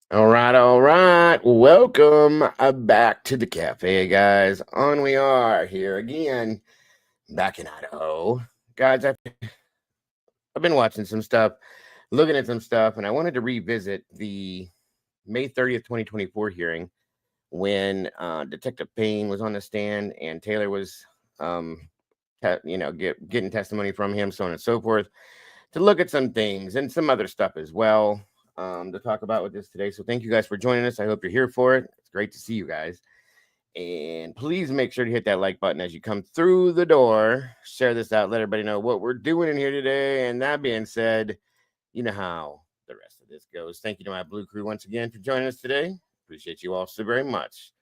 All right. Welcome back to the cafe, guys. On we are here again, back in Idaho. Guys, I've been watching some stuff, looking at some stuff, and I wanted to revisit the May 30th, 2024 hearing when Detective Payne was on the stand and Taylor was, getting testimony from him, so on and so forth, to look at some things and some other stuff as well to talk about with this today. So thank you guys for joining us. I hope you're here for it. It's great to see you guys. And please make sure to hit that like button as you come through the door. Share this out. Let everybody know what we're doing in here today. And that being said, you know how the rest of this goes. Thank you to my Blue Crew once again for joining us today. Appreciate you all so very much.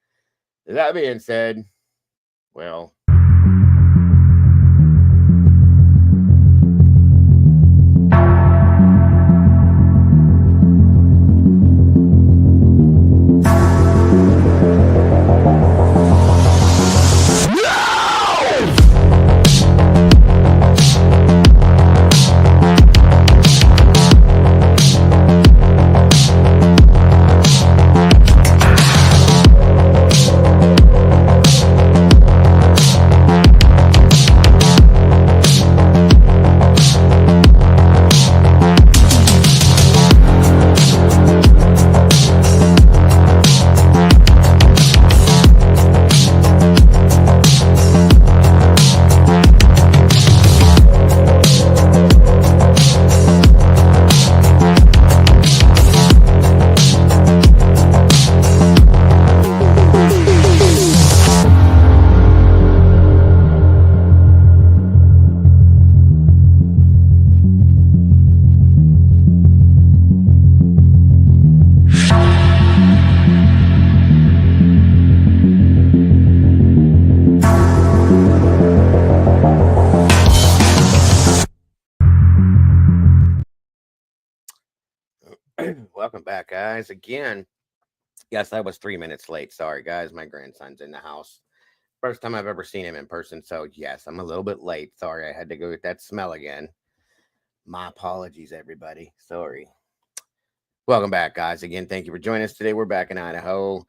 That being said, well, welcome back, guys. Again, yes, I was 3 minutes late. Sorry, guys. My grandson's in the house. First time I've ever seen him in person. So, yes, I'm a little bit late. Sorry, I had to go get that smell again. My apologies, everybody. Sorry. Welcome back, guys. Again, thank you for joining us today. We're back in Idaho.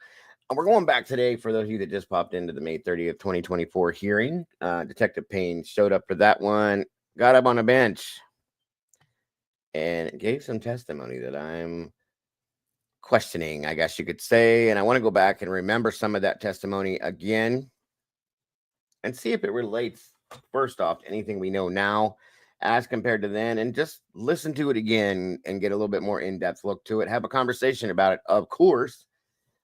We're going back today for those of you that just popped into the May 30th, 2024 hearing. Detective Payne showed up for that one, got up on a bench, and gave some testimony that I'm questioning, I guess you could say. And I want to go back and remember some of that testimony again and see if it relates, first off, to anything we know now as compared to then, and just listen to it again and get a little bit more in-depth look to it, have a conversation about it. Of course,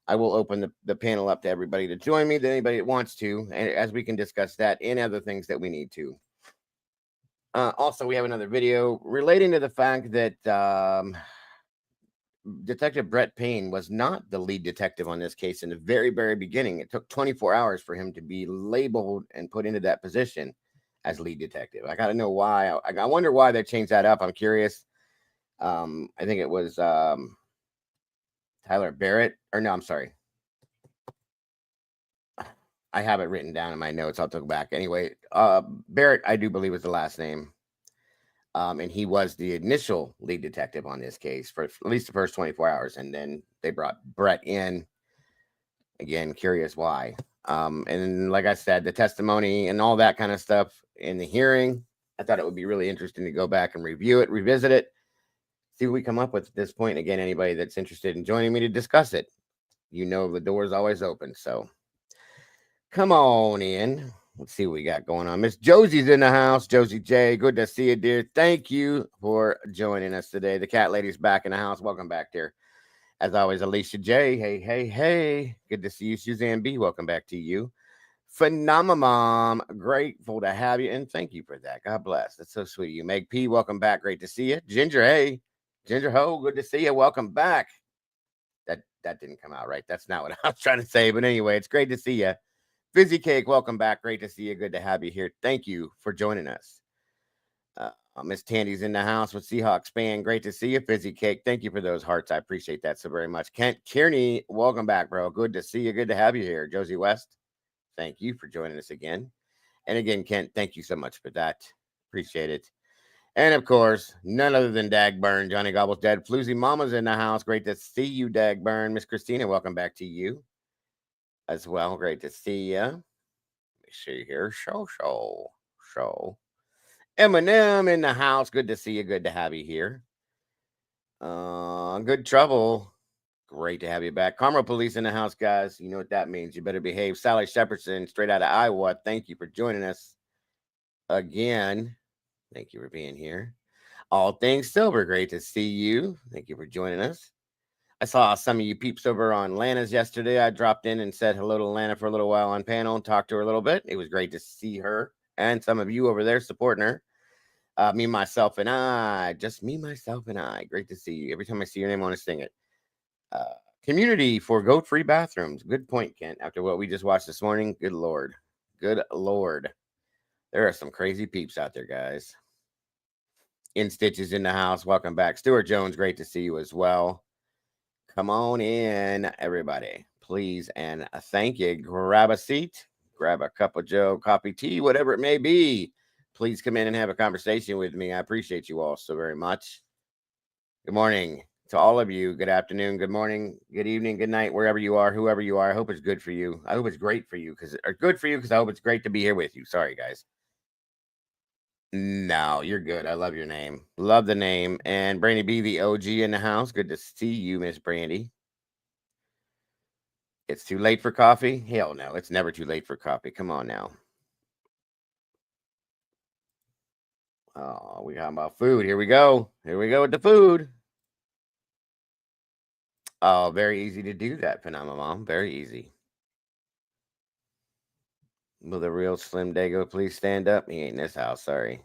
I will open the panel up to everybody to join me, to anybody that wants to, and as we can discuss that and other things that we need to. Also, we have another video relating to the fact that Detective Brett Payne was not the lead detective on this case in the very, very beginning. It took 24 hours for him to be labeled and put into that position as lead detective. I got to know why. I wonder why they changed that up. I'm curious. I think it was Tyler Barrett, or no, I'm sorry. I have it written down in my notes. I'll talk back. Anyway, Barrett, I do believe was the last name. And he was the initial lead detective on this case for at least the first 24 hours. And then they brought Brett in. Again, curious why. And like I said, the testimony and all that kind of stuff in the hearing, I thought it would be really interesting to go back and review it, revisit it, see what we come up with at this point. Again, anybody that's interested in joining me to discuss it, you know the door is always open. So come on in. Let's see what we got going on. Miss Josie's in the house. Josie J, good to see you, dear. Thank you for joining us today. The cat lady's back in the house. Welcome back, dear. As always, Alicia J. Hey. Good to see you. Suzanne B, welcome back to you. Phenomenal. Grateful to have you. And thank you for that. God bless. That's so sweet of you. Meg P, welcome back. Great to see you. Ginger, hey. Ginger Ho, good to see you. Welcome back. That didn't come out right. That's not what I was trying to say. But anyway, it's great to see you. Fizzy Cake, welcome back. Great to see you. Good to have you here. Thank you for joining us. Miss Tandy's in the house with Seahawks fan. Great to see you, Fizzy Cake. Thank you for those hearts. I appreciate that so very much. Kent Kearney, welcome back, bro. Good to see you. Good to have you here. Josie West, thank you for joining us again. And again, Kent, thank you so much for that. Appreciate it. And of course, none other than Dagburn. Johnny Gobble's dead. Floozy Mama's in the house. Great to see you, Dagburn. Miss Christina, welcome back to you as well. Great to see you. Let me see here. Show. Eminem in the house. Good to see you. Good to have you here. Good trouble. Great to have you back. Carmel Police in the house, guys. You know what that means. You better behave. Sally Shepardson, straight out of Iowa. Thank you for joining us again. Thank you for being here. All Things Silver, great to see you. Thank you for joining us. I saw some of you peeps over on Lana's yesterday. I dropped in and said hello to Lana for a little while on panel and talked to her a little bit. It was great to see her and some of you over there supporting her. Me, myself, and I. Just me, myself, and I. Great to see you. Every time I see your name, I want to sing it. Community for goat-free bathrooms. Good point, Kent. After what we just watched this morning, good Lord. Good Lord. There are some crazy peeps out there, guys. In Stitches in the house. Welcome back. Stuart Jones, great to see you as well. Come on in, everybody. Please and thank you. Grab a seat. Grab a cup of Joe, coffee, tea, whatever it may be. Please come in and have a conversation with me. I appreciate you all so very much. Good morning to all of you. Good afternoon, good morning, good evening, good night, wherever you are, whoever you are. I hope it's good for you. I hope it's great for you because I hope it's great to be here with you. Sorry, guys. No, you're good. I love your name. Love the name. And Brandy B, the OG in the house. Good to see you, Miss Brandy. It's too late for coffee? Hell no. It's never too late for coffee. Come on now. Oh, we talking about food. Here we go. Here we go with the food. Oh, very easy to do that, Panama Mom. Very easy. Will the real Slim Dago please stand up? He ain't in this house. Sorry.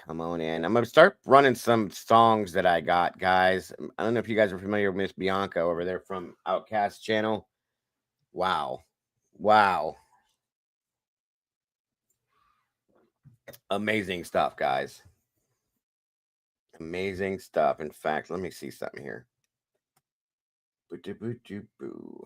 Come on in. I'm going to start running some songs that I got, guys. I don't know if you guys are familiar with Miss Bianca over there from Outcast channel. Wow. Amazing stuff, guys. Amazing stuff. In fact, let me see something here. Boo.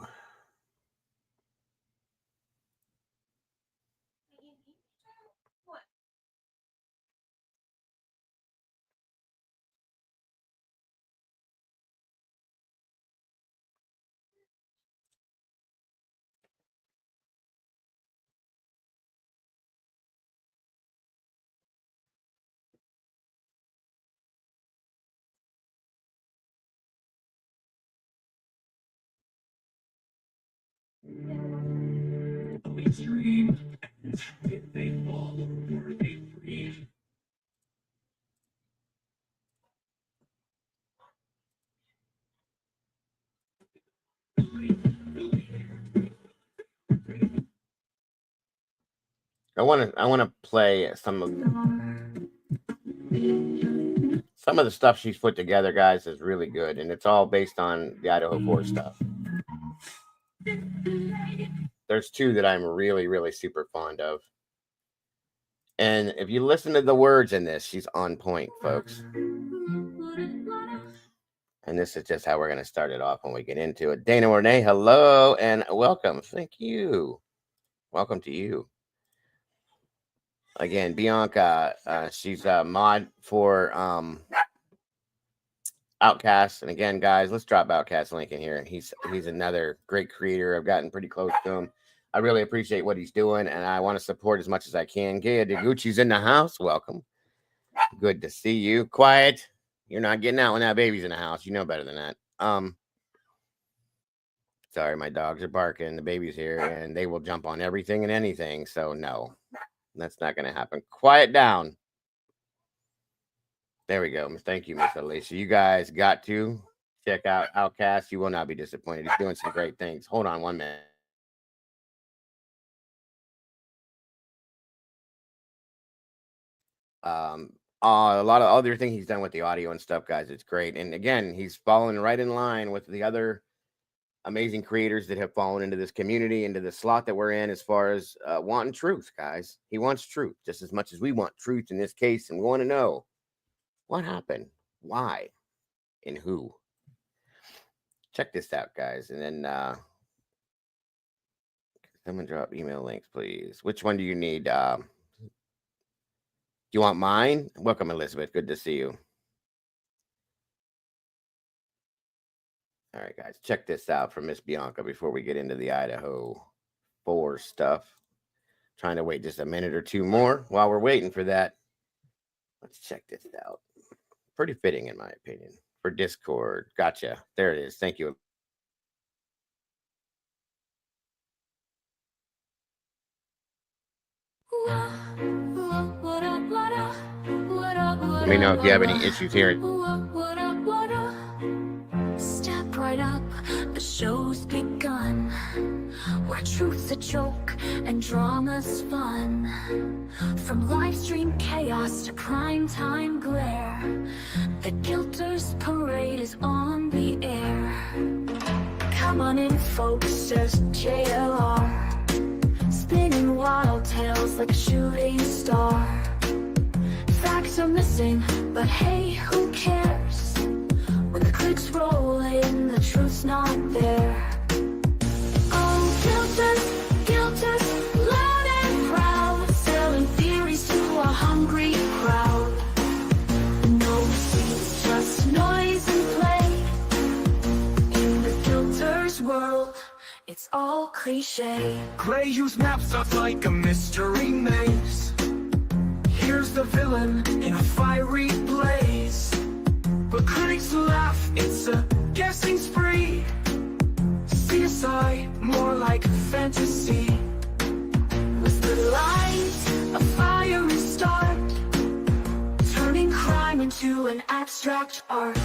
I want to play some of the stuff she's put together, guys, is really good, and it's all based on the Idaho 4 stuff. There's two that I'm really, really super fond of. And if you listen to the words in this, she's on point, folks. And this is just how we're going to start it off when we get into it. Dana Mornay, hello and welcome. Thank you. Welcome to you. Again, Bianca, she's a mod for Outcast. And again, guys, let's drop Outcast link in here. He's another great creator. I've gotten pretty close to him. I really appreciate what he's doing, and I want to support as much as I can. Gaya DeGucci's in the house. Welcome. Good to see you. Quiet. You're not getting out when that baby's in the house. You know better than that. Sorry, my dogs are barking. The baby's here, and they will jump on everything and anything. So no, that's not going to happen. Quiet down. There we go. Thank you, Miss Alicia. You guys got to check out Outcast. You will not be disappointed. He's doing some great things. Hold on 1 minute. A lot of other things he's done with the audio and stuff, guys. It's great. And again, he's falling right in line with the other amazing creators that have fallen into this community, into the slot that we're in, as far as wanting truth, guys. He wants truth just as much as we want truth in this case. And we want to know what happened, why, and who. Check this out, guys. And then someone drop email links, please. Which one do you need? you want mine? Welcome, Elizabeth. Good to see you. All right, guys, check this out from Miss Bianca before we get into the Idaho 4 stuff. Trying to wait just a minute or two more. While we're waiting for that, let's check this out. Pretty fitting, in my opinion, for Discord. Gotcha. There it is. Thank you. Let me know if you have any issues here. Step right up, the show's begun, where truth's a joke and drama's fun. From live stream chaos to primetime glare, the Guilters parade is on the air. Come on in, folks, says JLR, spinning wild tales like a shooting star. Facts are missing, but hey, who cares? When the clicks roll in, the truth's not there. Oh, Guilters, loud and proud, selling theories to a hungry crowd. No receipts, just noise and play. In the Guilters world, it's all cliche. Clay use maps up like a mystery maze. Here's the villain in a fiery blaze. But critics laugh, it's a guessing spree. CSI, more like fantasy. With the light, a fiery start, turning crime into an abstract art.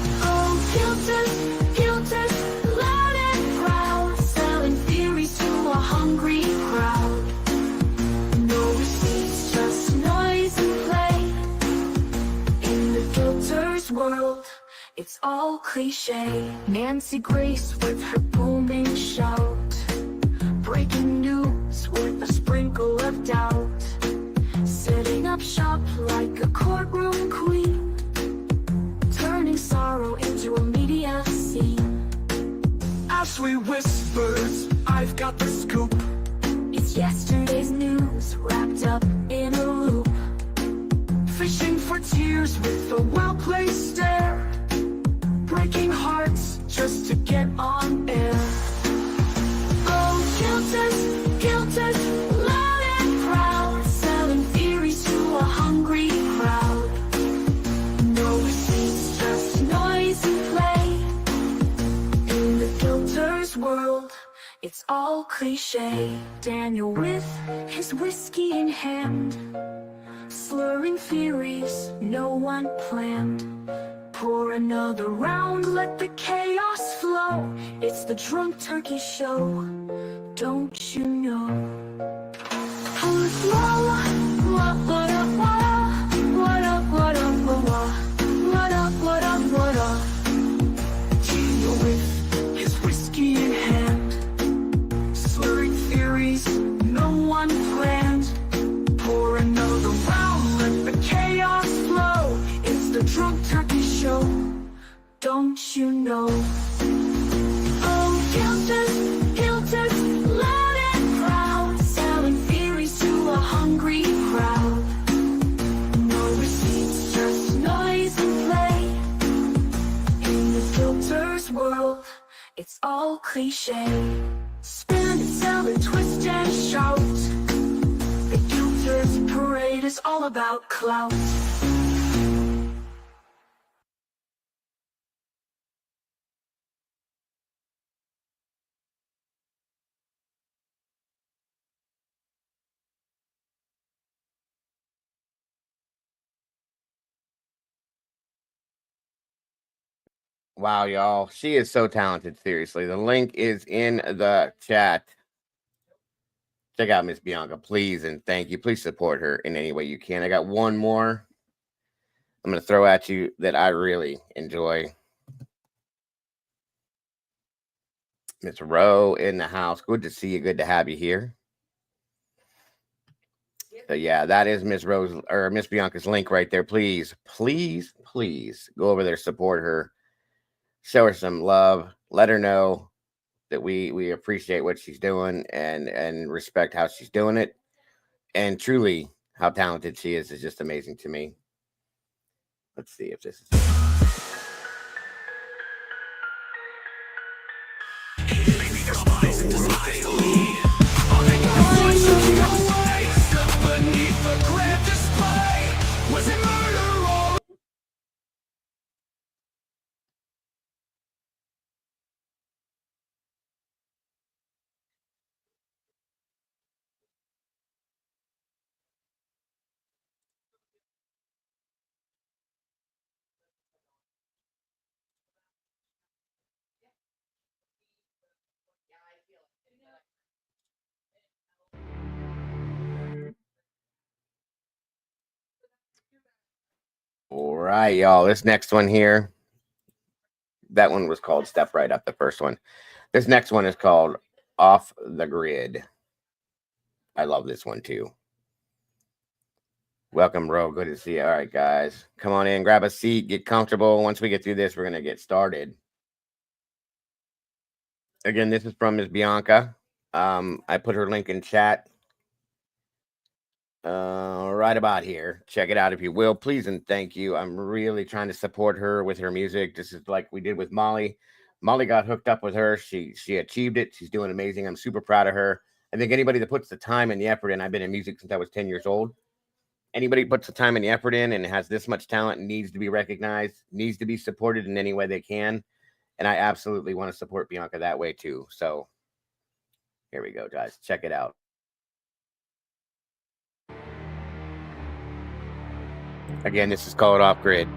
Oh, Guilters, loud and proud, selling theories to a hungry crowd. No receipts, just noise and play. In the Guilters world, it's all cliche. Nancy Grace with her booming shout, breaking news with a sprinkle of doubt, setting up shop like a courtroom queen, turning sorrow into a media scene. Ashley whispers, I've got the scoop. It's yesterday's news wrapped up in a loop, Fishing for tears with a well-placed stare, breaking hearts just to get on air. oh, Guilters, loud and proud, selling theories to a hungry crowd. No receipts, Just noise and play. In the Guilters world, it's all cliche. Daniel with his whiskey in hand, slurring theories no one planned. Pour another round, let the chaos flow. It's the Drunk Turkey Show, don't you know? Who's what up, what up, what up, what up, what up, what up? Daniel with his whiskey in hand, slurring theories no one planned. Pour another round, let the chaos flow. It's the Drunk Turkey Show, Don't you know? Oh, Guilters, loud and proud, selling theories to a hungry crowd. No receipts, just noise and play. In the Guilters world, it's all cliche. Spin and sell and twist and shout. The Guilters parade is all about clout. Wow, y'all. She is so talented. Seriously. The link is in the chat. Check out Miss Bianca, please, and thank you. Please support her in any way you can. I got one more I'm going to throw at you that I really enjoy. Miss Rowe in the house. Good to see you. Good to have you here. So yeah, that is Miss Rose or Miss Bianca's link right there. Please go over there, support her, show her some love, let her know that we appreciate what she's doing and respect how she's doing it. And truly, How talented she is just amazing to me. Let's see if this is. All right, y'all. This next one here, that one was called Step Right Up, the first one. This next one is called Off the Grid. I love this one too. Welcome, bro. Good to see you. All right, guys. Come on in, grab a seat, get comfortable. Once we get through this, we're going to get started. Again, this is from Ms. Bianca. I put her link in chat right about here. Check it out if you will, please and thank you. I'm really trying to support her with her music. This is like we did with Molly. Molly got hooked up with her. She achieved it. She's doing amazing. I'm super proud of her. I think anybody that puts the time and the effort in, I've been in music since I was 10 years old. Anybody puts the time and the effort in and has this much talent needs to be recognized, needs to be supported in any way they can. And I absolutely want to support Bianca that way too. So here we go, guys. Check it out. Again, this is called Off Grid.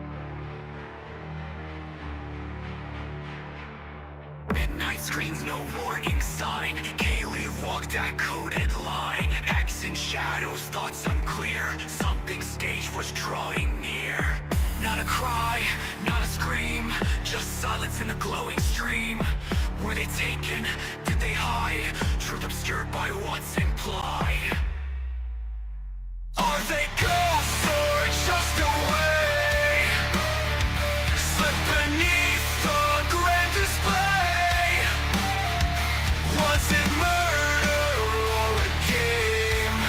Midnight screens, no warning sign. Kaylee walked that coded line. X in shadows, thoughts unclear. Something staged was drawing near. Not a cry, not a scream, just silence in a glowing stream. Were they taken? Did they hide? Truth obscured by what's implied. Are they ghosts or just a way? Slip beneath the grand display. Was it murder or a game?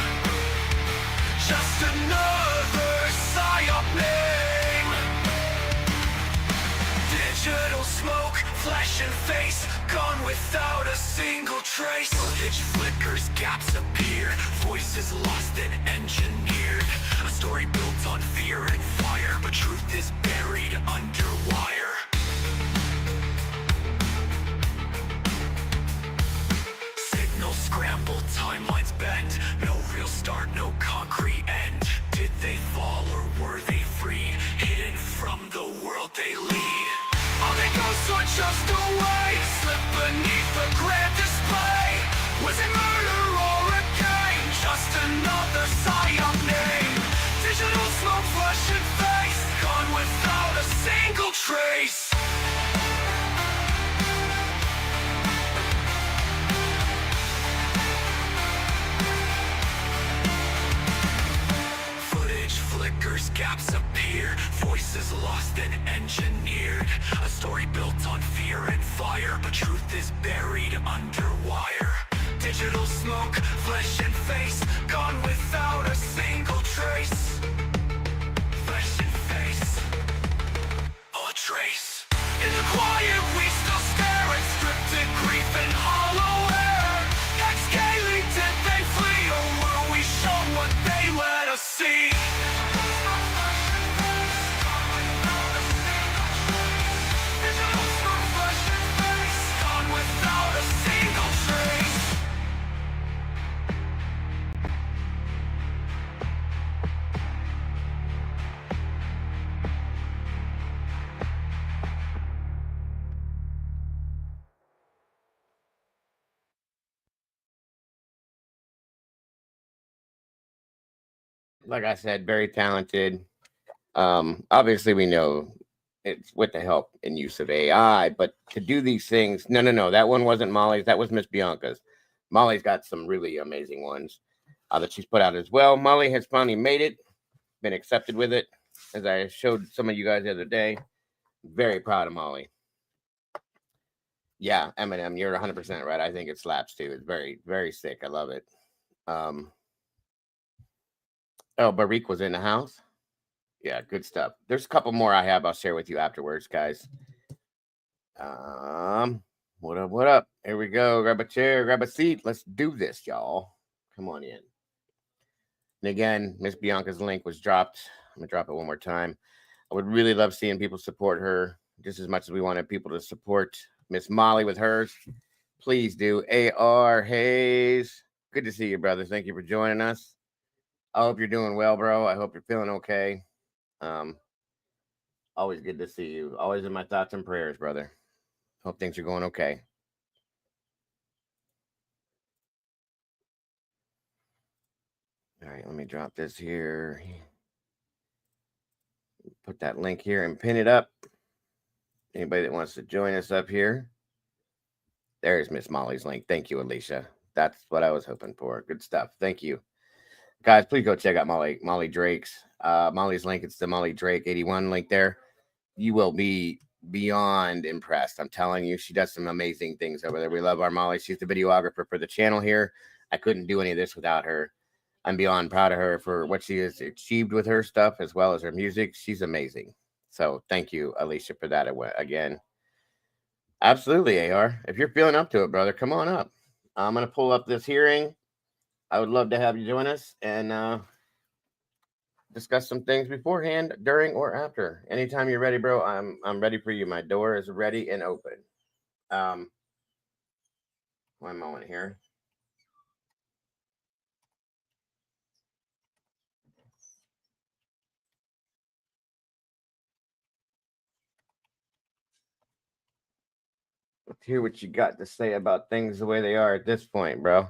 Just another psyop name. Digital smoke, flesh and face, gone without a single trace. Footage flickers, gaps appear, voices lost and engineered. A story built on fear and fire, but truth is buried under wire. Signals scramble, timelines bend. No real start, no concrete end. Did they fall or were they free? Hidden from the world they lead. Are they ghosts or just a way? Slip beneath the grand display. Was it murder or a game? Just another psyop name. Digital smoke, flesh and face, gone without a single trace. Footage flickers, gaps appear, voices lost and engineered. A story built on fear and fire, but truth is buried under wire. Digital smoke, flesh and face, gone without a single trace. Flesh and face, a trace. In the quiet we still stare at scripted grief and hollow air. Ex-Kaylee, did they flee or were we shown what they let us see? Digital smoke, flesh and face, gone without a single trace. Like I said, very talented. Obviously we know it's with the help and use of AI, but to do these things, no, that one wasn't Molly's, that was Miss Bianca's. Molly's got some really amazing ones that she's put out as well. Molly has finally made it, been accepted with it, as I showed some of you guys the other day. Very proud of Molly. Yeah, Eminem, you're 100% right. I think it slaps too. It's very, very sick. I love it. Oh, Barik was in the house. Yeah, good stuff. There's a couple more I have. I'll share with you afterwards, guys. What up? What up? Here we go. Grab a chair, grab a seat. Let's do this, y'all. Come on in. And again, Miss Bianca's link was dropped. I'm gonna drop it one more time. I would really love seeing people support her just as much as we wanted people to support Miss Molly with hers. Please do. AR Hayes, good to see you, brother. Thank you for joining us. I hope you're doing well, bro. I hope you're feeling okay. Always good to see you. Always in my thoughts and prayers, brother. Hope things are going okay. All right, let me drop this here. Put that link here and pin it up. Anybody that wants to join us up here. There's Miss Molly's link. Thank you, Alicia. That's what I was hoping for. Good stuff. Thank you. Guys, please go check out Molly Drake's. Molly's link. It's the Molly Drake 81 link there. You will be beyond impressed. I'm telling you, she does some amazing things over there. We love our Molly. She's the videographer for the channel here. I couldn't do any of this without her. I'm beyond proud of her for what she has achieved with her stuff as well as her music. She's amazing. So thank you, Alicia, for that again. Absolutely, AR. If you're feeling up to it, brother, come on up. I'm going to pull up this hearing. I would love to have you join us and discuss some things beforehand, during, or after. Anytime you're ready, bro, I'm ready for you. My door is ready and open. One moment here. Let's hear what you got to say about things the way they are at this point, bro.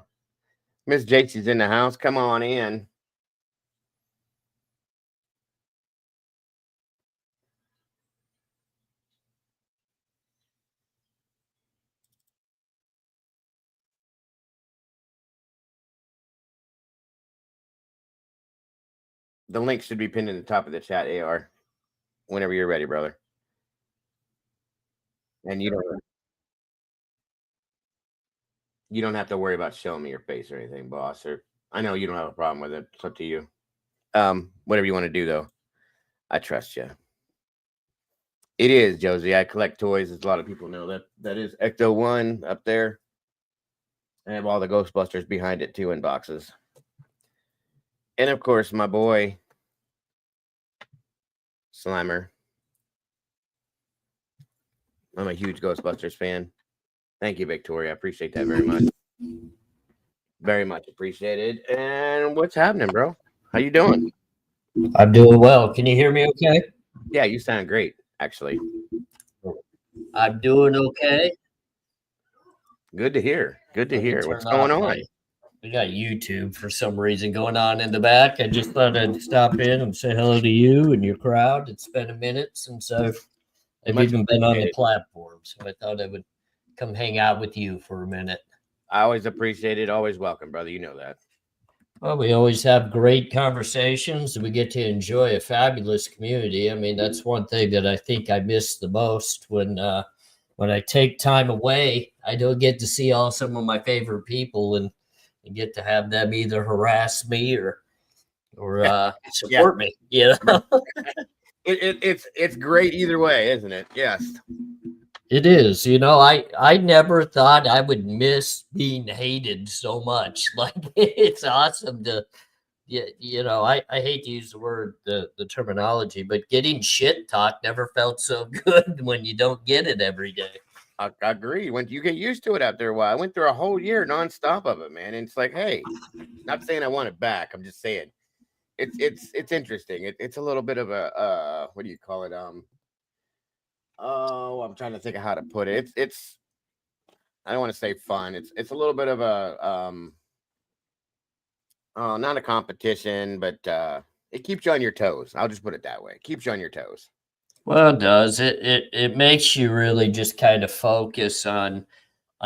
Miss JC's in the house. Come on in. The link should be pinned in the top of the chat, AR, whenever you're ready, brother. And you don't have to worry about showing me your face or anything, boss. Or I know you don't have a problem with it. It's up to you. Whatever you want to do, though, I trust you. It is, Josie. I collect toys. As a lot of people know that is Ecto 1 up there. I have all the Ghostbusters behind it too in boxes. And of course, my boy Slimer. I'm a huge Ghostbusters fan. Thank you, Victoria. I appreciate that very much. Very much appreciated. And what's happening, bro? How you doing? I'm doing well. Can you hear me okay? Yeah, you sound great, actually. I'm doing okay. Good to hear. Good to hear. What's going on? We got YouTube for some reason going on in the back. I just thought I'd stop in and say hello to you and your crowd. It's been a minute since I've even been on the platform, so I thought I would come hang out with you for a minute. I always appreciate it. Always welcome, brother. You know that. Well, we always have great conversations. We get to enjoy a fabulous community. I mean, that's one thing that I think I miss the most when I take time away. I don't get to see all some of my favorite people and get to have them either harass me or support me. You know? It's great either way, isn't it? Yes. It is. You know, I never thought I would miss being hated so much. Like, it's awesome to, you know, I hate to use the word, the terminology, but getting shit talk never felt so good when you don't get it every day. I agree. When you get used to it after a while, I went through a whole year nonstop of it, man. And it's like, hey, not saying I want it back. I'm just saying it's interesting. It's a little bit of a what do you call it? Oh, I'm trying to think of how to put it. It's I don't want to say fun. It's a little bit of a not a competition, but it keeps you on your toes. I'll just put it that way. It keeps you on your toes. Well, it does. It makes you really just kind of focus on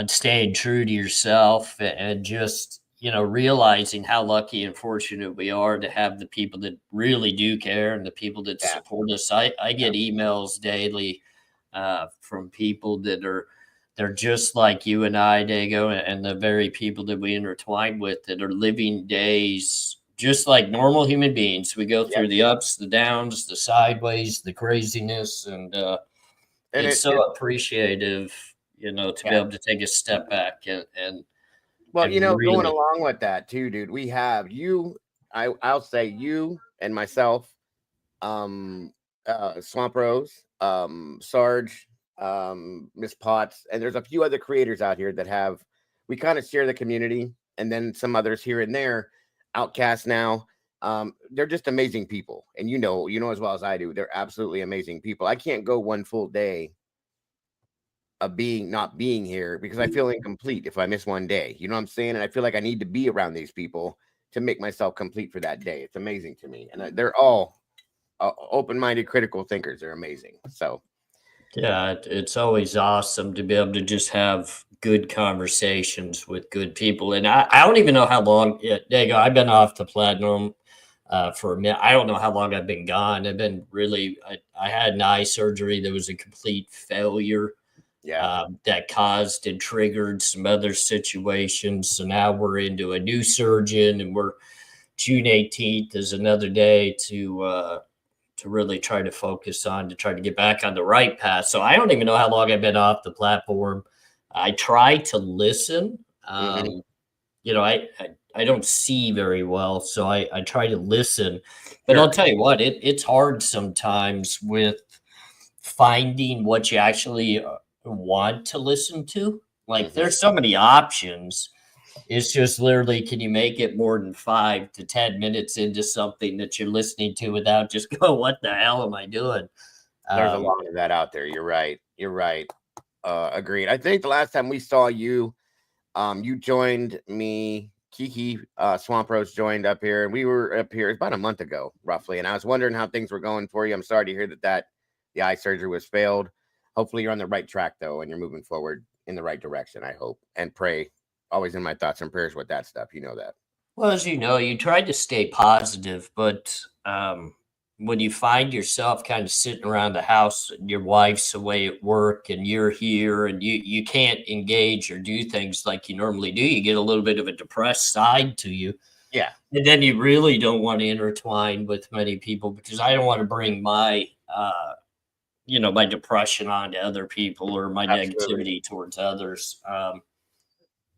staying true to yourself and just, you know, realizing how lucky and fortunate we are to have the people that really do care and the people that support us. I get emails daily from people that they're just like you and I, Dago, and the very people that we intertwine with that are living days just like normal human beings. We go Yep. through the ups, the downs, the sideways, the craziness, and And it's so appreciative, you know, to be able to take a step back and well, and you know, going really, along with that too, dude, we have you, I'll say you and myself, Swamp Rose, Sarge, Miss Potts, and there's a few other creators out here that we kind of share the community, and then some others here and there, Outcast now. They're just amazing people, and you know as well as I do, they're absolutely amazing people. I can't go one full day of not being here because I feel incomplete if I miss one day. You know what I'm saying? And I feel like I need to be around these people to make myself complete for that day. It's amazing to me, and they're all open-minded, critical thinkers. They're amazing. So yeah, it's always awesome to be able to just have good conversations with good people. And I don't even know how long. Yeah, there you go. I've been off the platinum for a minute. I don't know how long I've been gone. I've been really. I had an eye surgery that was a complete failure. yeah, That caused and triggered some other situations. So now we're into a new surgeon, and we're June 18th is another day to really try to focus on to try to get back on the right path. So I don't even know how long I've been off the platform. I try to listen. You know, I don't see very well, so I try to listen. But sure. I'll tell you what, it's hard sometimes with finding what you actually want to listen to. Like there's so many options. It's just literally, can you make it more than 5 to 10 minutes into something that you're listening to without just going, what the hell am I doing? There's a lot of that out there. You're right. You're right. Agreed. I think the last time we saw you, you joined me. Kiki Swamp Rose joined up here, and we were up here about a month ago, roughly. And I was wondering how things were going for you. I'm sorry to hear that the eye surgery was failed. Hopefully, you're on the right track though, and you're moving forward in the right direction. I hope and pray. Always in my thoughts and prayers with that stuff. You know that. Well, as you know, you try to stay positive, but when you find yourself kind of sitting around the house, and your wife's away at work, and you're here, and you can't engage or do things like you normally do, you get a little bit of a depressed side to you. Yeah. And then you really don't want to intertwine with many people because I don't want to bring my my depression onto other people or my Absolutely. negativity towards others.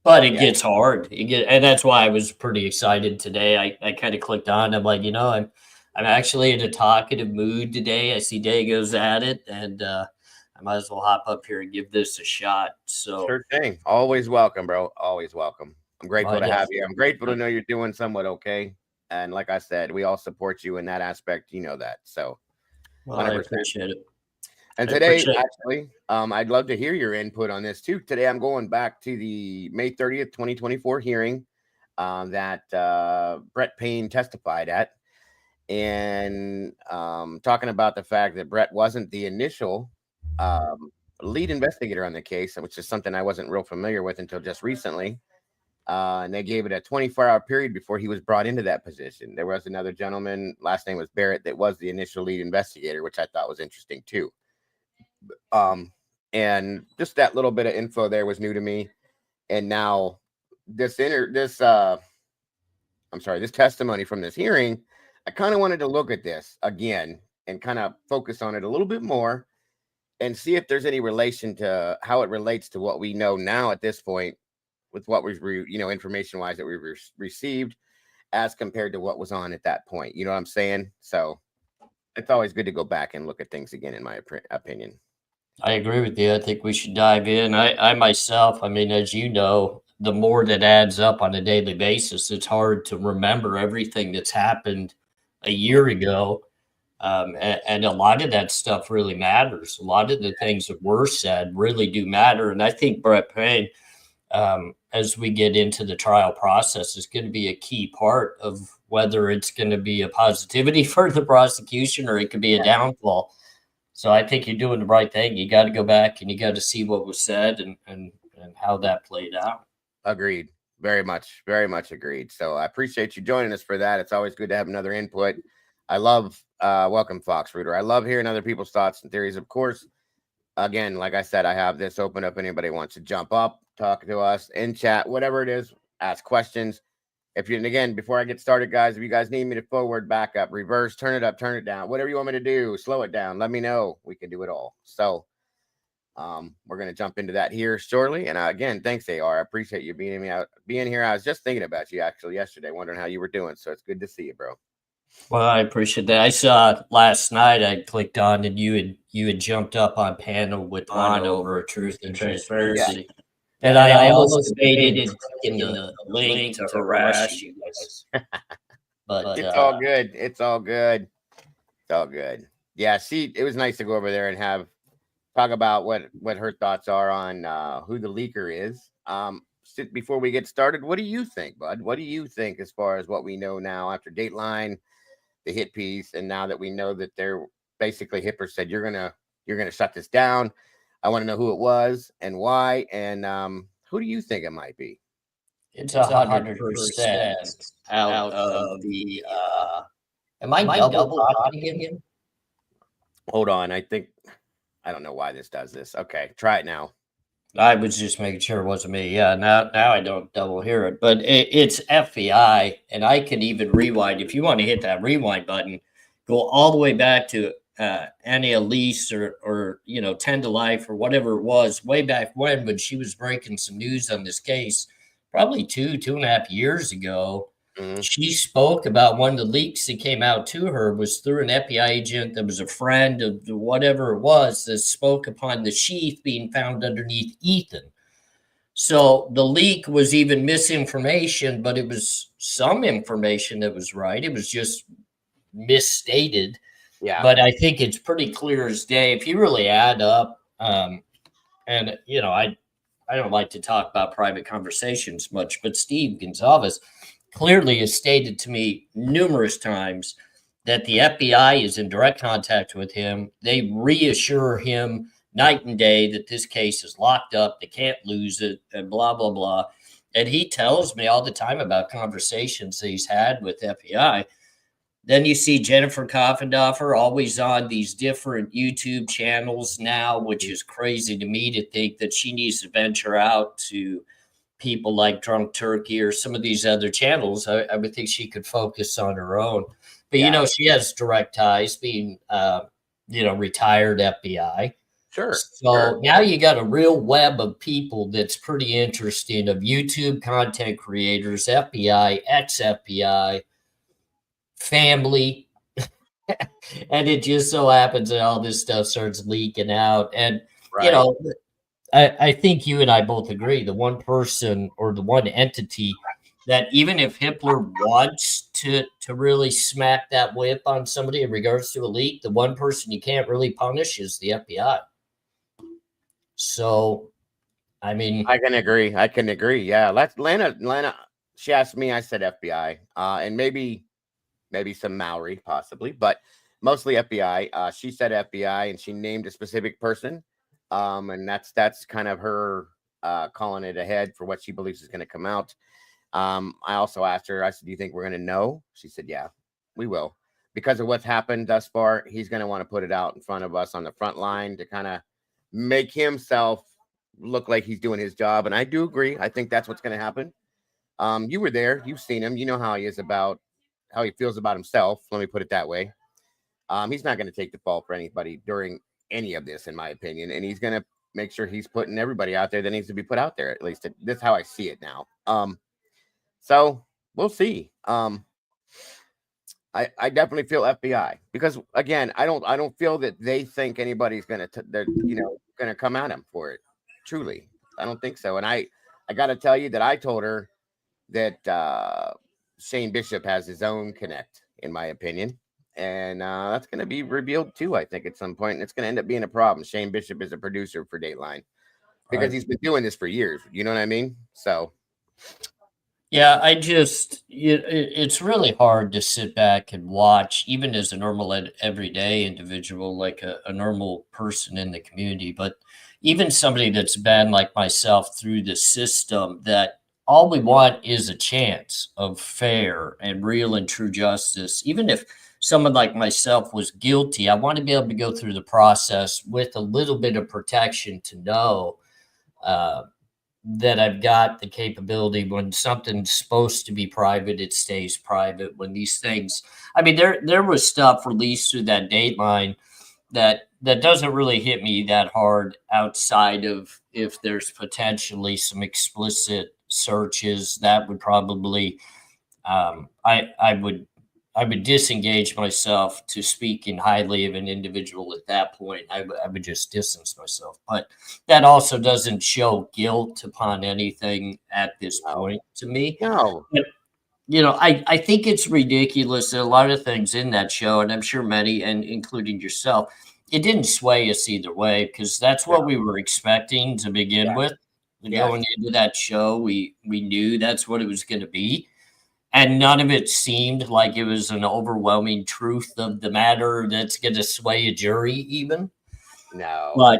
But it Yeah. gets hard. And that's why I was pretty excited today. I kind of clicked on. I'm like, I'm actually in a talkative mood today. I see Dago's at it, and I might as well hop up here and give this a shot. So Sure thing. Always welcome, bro. Always welcome. I'm grateful to have you. I'm grateful to know you're doing somewhat okay. And like I said, we all support you in that aspect. You know that. So well, I 100%. appreciate it. And I today, appreciate it. actually, I'd love to hear your input on this too. Today, I'm going back to the May 30th, 2024 hearing that Brett Payne testified at, and talking about the fact that Brett wasn't the initial lead investigator on the case, which is something I wasn't real familiar with until just recently. And they gave it a 24-hour period before he was brought into that position. There was another gentleman, last name was Barrett, that was the initial lead investigator, which I thought was interesting too. And just that little bit of info there was new to me. And now this testimony from this hearing, I kind of wanted to look at this again and kind of focus on it a little bit more and see if there's any relation to how it relates to what we know now at this point with what we've, information wise that we've received as compared to what was on at that point. You know what I'm saying? So it's always good to go back and look at things again, in my opinion. I agree with you. I think we should dive in. I myself, I mean, as you know, the more that adds up on a daily basis, it's hard to remember everything that's happened a year ago. And a lot of that stuff really matters. A lot of the things that were said really do matter. And I think Brett Payne, as we get into the trial process, is going to be a key part of whether it's going to be a positivity for the prosecution or it could be a downfall. So I think you're doing the right thing. You got to go back and you got to see what was said and how that played out. Agreed. Very much agreed. So I appreciate you joining us for that. It's always good to have another input. I love welcome Fox Rooter. I love hearing other people's thoughts and theories. Of course, again, like I said, I have this open up. Anybody wants to jump up, talk to us in chat, whatever it is, ask questions. If you, and again, before I get started, guys, if you guys need me to forward, back up, reverse, turn it up, turn it down, whatever you want me to do, slow it down, let me know. We can do it all. So we're going to jump into that here shortly. And again, thanks, AR. I appreciate you being here. I was just thinking about you actually yesterday, wondering how you were doing. So it's good to see you, bro. Well, I appreciate that. I saw last night, I clicked on, and you had jumped up on panel with Ron over Truth and Transparency. Yeah. And I almost debated clicking the link to harass you guys. But it's all good. It's all good. It's all good. Yeah, it was nice to go over there and talk about what her thoughts are on who the leaker is. Before we get started, what do you think, bud? What do you think as far as what we know now after Dateline, the hit piece, and now that we know that they're basically Hipper said you're gonna shut this down? I want to know who it was and why, and who do you think it might be? It's 100% out of the. Am I double talking again? Hold on, I don't know why this does this. Okay, try it now. I was just making sure it wasn't me. Yeah, now I don't double hear it, but it's FBI, and I can even rewind. If you want to hit that rewind button, go all the way back to Annie Elise or 10 to Life or whatever it was way back when she was breaking some news on this case, probably 2.5 years ago. Mm-hmm. She spoke about one of the leaks that came out to her was through an FBI agent that was a friend of whatever it was that spoke upon the sheath being found underneath Ethan. So the leak was even misinformation, but it was some information that was right. It was just misstated. Yeah. But I think it's pretty clear as day. If you really add up, and I don't like to talk about private conversations much, but Steve Gonzalez clearly has stated to me numerous times that the FBI is in direct contact with him. They reassure him night and day that this case is locked up, they can't lose it, and blah, blah, blah. And he tells me all the time about conversations that he's had with FBI. Then you see Jennifer Coffendorfer always on these different YouTube channels now, which is crazy to me to think that she needs to venture out to people like Drunk Turkey or some of these other channels. I would think she could focus on her own. But, she has direct ties being, retired FBI. Sure. So now you got a real web of people that's pretty interesting, of YouTube content creators, FBI, ex-FBI, family. And it just so happens that all this stuff starts leaking out. And, I think you and I both agree, the one person or the one entity that even if Hitler wants to really smack that whip on somebody in regards to a leak, the one person you can't really punish is the FBI. So, I mean, I can agree. Yeah. Lana, she asked me, I said FBI, and maybe some Maori possibly, but mostly FBI. She said FBI and she named a specific person. And that's kind of her calling it ahead for what she believes is going to come out. I also asked her, I said, do you think we're going to know? She said, yeah, we will. Because of what's happened thus far, he's going to want to put it out in front of us on the front line to kind of make himself look like he's doing his job. And I do agree. I think that's what's going to happen. You were there. You've seen him. You know how he is how he feels about himself. Let me put it that way. He's not going to take the fall for anybody during any of this, in my opinion, and he's going to make sure he's putting everybody out there that needs to be put out there. At least that's how I see it now. So we'll see. I definitely feel FBI, because again, I don't feel that they think anybody's going to come at him for it. Truly, I don't think so. And I got to tell you that I told her that Shane Bishop has his own connect, in my opinion. And that's going to be revealed too, I think, at some point. And it's going to end up being a problem. Shane Bishop is a producer for Dateline because he's been doing this for years. You know what I mean? So, yeah, it's really hard to sit back and watch, even as a normal everyday individual, like a normal person in the community. But even somebody that's been like myself through the system, that all we want is a chance of fair and real and true justice. Even if someone like myself was guilty, I want to be able to go through the process with a little bit of protection to know that I've got the capability when something's supposed to be private, it stays private. When these things, I mean, there was stuff released through that Dateline that doesn't really hit me that hard outside of if there's potentially some explicit searches that would probably I would disengage myself to speaking highly of an individual at that point. I would just distance myself. But that also doesn't show guilt upon anything at this point to me. No. But, I think it's ridiculous that a lot of things in that show, and I'm sure many, and including yourself, it didn't sway us either way because that's what we were expecting to begin Yes. with. Yes. Going into that show, we knew that's what it was going to be. And none of it seemed like it was an overwhelming truth of the matter that's going to sway a jury even. No. But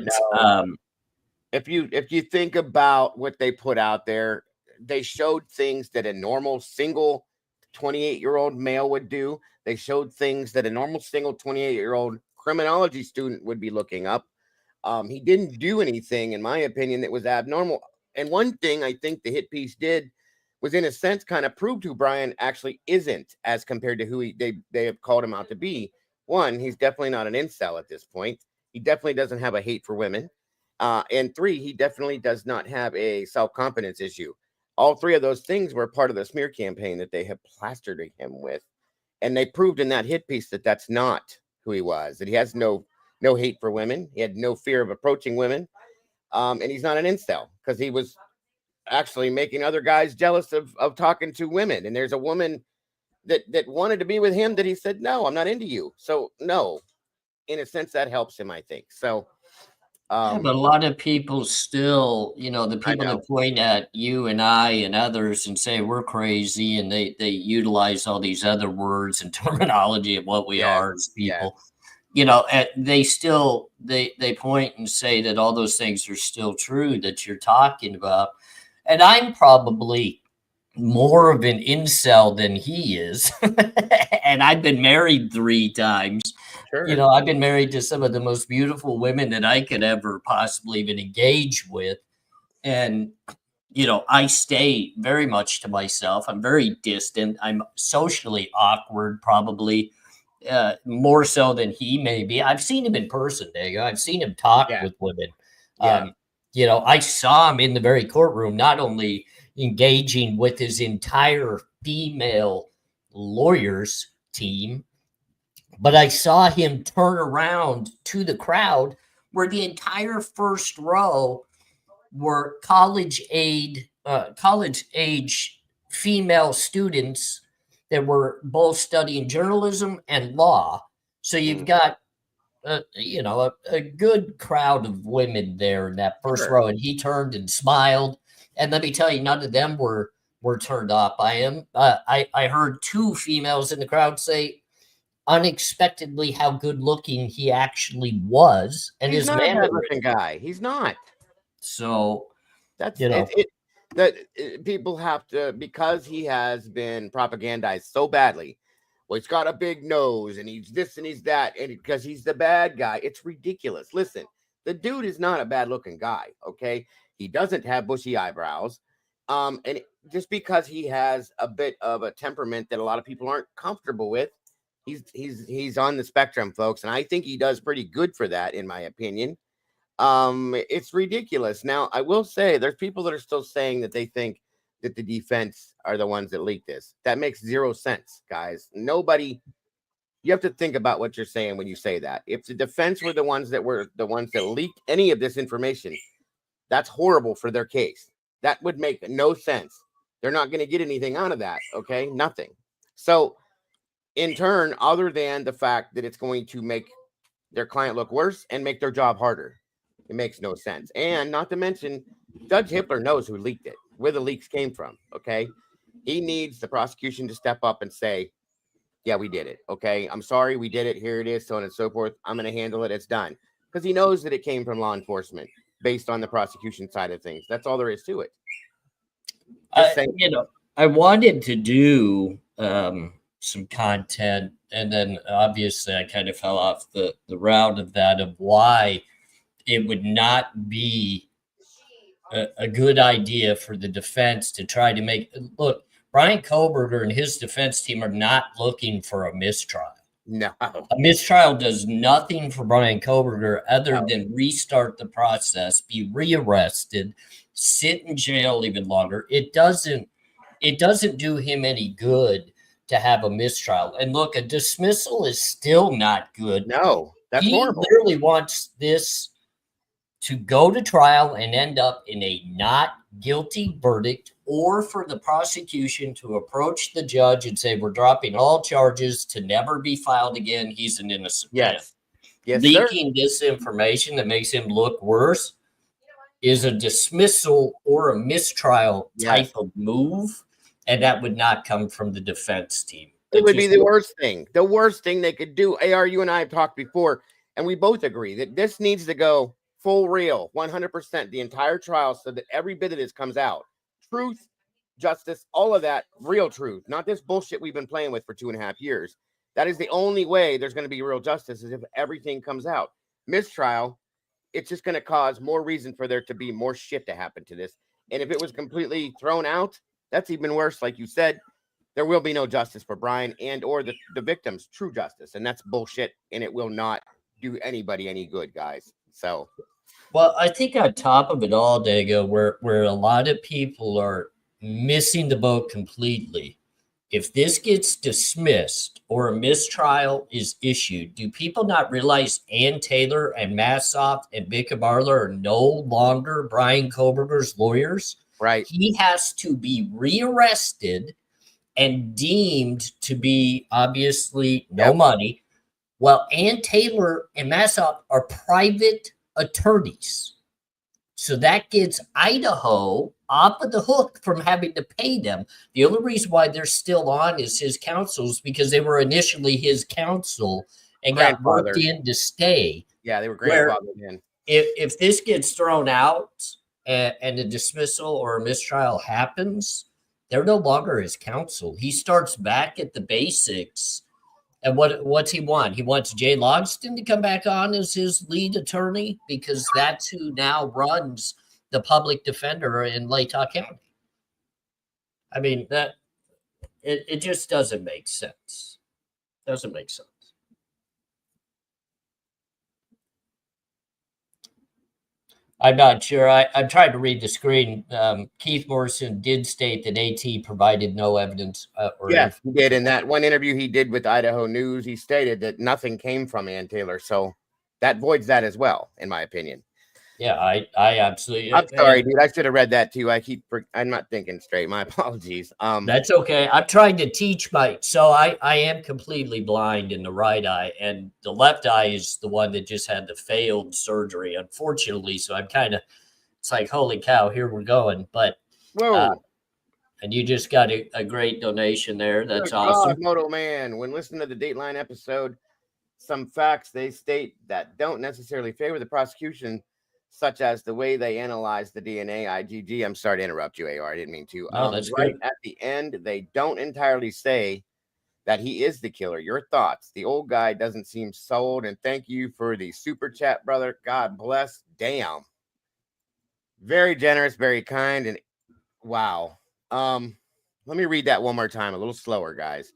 if you think about what they put out there, they showed things that a normal single 28-year-old male would do. They showed things that a normal single 28-year-old criminology student would be looking up. He didn't do anything, in my opinion, that was abnormal. And one thing I think the hit piece did was, in a sense, kind of proved who Bryan actually isn't as compared to who they have called him out to be. One, he's definitely not an incel at this point. He definitely doesn't have a hate for women. And three, he definitely does not have a self-confidence issue. All three of those things were part of the smear campaign that they have plastered him with. And they proved in that hit piece that that's not who he was, that he has no hate for women. He had no fear of approaching women. And he's not an incel because he was actually making other guys jealous of talking to women. And there's a woman that wanted to be with him that he said, no, I'm not into you. So no, in a sense, that helps him, I think. So but a lot of people still, the people that point at you and I and others and say we're crazy, and they utilize all these other words and terminology of what we are as people. They still they point and say that all those things are still true that you're talking about. And I'm probably more of an incel than he is. And I've been married 3 times. sure. I've been married to some of the most beautiful women that I could ever possibly even engage with. And, I stay very much to myself. I'm very distant. I'm socially awkward, probably more so than he may be. I've seen him in person, Diego. I've seen him talk with women. I saw him in the very courtroom, not only engaging with his entire female lawyers team, but I saw him turn around to the crowd where the entire first row were college age female students that were both studying journalism and law. So you've got a good crowd of women there in that first row, and he turned and smiled. And let me tell you, none of them were turned off by him. I heard 2 females in the crowd say unexpectedly how good looking he actually was, and he's his not man a looking guy. He's not. So That's that people have to, because he has been propagandized so badly. Well, he's got a big nose and he's this and he's that, and because he's the bad guy, it's ridiculous. Listen, the dude is not a bad looking guy. Okay, he doesn't have bushy eyebrows, and just because he has a bit of a temperament that a lot of people aren't comfortable with, he's on the spectrum, folks, and I think he does pretty good for that, in my opinion. It's ridiculous. Now, I will say there's people that are still saying that they think that the defense are the ones that leaked this. That makes 0 sense, guys. Nobody, you have to think about what you're saying when you say that. If the defense were the ones that leaked any of this information, that's horrible for their case. That would make no sense. They're not going to get anything out of that. Okay, nothing. So in turn, other than the fact that it's going to make their client look worse and make their job harder, it makes no sense. And not to mention, Judge Hippler knows who leaked it, where the leaks came from. Okay, he needs the prosecution to step up and say, yeah, we did it. Okay, I'm sorry, we did it. Here it is, so on and so forth. I'm going to handle it. It's done. Because he knows that it came from law enforcement based on the prosecution side of things. That's all there is to it. I wanted to do some content, and then obviously I kind of fell off the route of that, of why it would not be a good idea for the defense to try to make. Look, Bryan Kohberger and his defense team are not looking for a mistrial. No. A mistrial does nothing for Bryan Kohberger other No. than restart the process, be rearrested, sit in jail even longer. It doesn't do him any good to have a mistrial. And look, a dismissal is still not good. No, that's He horrible. literally wants this to go to trial and end up in a not guilty verdict, or for the prosecution to approach the judge and say, we're dropping all charges to never be filed again. He's an innocent man. Yes, sir. Leaking this information that makes him look worse is a dismissal or a mistrial type of move. And that would not come from the defense team. It would be the worst thing. The worst thing they could do. AR, you and I have talked before, and we both agree that this needs to go full real, 100%, the entire trial, so that every bit of this comes out. Truth, justice, all of that, real truth, not this bullshit we've been playing with for 2.5 years. That is the only way there's going to be real justice, is if everything comes out. Mistrial, it's just going to cause more reason for there to be more shit to happen to this. And if it was completely thrown out, that's even worse. Like you said, there will be no justice for Bryan and or the victims, true justice. And that's bullshit. And it will not do anybody any good, guys. So, well, I think on top of it all, Dago, where a lot of people are missing the boat completely. If this gets dismissed or a mistrial is issued, do people not realize Ann Taylor and Massoff and Bicca Barler are no longer Bryan Kohberger's lawyers? Right. He has to be rearrested and deemed to be obviously no money. Well, Ann Taylor and Massoff are private attorneys. So that gets Idaho off of the hook from having to pay them. The only reason why they're still on is his counsels, because they were initially his counsel and got worked in to stay. Yeah, they were grandfathered in. If this gets thrown out and a dismissal or a mistrial happens, they're no longer his counsel. He starts back at the basics. And what's he want? He wants Jay Logston to come back on as his lead attorney, because that's who now runs the public defender in Latah County. I mean, that it just doesn't make sense. Doesn't make sense. I'm not sure. I'm trying to read the screen. Keith Morrison did state that AT provided no evidence. Yes, he did. In that one interview he did with Idaho News, he stated that nothing came from Ann Taylor. So that voids that as well, in my opinion. Yeah, I absolutely. I'm sorry, dude. I should have read that too. I'm not thinking straight. My apologies. That's okay. I'm trying to teach so I am completely blind in the right eye, and the left eye is the one that just had the failed surgery, unfortunately. So I'm kind of, it's like, holy cow, here we're going. But whoa. And you just got a great donation there. That's awesome. Moto Man, when listening to the Dateline episode, some facts they state that don't necessarily favor the prosecution, such as the way they analyze the DNA, IgG. I'm sorry to interrupt you, AR. I didn't mean to. No, that's right good. at the end, they don't entirely say that he is the killer. Your thoughts? The old guy doesn't seem sold. And thank you for the super chat, brother. God bless. Damn. Very generous, very kind. And wow. Let me read that one more time, a little slower, guys.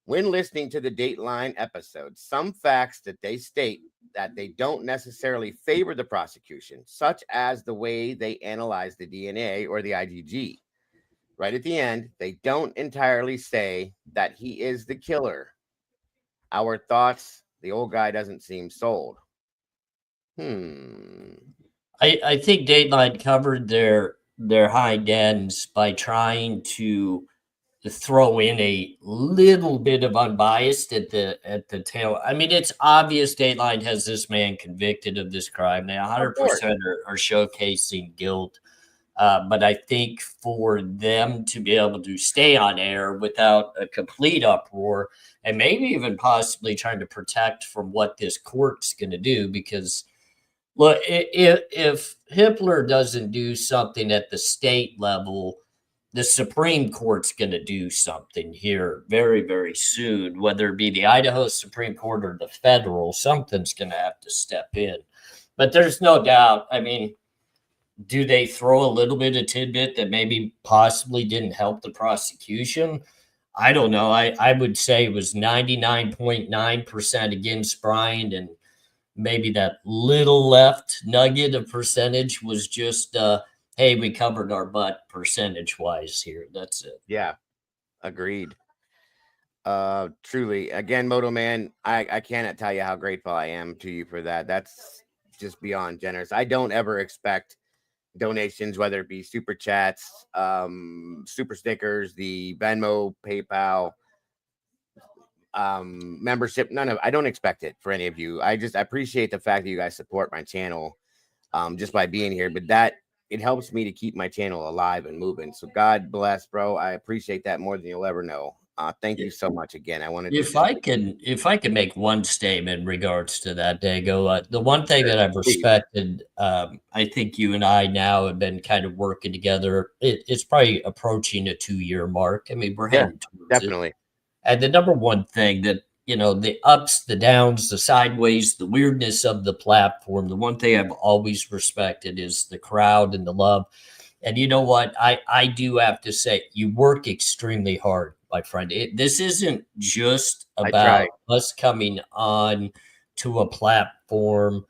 When listening to the Dateline episode, some facts that they state that they don't necessarily favor the prosecution, such as the way they analyze the DNA or the IgG. Right at the end, they don't entirely say that he is the killer. Our thoughts, the old guy doesn't seem sold. I think Dateline covered their hind ends by trying to throw in a little bit of unbiased at the tail. I mean, it's obvious Dateline has this man convicted of this crime. They 100% are showcasing guilt. But I think for them to be able to stay on air without a complete uproar, and maybe even possibly trying to protect from what this court's going to do, because look, if Hippler doesn't do something at the state level, the Supreme Court's going to do something here very, very soon, whether it be the Idaho Supreme Court or the federal. Something's going to have to step in. But there's no doubt. I mean, do they throw a little bit of tidbit that maybe possibly didn't help the prosecution? I don't know. I would say it was 99.9% against BRYAN, and maybe that little left nugget of percentage was just, hey, we covered our butt percentage wise here. That's it. Yeah, agreed. Truly, again, Moto Man, I cannot tell you how grateful I am to you for that. That's just beyond generous. I don't ever expect donations, whether it be super chats, super stickers, the Venmo, PayPal, membership. None of I don't expect it for any of you. I appreciate the fact that you guys support my channel just by being here, but that it helps me to keep my channel alive and moving. So God bless, bro. I appreciate that more than you'll ever know. Thank you so much again. I wanted to If I can make one statement in regards to that, Dago, the one thing that I've please. respected, I think you and I now have been kind of working together. It's probably approaching a 2-year mark. I mean, we're Yeah, heading towards it. definitely. And the number one thing that, the ups, the downs, the sideways, the weirdness of the platform, the one thing I've always respected is the crowd and the love. And you know what? I do have to say, you work extremely hard, my friend. This isn't just I about try. us coming on to a platform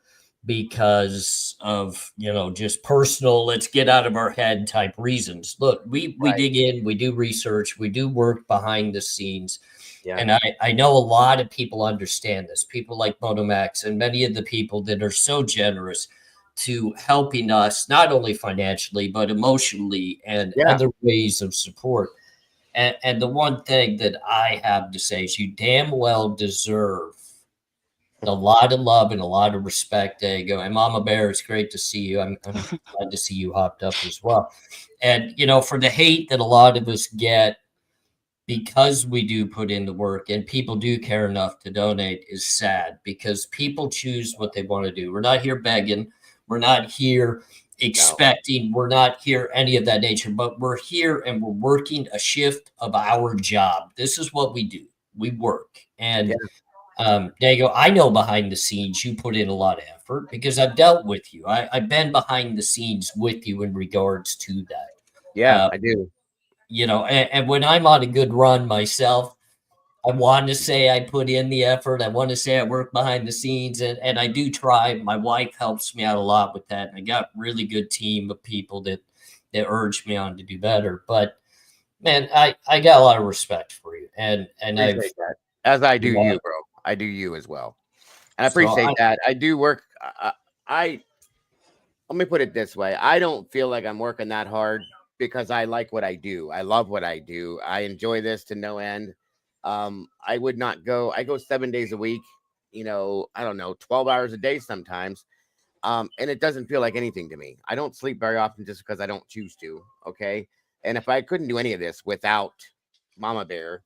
because of, just personal, let's get out of our head type reasons. Look, we Right. dig in, we do research, we do work behind the scenes. Yeah. And I know a lot of people understand this, people like Motomax and many of the people that are so generous to helping us, not only financially, but emotionally and Yeah. other ways of support. And the one thing that I have to say is you damn well deserve a lot of love and a lot of respect, Dago. And Mama Bear, it's great to see you. I'm glad to see you hopped up as well. And, for the hate that a lot of us get because we do put in the work and people do care enough to donate is sad because people choose what they want to do. We're not here begging. We're not here expecting. We're not here any of that nature, but we're here and we're working a shift of our job. This is what we do. We work. And Dago, I know behind the scenes you put in a lot of effort because I've dealt with you. I've been behind the scenes with you in regards to that. Yeah, I do. And when I'm on a good run myself, I want to say I put in the effort. I want to say I work behind the scenes, and I do try. My wife helps me out a lot with that, and I got a really good team of people that urge me on to do better. But man, I got a lot of respect for you, and Appreciate that. As I do you know, you, bro. I do you as well. And I so appreciate that. I do work. I let me put it this way. I don't feel like I'm working that hard because I like what I do. I love what I do. I enjoy this to no end. I would not go. I go 7 days a week, I don't know, 12 hours a day sometimes. And it doesn't feel like anything to me. I don't sleep very often just because I don't choose to. Okay. And if I couldn't do any of this without Mama Bear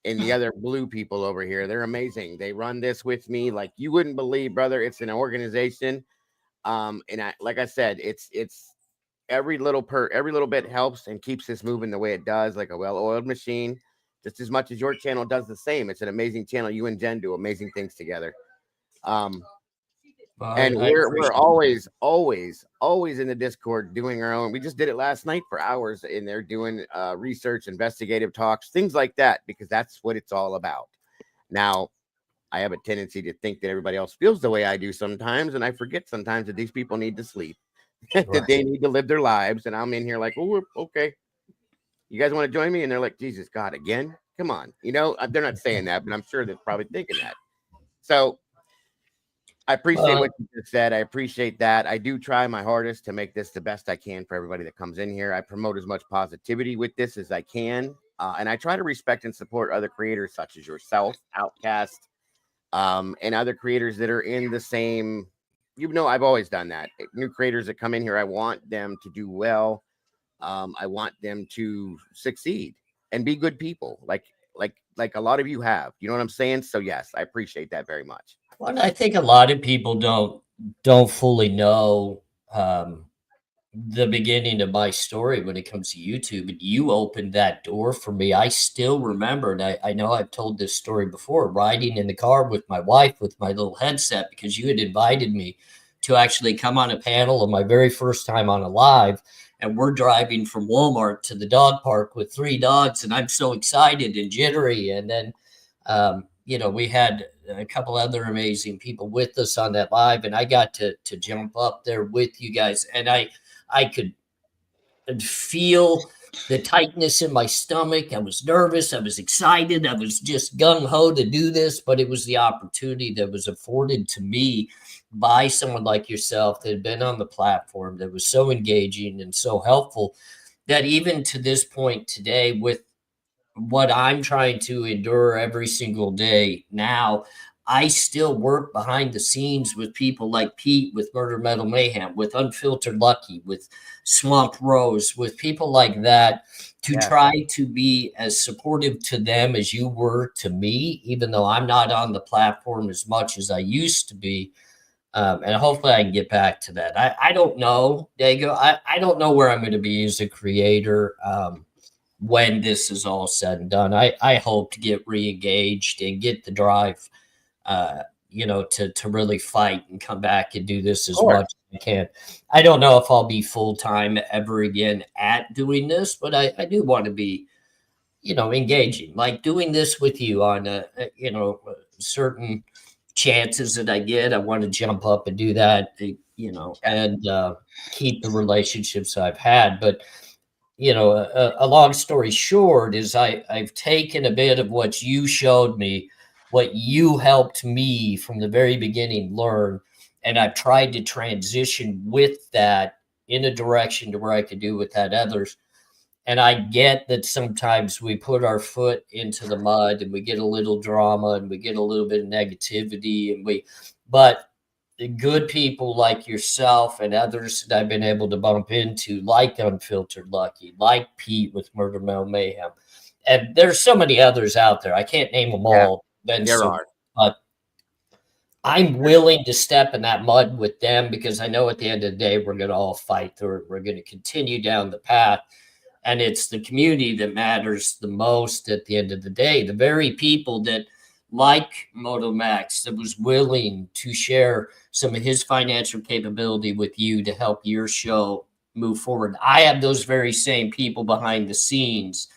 and the other blue people over here, they're amazing. They run this with me like you wouldn't believe, brother. It's an organization. And like I said, it's every little bit helps and keeps this moving the way it does, like a well-oiled machine, just as much as your channel does the same. It's an amazing channel. You and Jen do amazing things together. And we're always in the Discord doing our own. We just did it last night for hours in there doing research, investigative talks, things like that, because that's what it's all about. Now, I have a tendency to think that everybody else feels the way I do sometimes, and I forget sometimes that these people need to sleep, that they need to live their lives, and I'm in here like, oh, okay, you guys want to join me? And they're like, Jesus God, again? Come on. They're not saying that, but I'm sure they're probably thinking that. So I appreciate what you just said. I appreciate that. I do try my hardest to make this the best I can for everybody that comes in here. I promote as much positivity with this as I can. And I try to respect and support other creators such as yourself, Outcast, and other creators that are in the same, I've always done that. New creators that come in here, I want them to do well. I want them to succeed and be good people, like a lot of you have. You know what I'm saying? So yes, I appreciate that very much. Well, I think a lot of people don't fully know the beginning of my story when it comes to YouTube, and you opened that door for me. I still remember, and I know I've told this story before, riding in the car with my wife with my little headset because you had invited me to actually come on a panel of my very first time on a live. And we're driving from Walmart to the dog park with 3 dogs, and I'm so excited and jittery. And then, you know, we had a couple other amazing people with us on that live, and I got to jump up there with you guys, and I could feel the tightness in my stomach. I was nervous. I was excited. I was just gung ho to do this, but it was the opportunity that was afforded to me by someone like yourself that had been on the platform, that was so engaging and so helpful, that even to this point today, with what I'm trying to endure every single day now, I still work behind the scenes with people like Pete, with Murder Metal Mayhem, with Unfiltered Lucky, with Swamp Rose, with people like that, to try to be as supportive to them as you were to me, even though I'm not on the platform as much as I used to be. And hopefully I can get back to that. I don't know, Dago. I don't know where I'm going to be as a creator when this is all said and done. I hope to get re-engaged and get the drive, you know, to really fight and come back and do this as much as I can. I don't know if I'll be full-time ever again at doing this, but I do want to be, you know, engaging, like doing this with you on you know, certain chances that I get. I want to jump up and do that, you know, and keep the relationships I've had. But, you know, a long story short is I've taken a bit of what you showed me, what you helped me from the very beginning learn, and I've tried to transition with that in a direction to where I could do with that others. And I get that sometimes we put our foot into the mud and we get a little drama and we get a little bit of negativity, and but the good people like yourself and others that I've been able to bump into, like Unfiltered Lucky, like Pete with Murder Metal Mayhem, and there's so many others out there. I can't name them all. There are. But I'm willing to step in that mud with them, because I know at the end of the day, we're going to all fight through it. We're going to continue down the path. And it's the community that matters the most at the end of the day. The very people that, like Moto Max, that was willing to share some of his financial capability with you to help your show move forward. I have those very same people behind the scenes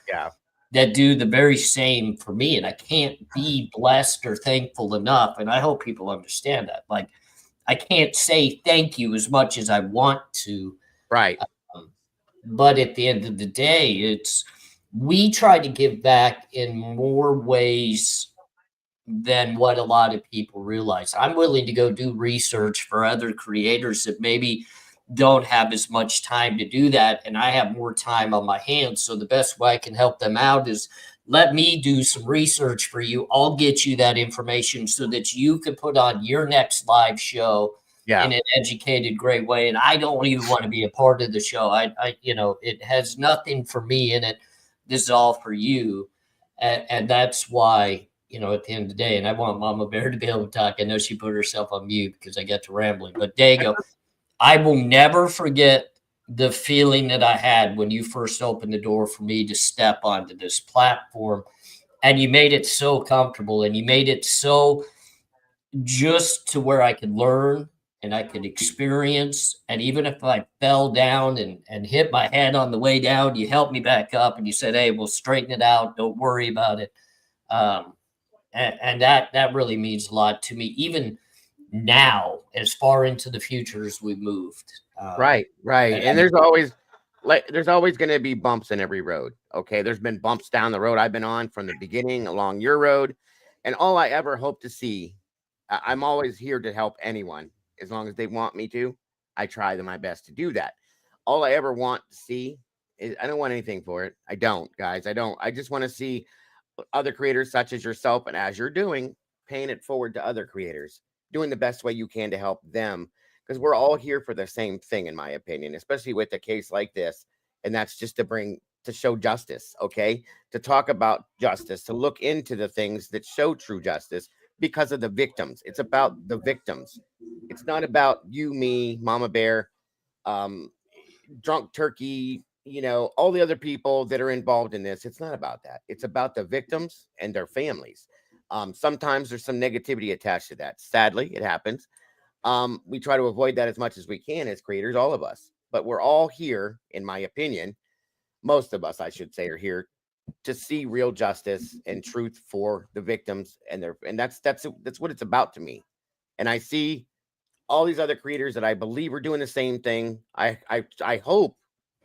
that do the very same for me. And I can't be blessed or thankful enough. And I hope people understand that. Like, I can't say thank you as much as I want to. Right. But at the end of the day, we try to give back in more ways than what a lot of people realize. I'm willing to go do research for other creators that maybe don't have as much time to do that, and I have more time on my hands. So the best way I can help them out is let me do some research for you. I'll get you that information so that you can put on your next live show in an educated, great way. And I don't even want to be a part of the show. I you know, it has nothing for me in it. This is all for you. And that's why, you know, at the end of the day, and I want Mama Bear to be able to talk. I know she put herself on mute because I got to rambling, but Dago, I will never forget the feeling that I had when you first opened the door for me to step onto this platform, and you made it so comfortable, and you made it so just to where I could learn and I could experience. And even if I fell down and hit my head on the way down, you helped me back up and you said, hey, we'll straighten it out. Don't worry about it. And that really means a lot to me, even now, as far into the future as we moved. Right. And there's always going to be bumps in every road. Okay. There's been bumps down the road I've been on from the beginning along your road. And all I ever hope to see, I'm always here to help anyone. As long as they want me to, I try my best to do that. All I ever want to see is, I don't want anything for it. I don't, guys. I don't. I just want to see other creators such as yourself, and as you're doing, paying it forward to other creators, doing the best way you can to help them, because we're all here for the same thing, in my opinion, especially with a case like this. And that's just to show justice, okay? To talk about justice, to look into the things that show true justice, because of the victims. It's about the victims. It's not about you, me, Mama Bear, Drunk Turkey, you know, all the other people that are involved in this. It's not about that. It's about the victims and their families. Sometimes there's some negativity attached to that. Sadly, it happens. We try to avoid that as much as we can as creators, all of us. But we're all here, in my opinion, most of us, I should say, are here to see real justice and truth for the victims, and that's what it's about to me. And I see all these other creators that I believe are doing the same thing. I hope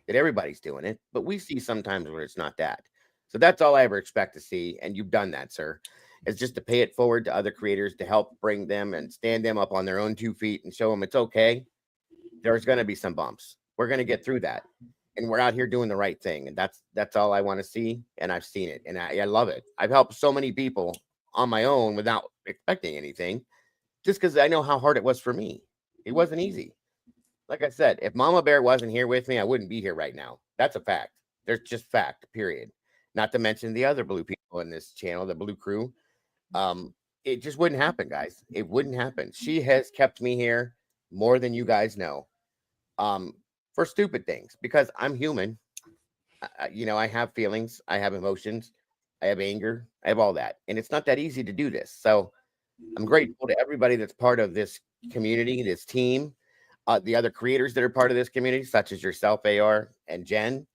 that everybody's doing it, but we see sometimes where it's not that. So that's all I ever expect to see, and you've done that, sir. Is just to pay it forward to other creators to help bring them and stand them up on their own 2 feet and show them it's okay. There's going to be some bumps. We're going to get through that, and we're out here doing the right thing, and that's all I want to see, and I've seen it, and I love it. I've helped so many people on my own without expecting anything, just because I know how hard it was for me. It wasn't easy. Like I said, if Mama Bear wasn't here with me, I wouldn't be here right now. That's a fact. There's just fact, period. Not to mention the other blue people in this channel, the blue crew. It just wouldn't happen, guys. It wouldn't happen. She has kept me here more than you guys know. For stupid things, because I'm human. I have feelings, I have emotions, I have anger, I have all that. And it's not that easy to do this. So I'm grateful to everybody that's part of this community, this team, the other creators that are part of this community, such as yourself, AR and Jen.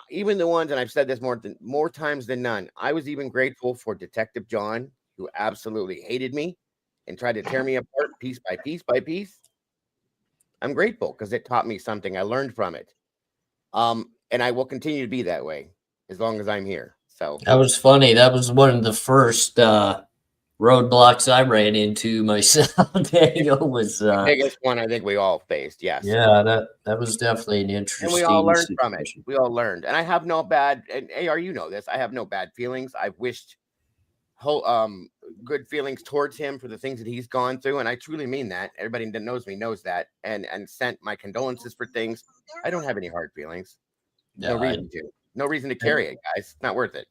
Even the ones, and I've said this more times than none, I was even grateful for Detective John, who absolutely hated me and tried to tear me apart piece by piece by piece. I'm grateful because it taught me something. I learned from it. And I will continue to be that way as long as I'm here. So that was funny. That was one of the first roadblocks I ran into myself. Daniel was the biggest one I think we all faced. Yes. Yeah, that was definitely an interesting. And we all learned situation. from it. We all learned. And I have no bad, and AR, you know this. I have no bad feelings. I've wished good feelings towards him for the things that he's gone through, and I truly mean that. Everybody that knows me knows that, and sent my condolences for things. I don't have any hard feelings. No reason to carry it, guys. It's not worth it.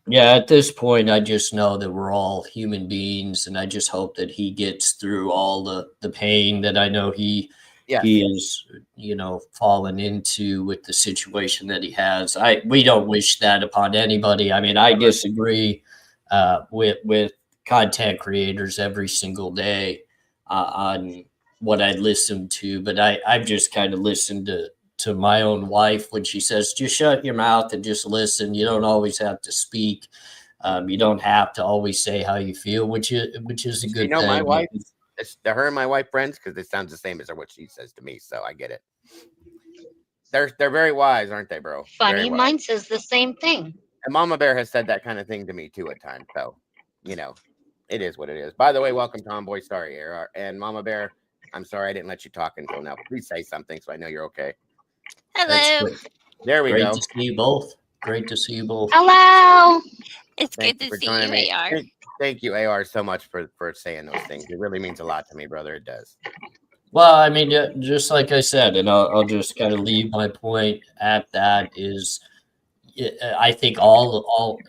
Yeah, at this point, I just know that we're all human beings, and I just hope that he gets through all the pain that I know he is, fallen into with the situation that he has. We don't wish that upon anybody. I mean, I disagree with content creators every single day on what I listen to, but I've just kind of listened to my own wife when she says, just shut your mouth and just listen. You don't always have to speak. You don't have to always say how you feel, which is a good thing. My wife, her and my wife friends, because it sounds the same as what she says to me. So I get it. They're very wise, aren't they, bro? Funny, mine says the same thing. And Mama Bear has said that kind of thing to me too at times. So, it is what it is. By the way, welcome Tomboy Starry here. And Mama Bear, I'm sorry I didn't let you talk until now. Please say something so I know you're okay. Hello. There we go. Great to see you both. Great to see you both. Hello. It's good to see you, AR. Thank you, AR, so much for saying those things. It really means a lot to me, brother. It does. Well, I mean, just like I said, and I'll just kind of leave my point at that is, I think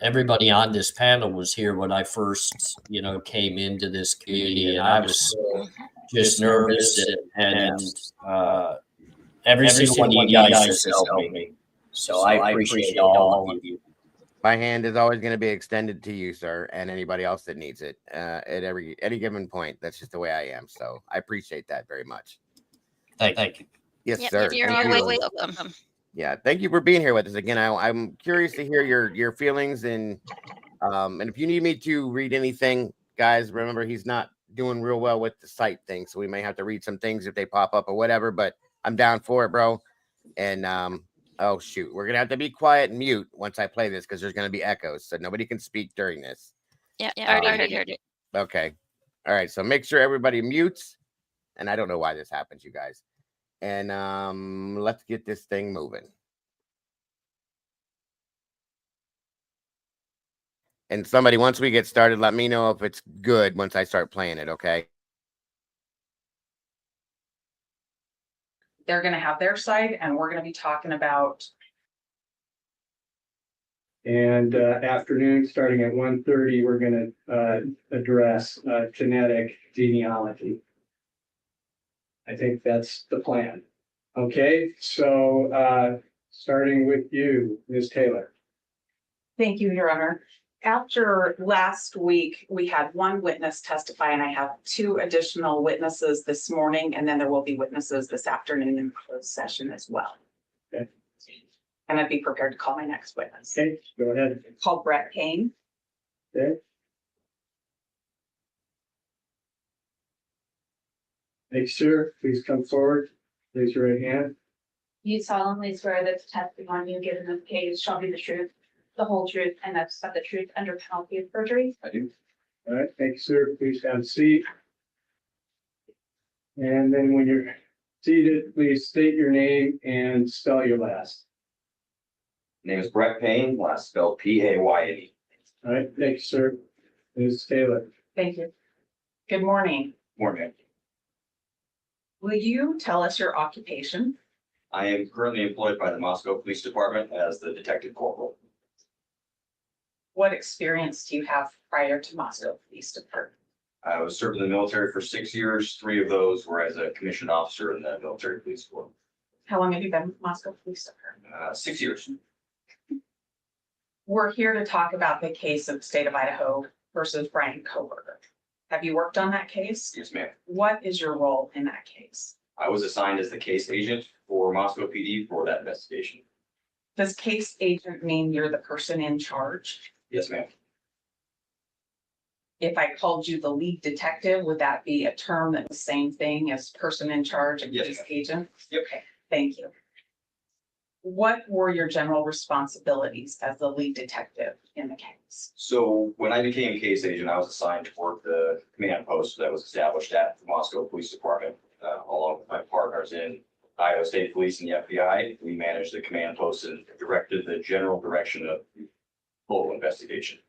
everybody on this panel was here when I first, came into this community, and I was just nervous and every single one of you guys has helped me. So I appreciate all of you. My hand is always going to be extended to you, sir, and anybody else that needs it at any given point. That's just the way I am. So I appreciate that very much. Thank you. Yes, sir. You're always welcome. Yeah, thank you for being here with us again. I'm curious to hear your feelings, and if you need me to read anything, guys, remember he's not doing real well with the site thing, so we may have to read some things if they pop up or whatever. But I'm down for it, bro. And oh shoot, we're gonna have to be quiet and mute once I play this because there's gonna be echoes, so nobody can speak during this. Yeah, I already heard it. Okay, all right. So make sure everybody mutes, and I don't know why this happens, you guys. And let's get this thing moving. And somebody, once we get started, let me know if it's good once I start playing it, okay? They're going to have their side, and we're going to be talking about. And afternoon, starting at 1:30, we're going to address genetic genealogy. I think that's the plan. Okay, so starting with you, Ms. Taylor. Thank you, Your Honor. After last week, we had one witness testify, and I have 2 additional witnesses this morning, and then there will be witnesses this afternoon in closed session as well. Okay. And I'd be prepared to call my next witness. Okay, go ahead. Call Brett Payne. Okay. Make sure, please come forward. Raise your right hand. You solemnly swear that the testimony you give in this case shall be the truth, the whole truth, and that's but the truth under penalty of perjury. I do. All right, thank you, sir. Please have a seat. And then when you're seated, please state your name and spell your last. Name is Brett Payne, last spelled P-A-Y-N-E. All right, thank you, sir. Ms. Taylor. Thank you. Good morning. Morning. Will you tell us your occupation? I am currently employed by the Moscow Police Department as the detective corporal. What experience do you have prior to Moscow Police Department? I was served in the military for 6 years. 3 of those were as a commissioned officer in the military police corps. How long have you been with Moscow Police Department? 6 years. We're here to talk about the case of the state of Idaho versus BRYAN KOHBERGER. Have you worked on that case? Yes, ma'am. What is your role in that case? I was assigned as the case agent for Moscow PD for that investigation. Does case agent mean you're the person in charge? Yes, ma'am. If I called you the lead detective, would that be a term that was the same thing as person in charge and Yes, case ma'am. agent? Yep. Okay, thank you. What were your general responsibilities as the lead detective in the case? So when I became case agent, I was assigned to work the command post that was established at the Moscow Police Department, along with my partners in Idaho State Police and the FBI. We managed the command post and directed the general direction of the whole investigation.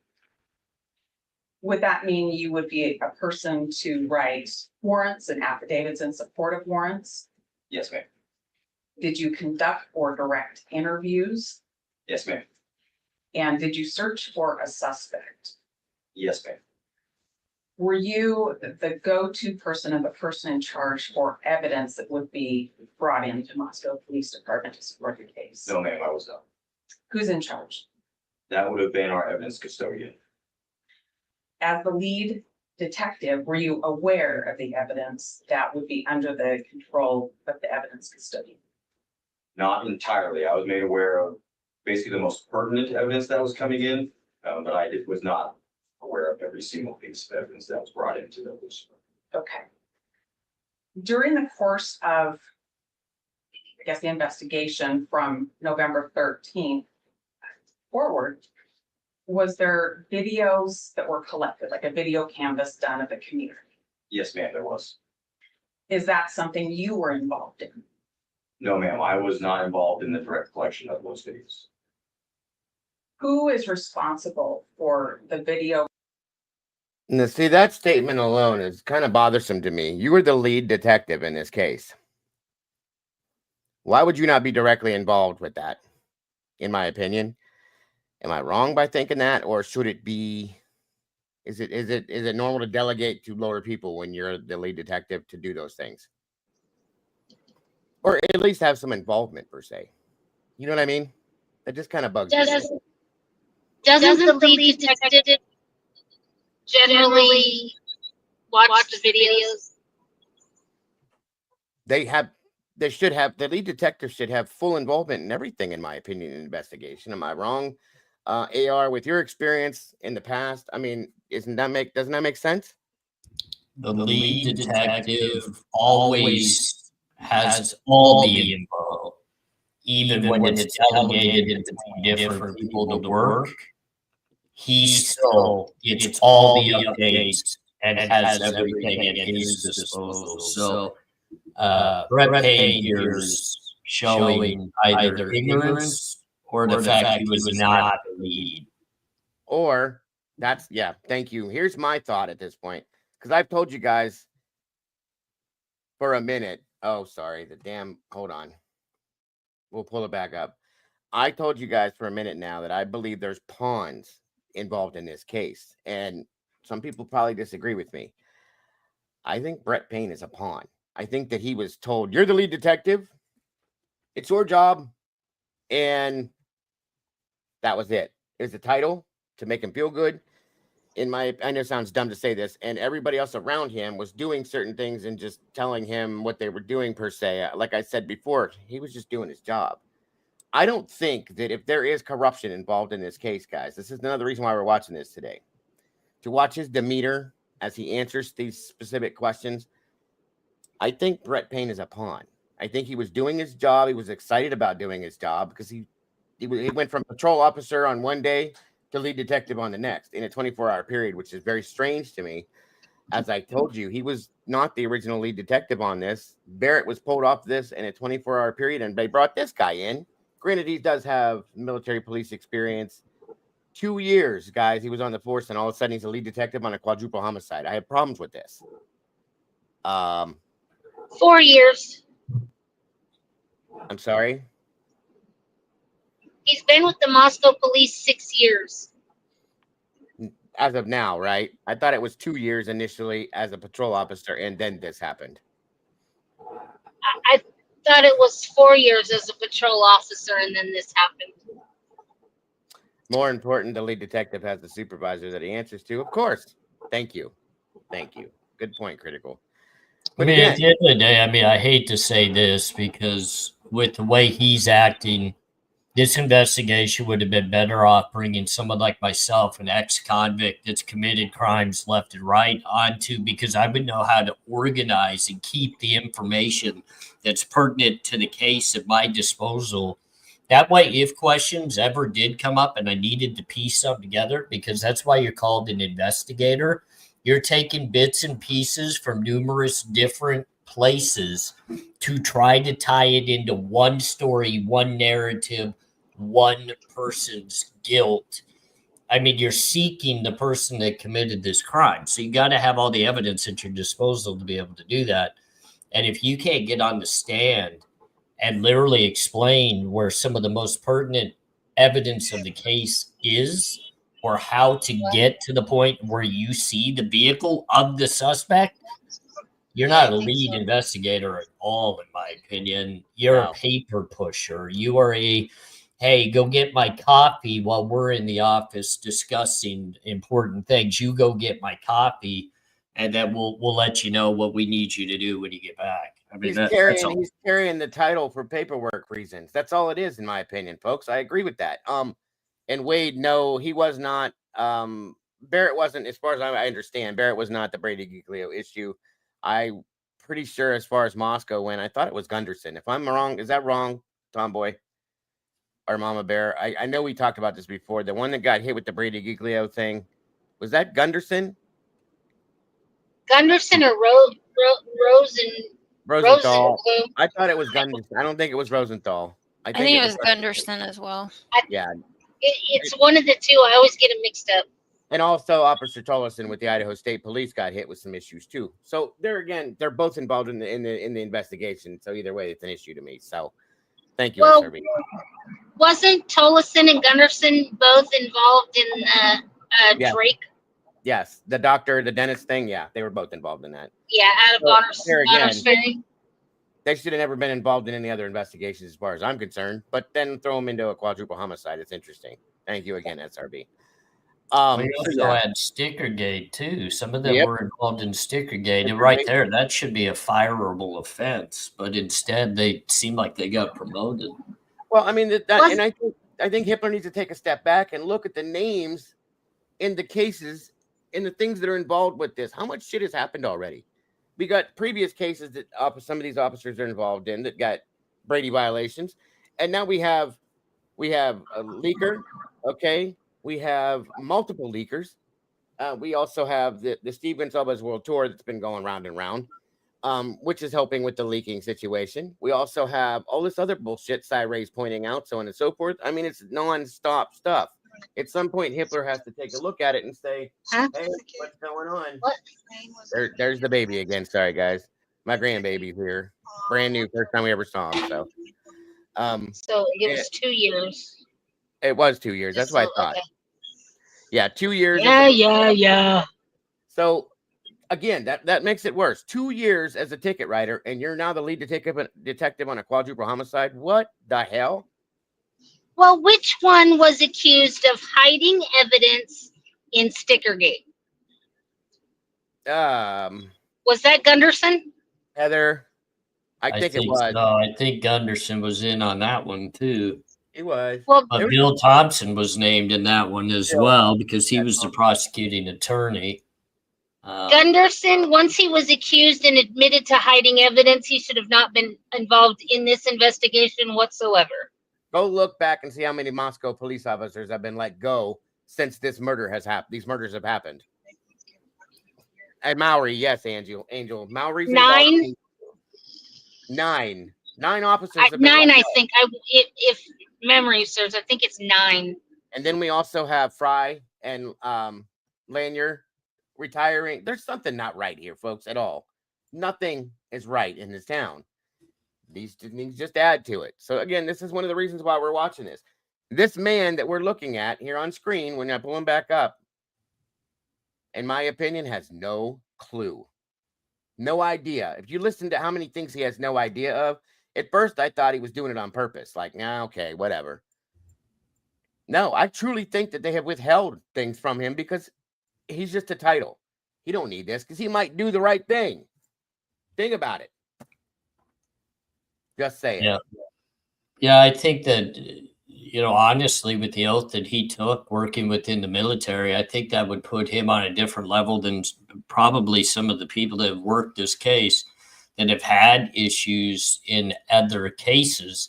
Would that mean you would be a person to write warrants and affidavits in support of warrants? Yes, ma'am. Did you conduct or direct interviews? Yes, ma'am. And did you search for a suspect? Yes, ma'am. Were you the go-to person and the person in charge for evidence that would be brought into Moscow Police Department to support your case? No, ma'am, I was not. Who's in charge? That would have been our evidence custodian. As the lead detective, were you aware of the evidence that would be under the control of the evidence custodian? Not entirely. I was made aware of basically the most pertinent evidence that was coming in, but I was not aware of every single piece of evidence that was brought into those. Okay. During the course of, I guess, the investigation from November 13th forward, was there videos that were collected, like a video canvas done of the community? Yes, ma'am, there was. Is that something you were involved in? No, ma'am, I was not involved in the direct collection of those videos. Who is responsible for the video? Now, see, that statement alone is kind of bothersome to me. You were the lead detective in this case. Why would you not be directly involved with that? In my opinion, am I wrong by thinking that, or should it be? Is it normal to delegate to lower people when you're the lead detective to do those things, or at least have some involvement per se? You know what I mean? That just kind of bugs me. Doesn't the lead detective generally watch the videos? The lead detective should have full involvement in everything, in my opinion, in investigation. Am I wrong? AR, with your experience in the past, I mean, doesn't that make sense? The lead detective always has all the info, even when it's delegated to different people to work. He still gets all the updates and has everything at his disposal. So Brett Payne here is showing either ignorance or the fact he was not the lead. Or thank you. Here's my thought at this point, because I've told you guys for a minute. Oh, sorry, hold on. We'll pull it back up. I told you guys for a minute now that I believe there's pawns involved in this case, and some people probably disagree with me. I think Brett Payne is a pawn. I think that he was told, you're the lead detective, it's your job, and that was it. Is the title, to make him feel good. I know it sounds dumb to say this, and everybody else around him was doing certain things and just telling him what they were doing per se. Like I said before, he was just doing his job. I don't think that if there is corruption involved in this case, guys, this is another reason why we're watching this today. To watch his demeanor as he answers these specific questions, I think Brett Payne is a pawn. I think he was doing his job. He was excited about doing his job because he went from patrol officer on one day to lead detective on the next in a 24-hour period, which is very strange to me. As I told you, he was not the original lead detective on this. Barrett was pulled off this in a 24-hour period, and they brought this guy in. Granted, he does have military police experience. 2 years, guys, he was on the force, and all of a sudden he's a lead detective on a quadruple homicide. I have problems with this. 4 years. I'm sorry? He's been with the Moscow police 6 years. As of now, right? I thought it was 2 years initially as a patrol officer, and then this happened. I thought it was 4 years as a patrol officer, and then this happened. More important, the lead detective has the supervisor that he answers to. Of course. Thank you. Thank you. Good point, Critical. But But at the end of the day, I mean, I hate to say this because with the way he's acting, this investigation would have been better off bringing someone like myself, an ex-convict that's committed crimes left and right, onto, because I would know how to organize and keep the information that's pertinent to the case at my disposal. That way, if questions ever did come up and I needed to piece something together, because that's why you're called an investigator, you're taking bits and pieces from numerous different places to try to tie it into one story, one narrative, one person's guilt. I mean, you're seeking the person that committed this crime. So you got to have all the evidence at your disposal to be able to do that. And if you can't get on the stand and literally explain where some of the most pertinent evidence of the case is, or how to get to the point where you see the vehicle of the suspect, you're not a lead investigator at all, in my opinion. You're a paper pusher. You are a, hey, go get my coffee while we're in the office discussing important things. You go get my coffee, and then we'll let you know what we need you to do when you get back. I mean, he's carrying the title for paperwork reasons. That's all it is, in my opinion, folks. I agree with that. And Wade, no, he was not. Barrett wasn't, as far as I understand, Barrett was not the Brady Giglio issue. I'm pretty sure, as far as Moscow went, I thought it was Gunderson. If I'm wrong, is that wrong, Tomboy or Mama Bear? I know we talked about this before. The one that got hit with the Brady Giglio thing, was that Gunderson? Gunderson or Rosenthal. I thought it was Gunderson. I don't think it was Rosenthal. I think it was Gunderson as well. Yeah. It's one of the two. I always get them mixed up. And also Officer Tollison with the Idaho State Police got hit with some issues too. So there again, they're both involved in the investigation. So either way, it's an issue to me. So thank you, SRB. Wasn't Tollison and Gunderson both involved in Drake? Yes, the doctor, the dentist thing. Yeah, they were both involved in that. Yeah, out of Bonner's Ferry. They should have never been involved in any other investigations, as far as I'm concerned. But then throw them into a quadruple homicide. It's interesting. Thank you again, SRB. We also had Stickergate too. Some of them were involved in Stickergate, and right there, that should be a fireable offense. But instead, they seem like they got promoted. Well, I mean, and I think Hitler needs to take a step back and look at the names in the cases and the things that are involved with this. How much shit has happened already? We got previous cases that some of these officers are involved in that got Brady violations, and now we have a leaker. Okay, we have multiple leakers. We also have the Steve Gonsalves World Tour that's been going round and round, which is helping with the leaking situation. We also have all this other bullshit Cyray's pointing out, so on and so forth. I mean, it's non-stop stuff. At some point, Hitler has to take a look at it and say, hey, what's going on? What? There's the baby again. Sorry, guys. My grandbaby here. Brand new. First time we ever saw him. So it was 2 years. It was 2 years. That's what I thought. Okay. Yeah, 2 years. Yeah. So, again, that makes it worse. 2 years as a ticket writer, and you're now the lead detective on a quadruple homicide. What the hell? Well, which one was accused of hiding evidence in Stickergate? Was that Gunderson? Heather, I I think it think was. so. I think Gunderson was in on that one too. He was. Well, But Bill Thompson was named in that one as Bill, well because he that's was the all. prosecuting attorney. Gunderson, once he was accused and admitted to hiding evidence, he should have not been involved in this investigation whatsoever. Go look back and see how many Moscow police officers have been let go since this murder has happened. These murders have happened. And Maori, yes, Angel. Maori's involved. 9. 9 officers have been 9, let I go. think. If memory serves, I think it's 9. And then we also have Fry and Lanier retiring. There's something not right here, folks, at all. Nothing is right in this town. These things just add to it. So again, this is one of the reasons why we're watching this. This man that we're looking at here on screen, when I pull him back up, in my opinion, has no clue. No idea. If you listen to how many things he has no idea of, at first I thought he was doing it on purpose. Like, nah, okay, whatever. No, I truly think that they have withheld things from him because he's just a title. He don't need this because he might do the right thing. Think about it. Just saying. Yeah. Yeah, I think that, honestly, with the oath that he took working within the military, I think that would put him on a different level than probably some of the people that have worked this case that have had issues in other cases.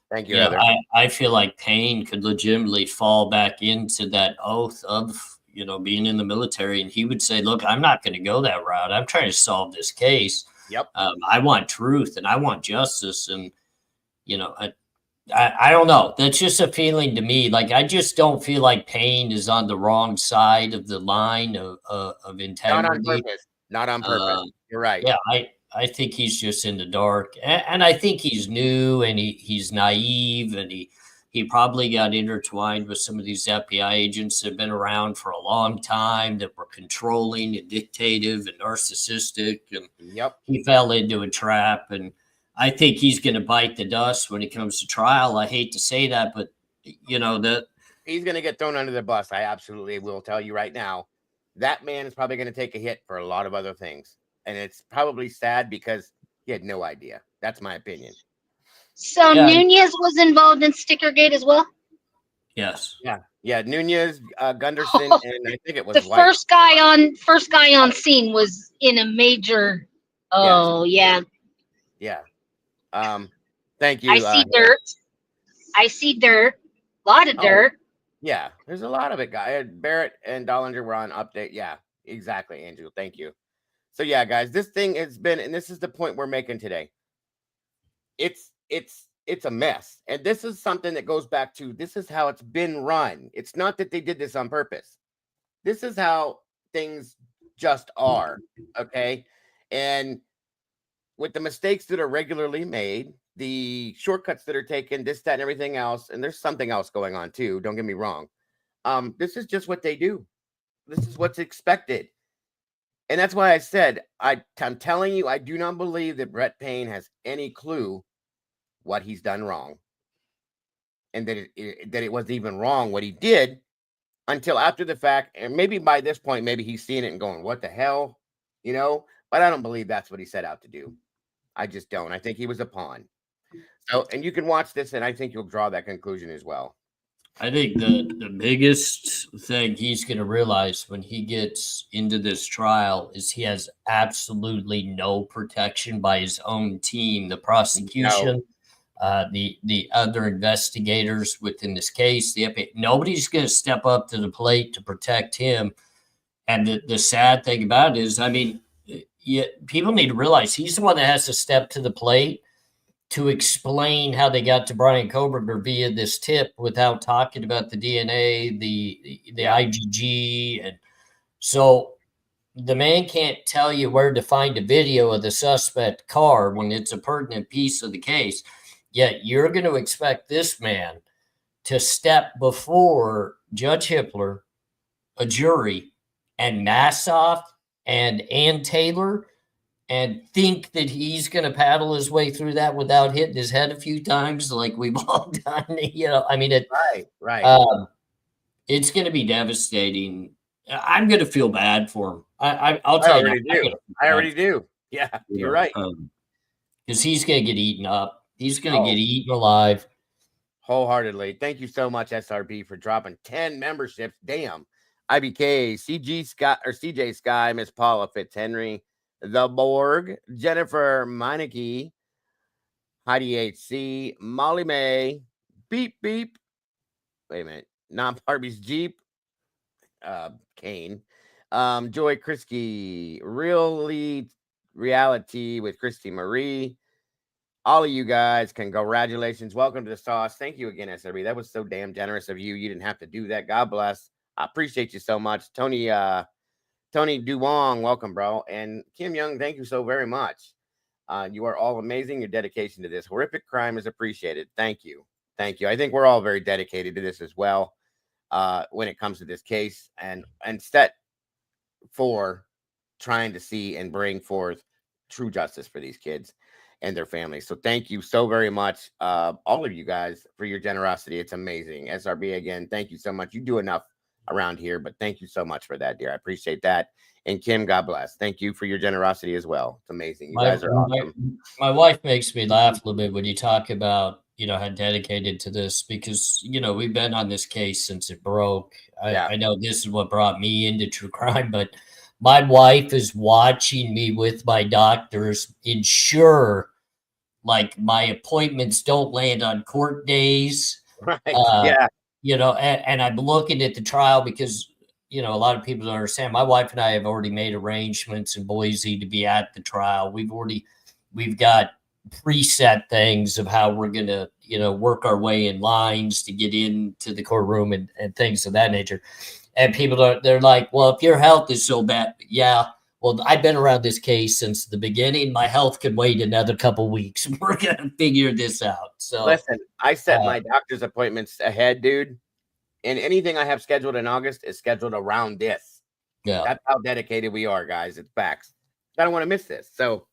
Thank you, Yeah, Heather. I feel like Payne could legitimately fall back into that oath of, being in the military. And he would say, look, I'm not going to go that route. I'm trying to solve this case. Yep. I want truth and I want justice. And, I don't know. That's just a feeling to me. Like, I just don't feel like Payne is on the wrong side of the line of integrity. Not on purpose. Not on purpose. You're right. Yeah, I think he's just in the dark. And I think he's new and he's naive and he probably got intertwined with some of these FBI agents that have been around for a long time that were controlling and dictative and narcissistic. And Yep. he fell into a trap. And I think he's going to bite the dust when it comes to trial. I hate to say that, but he's going to get thrown under the bus. I absolutely will tell you right now. That man is probably going to take a hit for a lot of other things. And it's probably sad because he had no idea. That's my opinion. So yeah. Nunez was involved in Stickergate as well? Yes. Yeah. Nunez, Gunderson, and I think it was the White. first guy on scene was in a major. Oh, yes. Yeah. Thank you. I see dirt. A lot of dirt. Yeah, there's a lot of it, guys. Barrett and Dollinger were on update. Yeah, exactly, Andrew. Thank you. So yeah, guys, this thing has been, and this is the point we're making today. It's a mess. And this is something that goes back to, this is how it's been run. It's not that they did this on purpose. This is how things just are. Okay. And with the mistakes that are regularly made, the shortcuts that are taken, this, that, and everything else, and there's something else going on too. Don't get me wrong. This is just what they do. This is what's expected. And that's why I said, I'm telling you, I do not believe that Brett Payne has any clue what he's done wrong. And that it was even wrong what he did until after the fact. And maybe by this point, maybe he's seeing it and going, what the hell? But I don't believe that's what he set out to do. I just don't. I think he was a pawn. So, and you can watch this and I think you'll draw that conclusion as well. I think the biggest thing he's going to realize when he gets into this trial is he has absolutely no protection by his own team, the prosecution, the other investigators within this case. Nobody's going to step up to the plate to protect him. And the sad thing about it is, I mean, people need to realize he's the one that has to step to the plate to explain how they got to Bryan Kohberger via this tip without talking about the DNA, the IgG. And so the man can't tell you where to find a video of the suspect car when it's a pertinent piece of the case. Yet you're going to expect this man to step before Judge Hippler, a jury, and Massoff and Ann Taylor and think that he's going to paddle his way through that without hitting his head a few times, like we've all done. You know, I mean, Right. It's going to be devastating. I'm going to feel bad for him. I'll I tell you, already do. I already do. Yeah, you're right. Because he's going to get eaten up. He's going to Oh. get eaten alive. Wholeheartedly. Thank you so much, SRB, for dropping 10 memberships. Damn. IBK, CJ Sky, Miss Paula Fitzhenry, The Borg, Jennifer Meineke, Heidi HC, Molly May, Beep Beep. Wait a minute. Not Barbie's Jeep. Kane. Joy Krisky, Reality with Christy Marie. All of you guys, congratulations. Welcome to the sauce. Thank you again, SRB. That was so damn generous of you. You didn't have to do that. God bless. I appreciate you so much. Tony Duwong, welcome, bro. And Kim Young, thank you so very much. You are all amazing. Your dedication to this horrific crime is appreciated. Thank you. Thank you. I think we're all very dedicated to this as well when it comes to this case and set for trying to see and bring forth true justice for these kids and their families. So thank you so very much, all of you guys, for your generosity. It's amazing. SRB, again, thank you so much. You do enough around here, but thank you so much for that, dear. I appreciate that. And Kim, God bless. Thank you for your generosity as well. It's amazing. You guys are awesome. My wife makes me laugh a little bit when you talk about, you know, how dedicated to this, because, you know, we've been on this case since it broke. I know this is what brought me into true crime, but my wife is watching me with my doctors ensure like my appointments don't land on court days. Right. Yeah. You know, and I'm looking at the trial because, you know, a lot of people don't understand. My wife and I have already made arrangements in Boise to be at the trial. We've got preset things of how we're going to, you know, work our way in lines to get into the courtroom and things of that nature. And people they're like, well, if your health is so bad, yeah, well, I've been around this case since the beginning. My health could wait another couple weeks. We're going to figure this out. So listen, I set my doctor's appointments ahead, dude. And anything I have scheduled in August is scheduled around this. Yeah. That's how dedicated we are, guys. It's facts. I don't want to miss this. So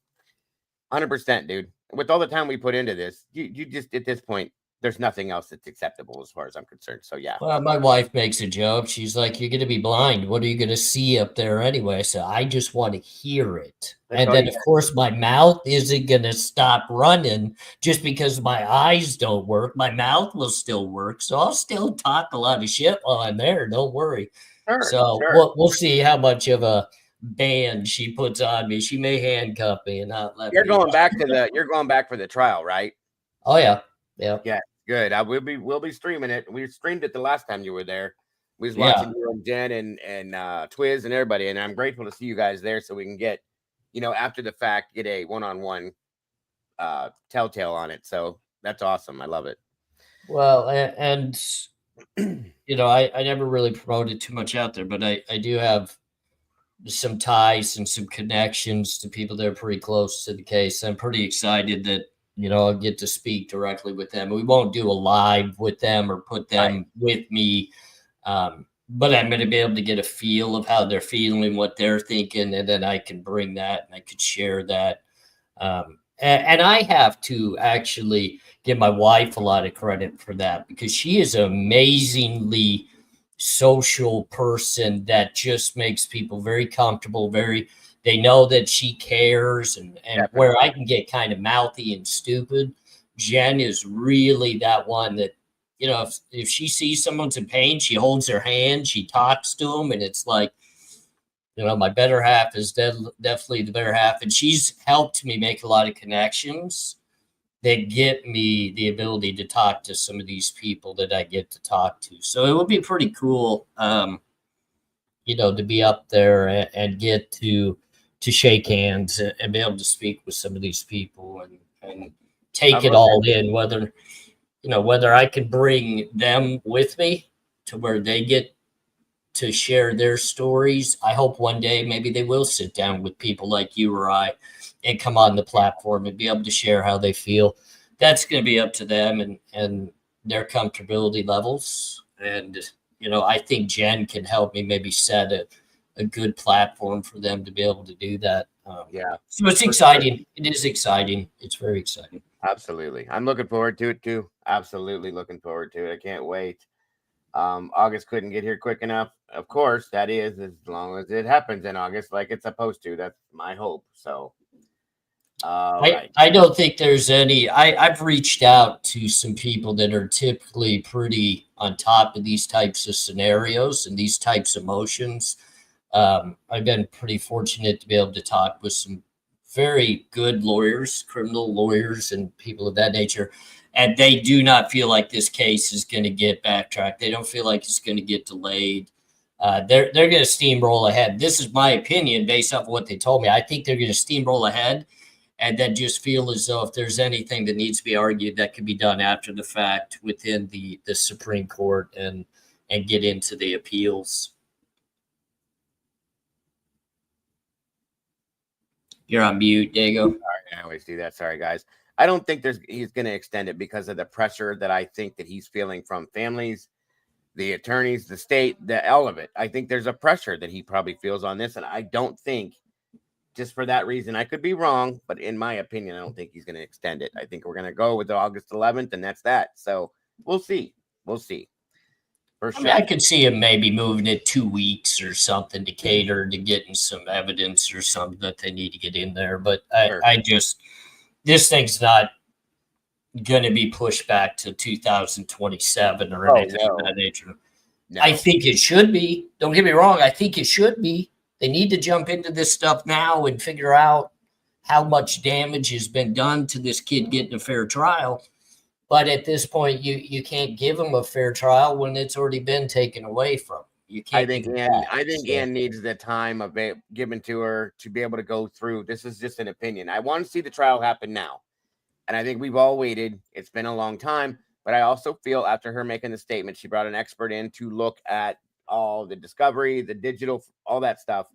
100%, dude. With all the time we put into this, you just, at this point, there's nothing else that's acceptable as far as I'm concerned. So yeah. Well, my wife makes a joke. She's like, you're going to be blind. What are you going to see up there anyway? So I just want to hear it. And then, of course, my mouth isn't going to stop running just because my eyes don't work. My mouth will still work. So I'll still talk a lot of shit while I'm there. Don't worry. Sure, so sure. We'll see how much of a band she puts on me. She may handcuff me and not let You're me going back for the trial, right? Oh, yeah. Yeah. Yeah. Good. We'll be streaming it. We streamed it the last time you were there. We was watching you and Jen and Twiz and everybody, and I'm grateful to see you guys there so we can get, you know, after the fact, get a one-on-one telltale on it. So that's awesome. I love it. Well, and you know, I never really promoted too much out there, but I do have some ties and some connections to people that are pretty close to the case. I'm pretty excited that, you know, I'll get to speak directly with them. We won't do a live with them or put them with me. But I'm going to be able to get a feel of how they're feeling, what they're thinking, and then I can bring that and I could share that. And I have to actually give my wife a lot of credit for that because she is an amazingly social person that just makes people very comfortable, they know that she cares, and where I can get kind of mouthy and stupid, Jen is really that one that, you know, if she sees someone's in pain, she holds their hand, she talks to them, and it's like, you know, my better half is definitely the better half, and she's helped me make a lot of connections that get me the ability to talk to some of these people that I get to talk to. So it would be pretty cool, you know, to be up there and get to shake hands and be able to speak with some of these people and take it all in, whether, you know, whether I can bring them with me to where they get to share their stories. I hope one day maybe they will sit down with people like you or I and come on the platform and be able to share how they feel. That's going to be up to them and their comfortability levels. And, you know, I think Jen can help me maybe set a good platform for them to be able to do that. Yeah, So it's for sure. exciting. It is exciting. It's very exciting. Absolutely. I'm looking forward to it too. Absolutely looking forward to it. I can't wait. August couldn't get here quick enough. Of course, that is as long as it happens in August like it's supposed to. That's my hope. So right. I don't think there's any. I've reached out to some people that are typically pretty on top of these types of scenarios and these types of motions. I've been pretty fortunate to be able to talk with some very good lawyers, criminal lawyers, and people of that nature. And they do not feel like this case is going to get backtracked. They don't feel like it's going to get delayed. They're going to steamroll ahead. This is my opinion based off of what they told me. I think they're going to steamroll ahead and then just feel as though if there's anything that needs to be argued, that can be done after the fact within the Supreme Court and get into the appeals. You're on mute, Diego. Sorry, I always do that. Sorry, guys. I don't think he's going to extend it because of the pressure that I think that he's feeling from families, the attorneys, the state, all of it. I think there's a pressure that he probably feels on this, and I don't think, just for that reason, I could be wrong, but in my opinion, I don't think he's going to extend it. I think we're going to go with the August 11th, and that's that. So we'll see. We'll see. For sure. I could see him maybe moving it 2 weeks or something to cater to getting some evidence or something that they need to get in there. But I just, this thing's not going to be pushed back to 2027 or anything of that nature. No. I think it should be. Don't get me wrong. I think it should be. They need to jump into this stuff now and figure out how much damage has been done to this kid getting a fair trial. But at this point, you can't give him a fair trial when it's already been taken away from him. You can't. I think Ann needs the time of it given to her to be able to go through. This is just an opinion. I want to see the trial happen now. And I think we've all waited. It's been a long time. But I also feel after her making the statement, she brought an expert in to look at all the discovery, the digital, all that stuff.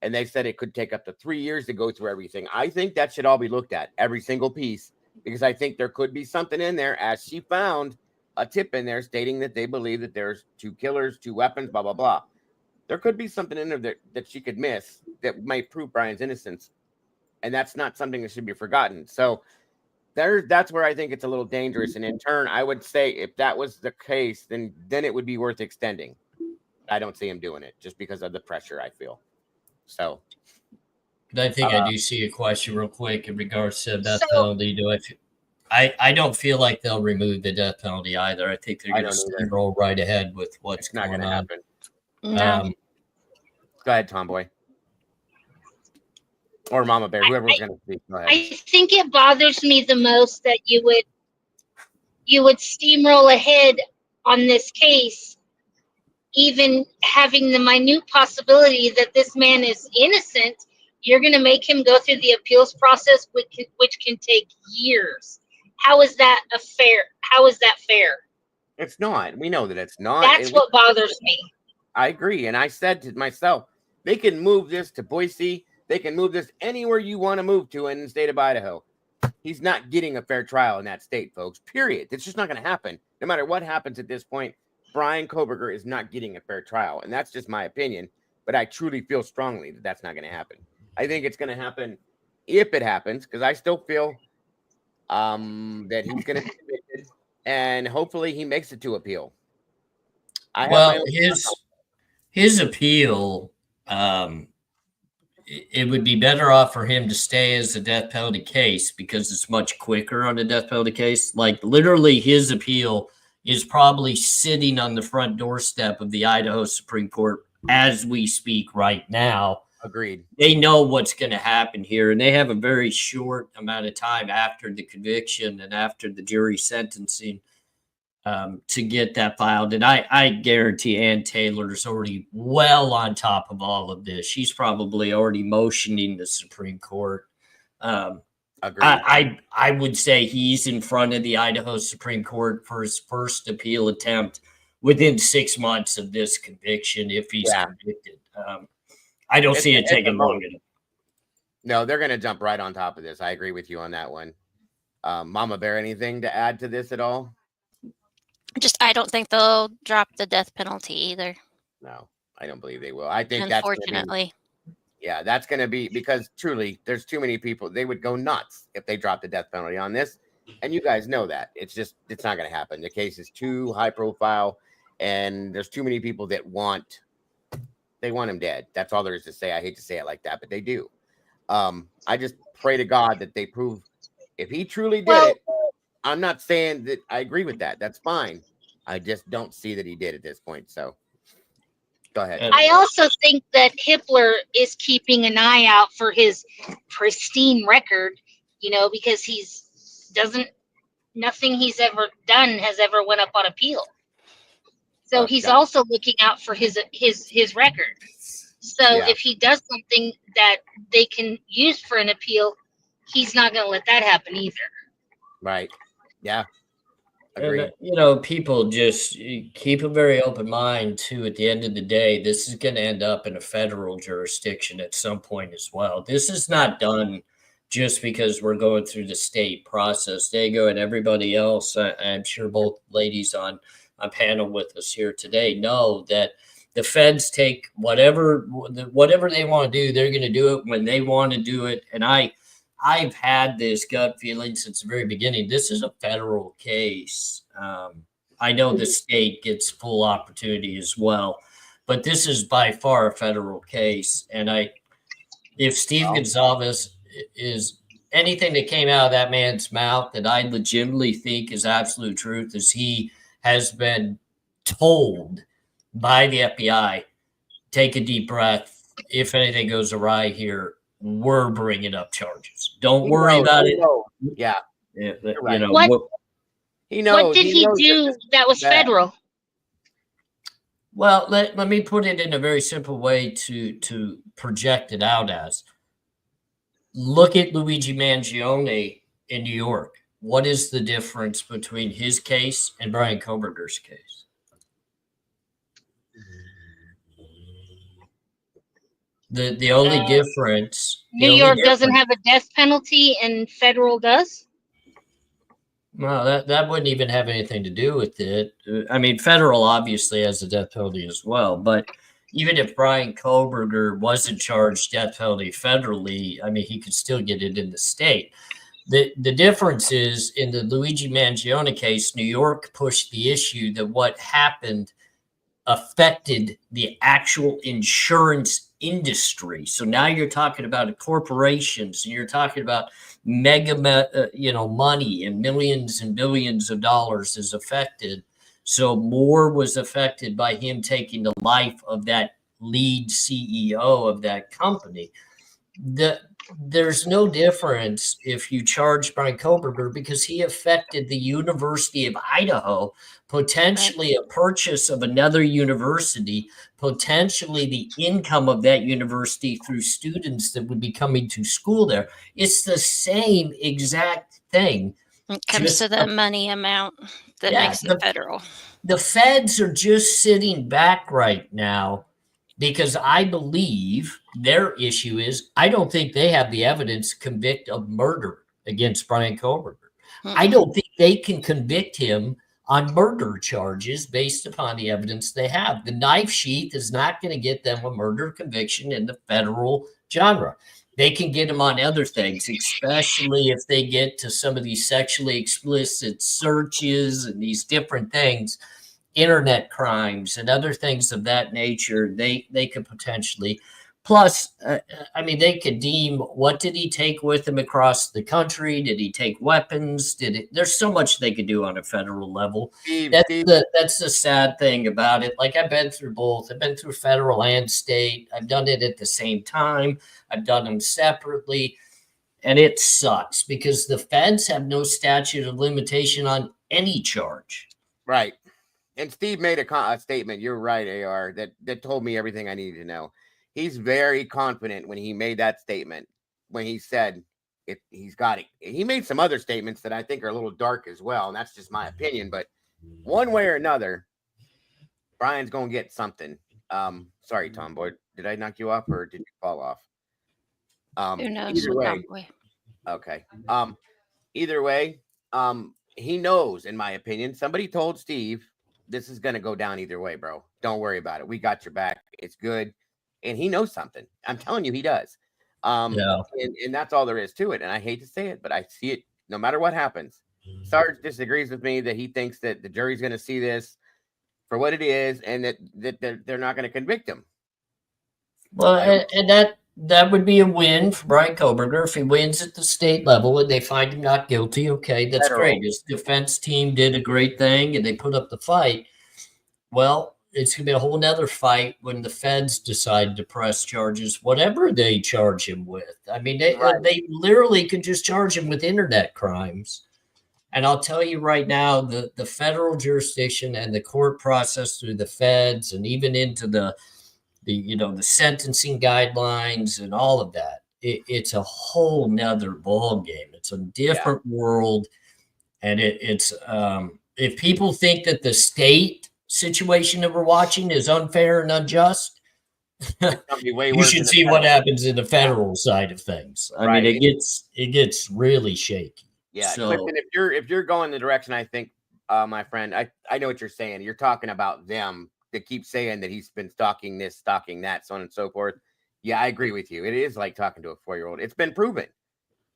And they said it could take up to 3 years to go through everything. I think that should all be looked at, every single piece, because I think there could be something in there, as she found a tip in there stating that they believe that there's 2 killers, 2 weapons, blah, blah, blah. There could be something in there that she could miss that might prove Brian's innocence. And that's not something that should be forgotten. So that's where I think it's a little dangerous. And in turn, I would say if that was the case, then it would be worth extending. I don't see him doing it just because of the pressure I feel. So I think I do see a question real quick in regards to death penalty. I don't feel like they'll remove the death penalty either. I think they're going to roll right ahead with what's going on. Happen. No. Go ahead, Tomboy. Or Mama Bear, whoever's going to speak. Go ahead. I think it bothers me the most that you would steamroll ahead on this case, even having the minute possibility that this man is innocent. You're going to make him go through the appeals process, which can take years. How is that fair? How is that fair? It's not. We know that it's not. That's what bothers me. I agree. And I said to myself, they can move this to Boise. They can move this anywhere you want to move to in the state of Idaho. He's not getting a fair trial in that state, folks, period. It's just not going to happen. No matter what happens at this point, Bryan Kohberger is not getting a fair trial. And that's just my opinion. But I truly feel strongly that that's not going to happen. I think it's going to happen if it happens, because I still feel that he's going to be convicted, and hopefully he makes it to appeal. His appeal, it would be better off for him to stay as a death penalty case because it's much quicker on a death penalty case. Like literally his appeal is probably sitting on the front doorstep of the Idaho Supreme Court as we speak right now. Agreed. They know what's going to happen here, and they have a very short amount of time after the conviction and after the jury sentencing to get that filed. And I guarantee Ann Taylor's already well on top of all of this. She's probably already motioning the Supreme Court. Agreed. I would say he's in front of the Idaho Supreme Court for his first appeal attempt within 6 months of this conviction if he's convicted. I don't see it taking long enough. No, they're going to jump right on top of this. I agree with you on that one. Mama Bear, anything to add to this at all? I don't think they'll drop the death penalty either. No, I don't believe they will. I think unfortunately. Yeah, that's going to be because truly there's too many people. They would go nuts if they dropped the death penalty on this. And you guys know that. It's not going to happen. The case is too high profile and there's too many people that want him dead. That's all there is to say. I hate to say it like that, but they do. I just pray to God that they prove if he truly did it. I'm not saying that I agree with that. That's fine. I just don't see that he did at this point. So go ahead. I also think that Hitler is keeping an eye out for his pristine record, because nothing he's ever done has ever went up on appeal. So he's also looking out for his record. So if he does something that they can use for an appeal, he's not going to let that happen either. Right. Yeah. And, people just keep a very open mind too. At the end of the day, this is going to end up in a federal jurisdiction at some point as well. This is not done just because we're going through the state process. Dago and everybody else, I'm sure both ladies on panel with us here today know that the feds take whatever they want to do. They're going to do it when they want to do it. And I've had this gut feeling since the very beginning. This is a federal case. I know the state gets full opportunity as well, but this is by far a federal case. And if Steve Gonzalez is anything that came out of that man's mouth that I legitimately think is absolute truth, is he has been told by the FBI, take a deep breath. If anything goes awry here, we're bringing up charges. Don't worry about it. Yeah. Right. What did he do that was federal? Well, let me put it in a very simple way to project it out as. Look at Luigi Mangione in New York. What is the difference between his case and BRYAN KOHBERGER's case? The only difference. New York doesn't have a death penalty and federal does? Well, that wouldn't even have anything to do with it. I mean, federal obviously has a death penalty as well, but even if BRYAN KOHBERGER wasn't charged death penalty federally, I mean, he could still get it in the state. The difference is in the Luigi Mangione case, New York pushed the issue that what happened affected the actual insurance industry. So now you're talking about corporations and you're talking about mega, money and millions and billions of dollars is affected. So more was affected by him taking the life of that lead CEO of that company. There's no difference if you charge BRYAN KOHBERGER because he affected the University of Idaho, potentially a purchase of another university, potentially the income of that university through students that would be coming to school there. It's the same exact thing. It comes to the money amount that makes it federal. The feds are just sitting back right now because I believe their issue is I don't think they have the evidence to convict of murder against BRYAN KOHBERGER. I don't think they can convict him on murder charges based upon the evidence they have. The knife sheath is not going to get them a murder conviction in the federal genre. They can get him on other things, especially if they get to some of these sexually explicit searches and these different things. Internet crimes and other things of that nature, they could potentially. Plus, they could deem what did he take with him across the country? Did he take weapons? There's so much they could do on a federal level. That's the sad thing about it. Like I've been through both. I've been through federal and state. I've done it at the same time. I've done them separately. And it sucks because the feds have no statute of limitation on any charge. Right. And Steve made a statement. You're right, AR, that told me everything I needed to know. He's very confident when he made that statement, when he said he's got it. He made some other statements that I think are a little dark as well, and that's just my opinion. But one way or another, BRYAN's going to get something. Sorry, Tomboy. Did I knock you off or did you fall off? Who knows? Either way. Okay. Either way, he knows, in my opinion. Somebody told Steve, this is going to go down either way, bro. Don't worry about it. We got your back. It's good. and he knows something. I'm telling you, he does. Yeah. And that's all there is to it. And I hate to say it, but I see it no matter what happens. Sarge disagrees with me that he thinks that the jury's going to see this for what it is, and that they're not going to convict him. Well, and that would be a win for Bryan Kohberger if he wins at the state level and they find him not guilty. Okay, that's great. His defense team did a great thing and they put up the fight. Well, it's going to be a whole nother fight when the feds decide to press charges, whatever they charge him with. I mean, they literally could just charge him with internet crimes. And I'll tell you right now, the federal jurisdiction and the court process through the feds and even into the sentencing guidelines and all of that, it's a whole nother ball game. It's a different world. And it's if people think that the state situation that we're watching is unfair and unjust, you should see what happens in the federal side of things. I mean, it gets really shaky. Yeah, so, Clifton, if you're going the direction I think, my friend, I know what you're saying. You're talking about them that keep saying that he's been stalking this, stalking that, so on and so forth. Yeah, I agree with you. It is like talking to a 4-year-old. It's been proven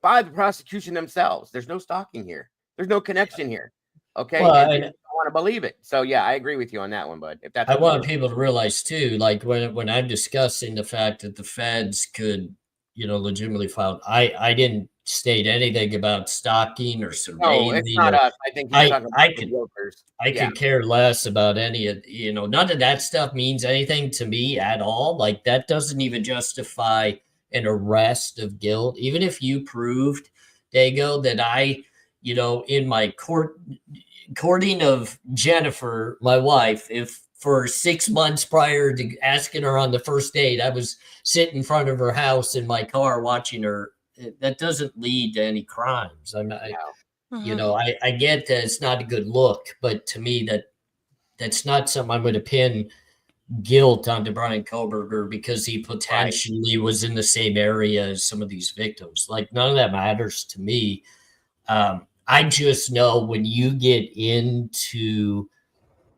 by the prosecution themselves. There's no stalking here. There's no connection here. Okay, well, I want to believe it. So yeah, I agree with you on that one, bud. If that's I want people to realize too, like when I'm discussing the fact that the feds could, legitimately file, I didn't state anything about stalking or surveilling. No, it's not us. I think you're talking about the jokers. I could care less about any of, none of that stuff means anything to me at all. Like that doesn't even justify an arrest of guilt. Even if you proved, Dago, that I, in my courting of Jennifer, my wife, if for 6 months prior to asking her on the first date, I was sitting in front of her house in my car watching her, that doesn't lead to any crimes. I get that it's not a good look, but to me that's not something I'm going to pin guilt onto Bryan Kohberger because he potentially was in the same area as some of these victims. Like none of that matters to me. I just know when you get into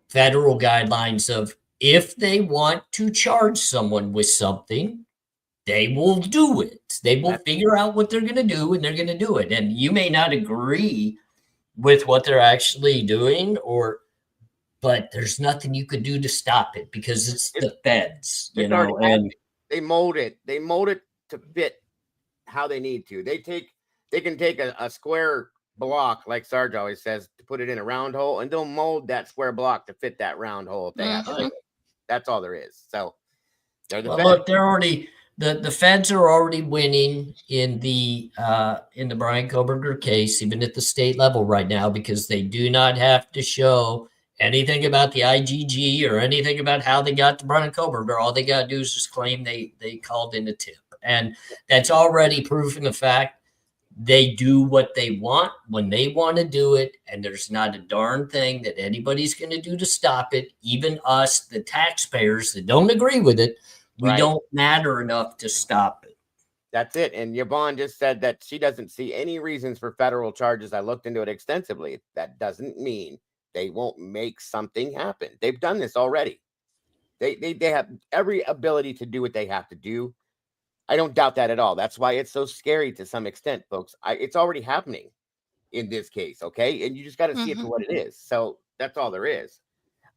federal guidelines of if they want to charge someone with something, they will do it. They will figure out what they're going to do and they're going to do it. And you may not agree with what they're actually doing but there's nothing you could do to stop it because it's the feds, and they mold it to fit how they need to. They can take a square block, like Sarge always says, to put it in a round hole, and they'll mold that square block to fit that round hole if they have to do it. That's all there is. So they're the feds. Look, they're already the feds are already winning in the Bryan Kohberger case, even at the state level right now, because they do not have to show anything about the IGG or anything about how they got to Bryan Kohberger. All they got to do is just claim they called in a tip. And that's already proof in the fact they do what they want when they want to do it. And there's not a darn thing that anybody's going to do to stop it. Even us, the taxpayers that don't agree with it, we don't matter enough to stop it. That's it. And Yvonne just said that she doesn't see any reasons for federal charges. I looked into it extensively. That doesn't mean they won't make something happen. They've done this already. They have every ability to do what they have to do. I don't doubt that at all. That's why it's so scary to some extent, folks. It's already happening in this case, okay? And you just got to see it for what it is. So that's all there is.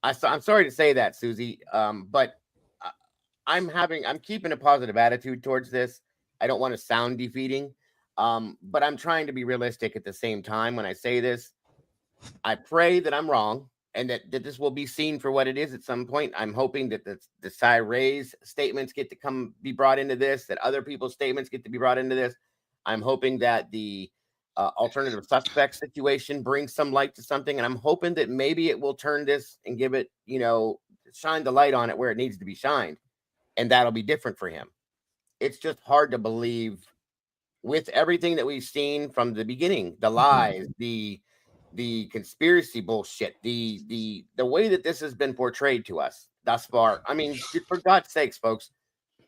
I'm sorry to say that, Susie, but I'm keeping a positive attitude towards this. I don't want to sound defeating, but I'm trying to be realistic at the same time when I say this. I pray that I'm wrong and that this will be seen for what it is at some point. I'm hoping that the Cyray's statements get to be brought into this, that other people's statements get to be brought into this. I'm hoping that the alternative suspect situation brings some light to something. And I'm hoping that maybe it will turn this and give it, shine the light on it where it needs to be shined. And that'll be different for him. It's just hard to believe with everything that we've seen from the beginning, the lies, the conspiracy bullshit, the way that this has been portrayed to us thus far. I mean, for God's sakes, folks,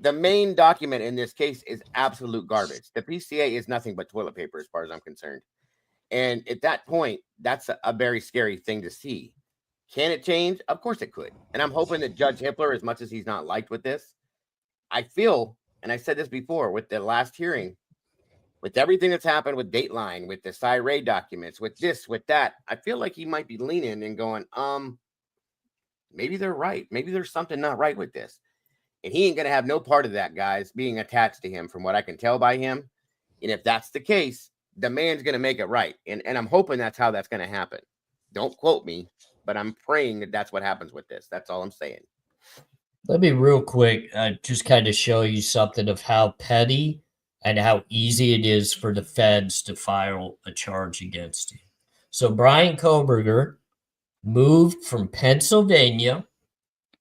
the main document in this case is absolute garbage. The PCA is nothing but toilet paper as far as I'm concerned. And at that point, that's a very scary thing to see. Can it change? Of course it could. And I'm hoping that Judge Hippler, as much as he's not liked with this, I feel, and I said this before with the last hearing, with everything that's happened with Dateline, with the SIRE documents, with this, with that, I feel like he might be leaning and going, maybe they're right. Maybe there's something not right with this. And he ain't going to have no part of that, guys, being attached to him from what I can tell by him. And if that's the case, the man's going to make it right. And I'm hoping that's how that's going to happen. Don't quote me, but I'm praying that that's what happens with this. That's all I'm saying. Let me real quick just kind of show you something of how petty and how easy it is for the feds to file a charge against you. So Bryan Kohberger moved from Pennsylvania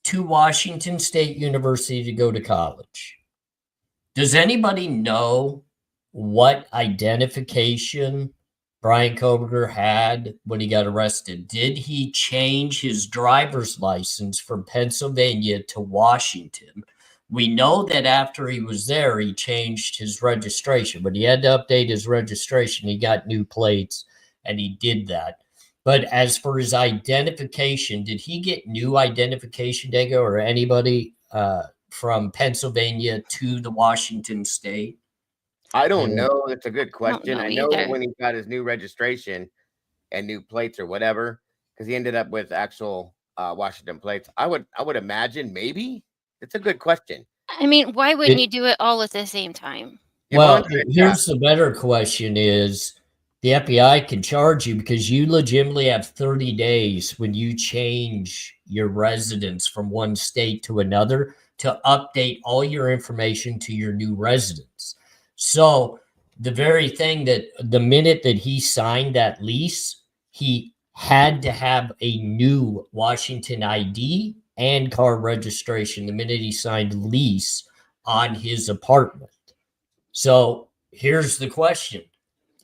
to Washington State University to go to college. Does anybody know what identification Bryan Kohberger had when he got arrested? Did he change his driver's license from Pennsylvania to Washington? We know that after he was there, he changed his registration, but he had to update his registration. He got new plates and he did that. But as for his identification, did he get new identification, Dago, or anybody from Pennsylvania to the Washington State? I don't know. That's a good question. I know either. when he got his new registration and new plates or whatever, because he ended up with actual Washington plates. I would imagine maybe. It's a good question. I mean, why wouldn't you do it all at the same time? Well, here's the better question is the FBI can charge you because you legitimately have 30 days when you change your residence from one state to another to update all your information to your new residence. So the very thing that the minute that he signed that lease, he had to have a new Washington ID and car registration the minute he signed lease on his apartment. So here's the question.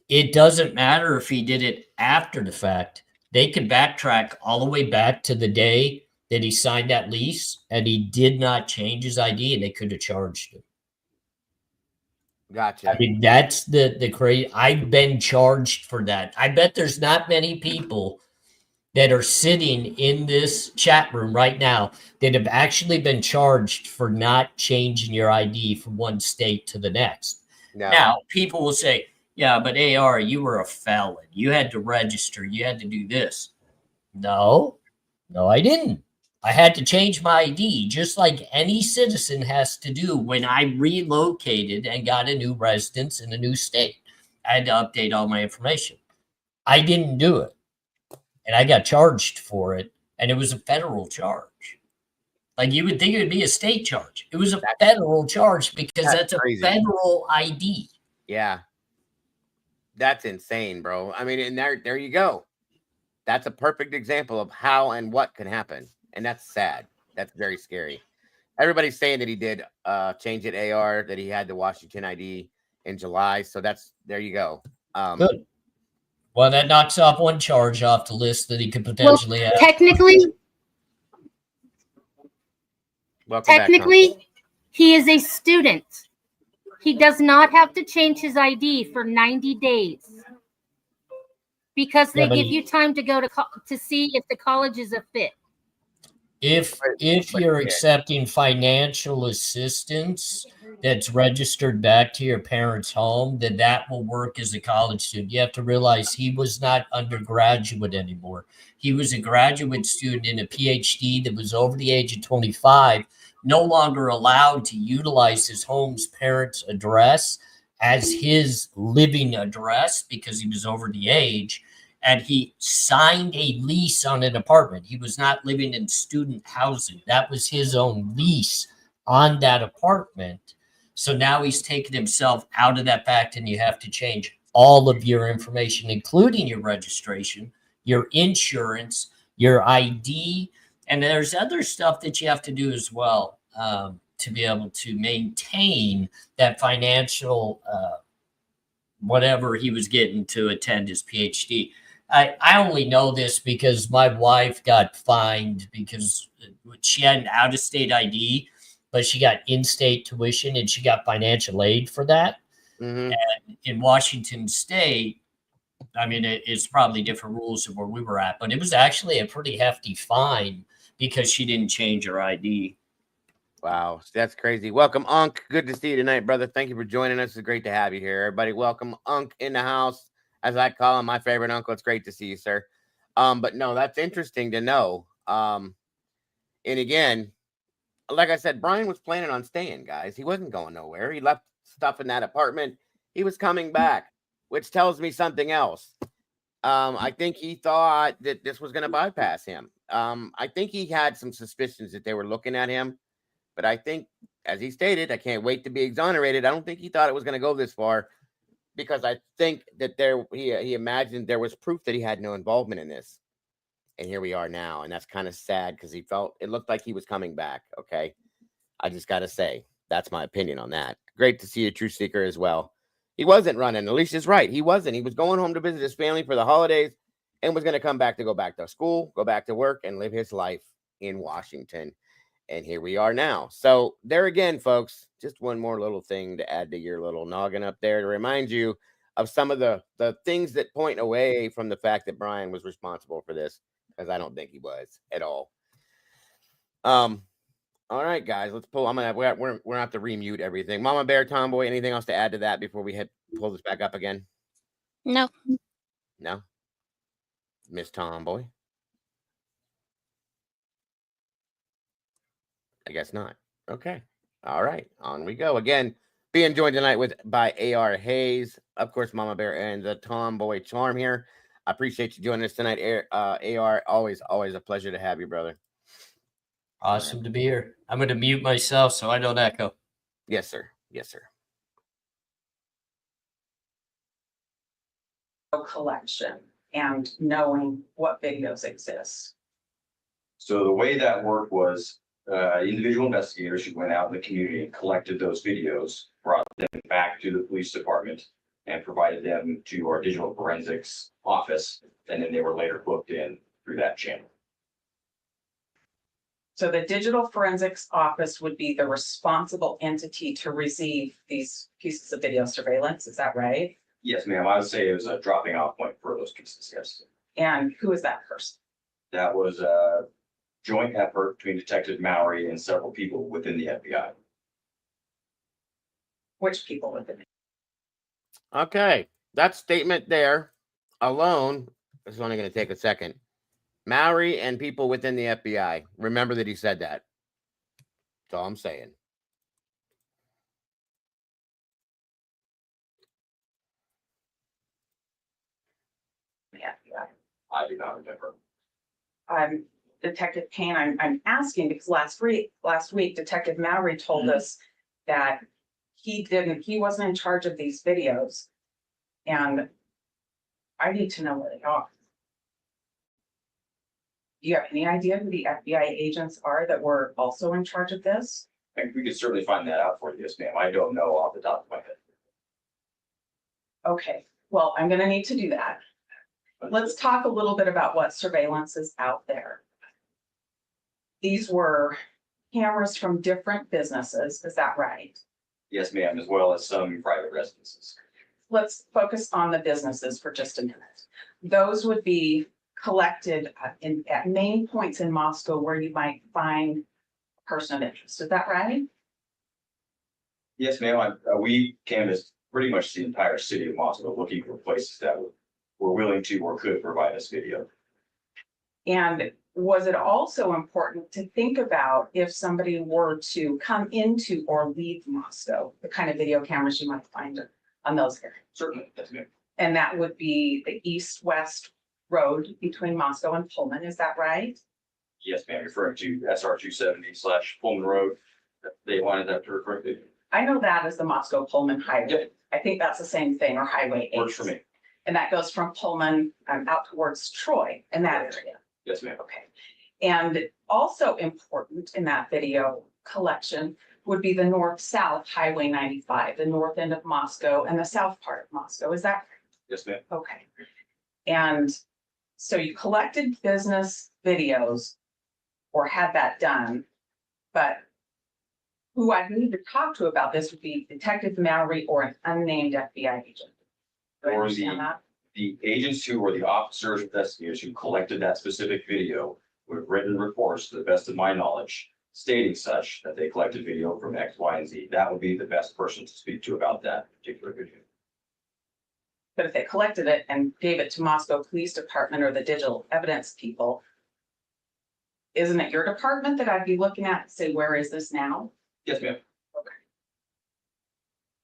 It doesn't matter if he did it after the fact. They can backtrack all the way back to the day that he signed that lease and he did not change his ID and they could have charged him. Gotcha. I mean, that's the crazy. I've been charged for that. I bet there's not many people that are sitting in this chat room right now that have actually been charged for not changing your ID from one state to the next. No. Now, people will say, yeah, but AR, you were a felon. You had to register. You had to do this. No, I didn't. I had to change my ID just like any citizen has to do when I relocated and got a new residence in a new state. I had to update all my information. I didn't do it. And I got charged for it. And it was a federal charge. Like you would think it would be a state charge. It was a federal charge because that's a crazy federal ID. Yeah. That's insane, bro. I mean, and there you go. That's a perfect example of how and what can happen. And that's sad. That's very scary. Everybody's saying that he did change it AR, that he had the Washington ID in July. So there you go. Good. Well, that knocks off one charge off the list that he could potentially have. Technically, he is a student. He does not have to change his ID for 90 days because they give you time to go to see if the college is a fit. If you're accepting financial assistance that's registered back to your parents' home, then that will work as a college student. You have to realize he was not undergraduate anymore. He was a graduate student in a PhD that was over the age of 25, no longer allowed to utilize his home's parents' address as his living address because he was over the age. And he signed a lease on an apartment. He was not living in student housing. That was his own lease on that apartment. So now he's taken himself out of that fact, and you have to change all of your information, including your registration, your insurance, your ID, and there's other stuff that you have to do as well to be able to maintain that financial whatever he was getting to attend his PhD. I only know this because my wife got fined because she had an out-of-state ID, but she got in-state tuition and she got financial aid for that. Mm-hmm. And in Washington State, I mean, it's probably different rules than where we were at, but it was actually a pretty hefty fine because she didn't change her ID. Wow, that's crazy. Welcome, Unc. Good to see you tonight, brother. Thank you for joining us. It's great to have you here. Everybody, welcome Unc in the house, as I call him, my favorite uncle. It's great to see you, sir. But no, that's interesting to know. And again, like I said, Brian was planning on staying, guys. He wasn't going nowhere. He left stuff in that apartment. He was coming back, which tells me something else. I think he thought that this was going to bypass him. I think he had some suspicions that they were looking at him. But I think, as he stated, I can't wait to be exonerated. I don't think he thought it was going to go this far, because I think that he imagined there was proof that he had no involvement in this. And here we are now. And that's kind of sad, because it looked like he was coming back. Okay. I just got to say, that's my opinion on that. Great to see a true seeker as well. He wasn't running. Alicia's right. He wasn't. He was going home to visit his family for the holidays and was going to come back to go back to school, go back to work, and live his life in Washington. And here we are now. So there again, folks, just one more little thing to add to your little noggin up there to remind you of some of the things that point away from the fact that Brian was responsible for this, because I don't think he was at all. All right, guys, let's pull. We're gonna have to remute everything. Mama Bear, Tomboy, anything else to add to that before we pull this back up again? No. No? Miss Tomboy? I guess not. Okay. All right. On we go. Again, being joined tonight by A.R. Hayes, of course, Mama Bear, and the Tomboy Charm here. I appreciate you joining us tonight, A.R. Always a pleasure to have you, brother. Awesome to be here. I'm going to mute myself so I don't echo. Yes, sir. Yes, sir. Collection and knowing what videos exist. So the way that worked was individual investigators who went out in the community and collected those videos, brought them back to the police department, and provided them to our digital forensics office. And then they were later booked in through that channel. So the digital forensics office would be the responsible entity to receive these pieces of video surveillance. Is that right? Yes, ma'am. I would say it was a dropping off point for those pieces. Yes. And who is that person? That was a joint effort between Detective Mowry and several people within the FBI. Which people within it? Okay. That statement there alone is only going to take a second. Mowry and people within the FBI. Remember that he said that. That's all I'm saying. Yeah. I do not remember. Detective Payne, I'm asking because last week, Detective Mowry told us that he wasn't in charge of these videos. And I need to know where they are. Do you have any idea who the FBI agents are that were also in charge of this? I think we could certainly find that out for you, yes, ma'am. I don't know off the top of my head. Okay, well, I'm gonna need to do that. Let's talk a little bit about what surveillance is out there. These were cameras from different businesses, is that right? Yes, ma'am, as well as some private residences. Let's focus on the businesses for just a minute. Those would be collected at main points in Moscow where you might find a person of interest, is that right? Yes, ma'am. We canvassed pretty much the entire city of Moscow looking for places that were willing to or could provide us video. And was it also important to think about if somebody were to come into or leave Moscow, the kind of video cameras you might find on those areas? Certainly, yes, ma'am. And that would be the east-west road between Moscow and Pullman, is that right? Yes, ma'am, referring to SR 270/Pullman Road. They wanted that to refer to. I know that as the Moscow Pullman Highway. Yep. I think that's the same thing, or Highway 8. Works for me. And that goes from Pullman out towards Troy in that area. Yes, ma'am. Okay. And also important in that video collection would be the north-south Highway 95, the north end of Moscow and the south part of Moscow. Is that correct? Yes, ma'am. Okay. And so you collected business videos or had that done, but who I need to talk to about this would be Detective Mowry or an unnamed FBI agent. Do I Or understand that? the agents who were the officers, investigators who collected that specific video would have written reports, to the best of my knowledge, stating such that they collected video from X, Y, and Z, that would be the best person to speak to about that particular video. But if they collected it and gave it to Moscow Police Department or the digital evidence people, isn't it your department that I'd be looking at and say, where is this now? Yes, ma'am. Okay.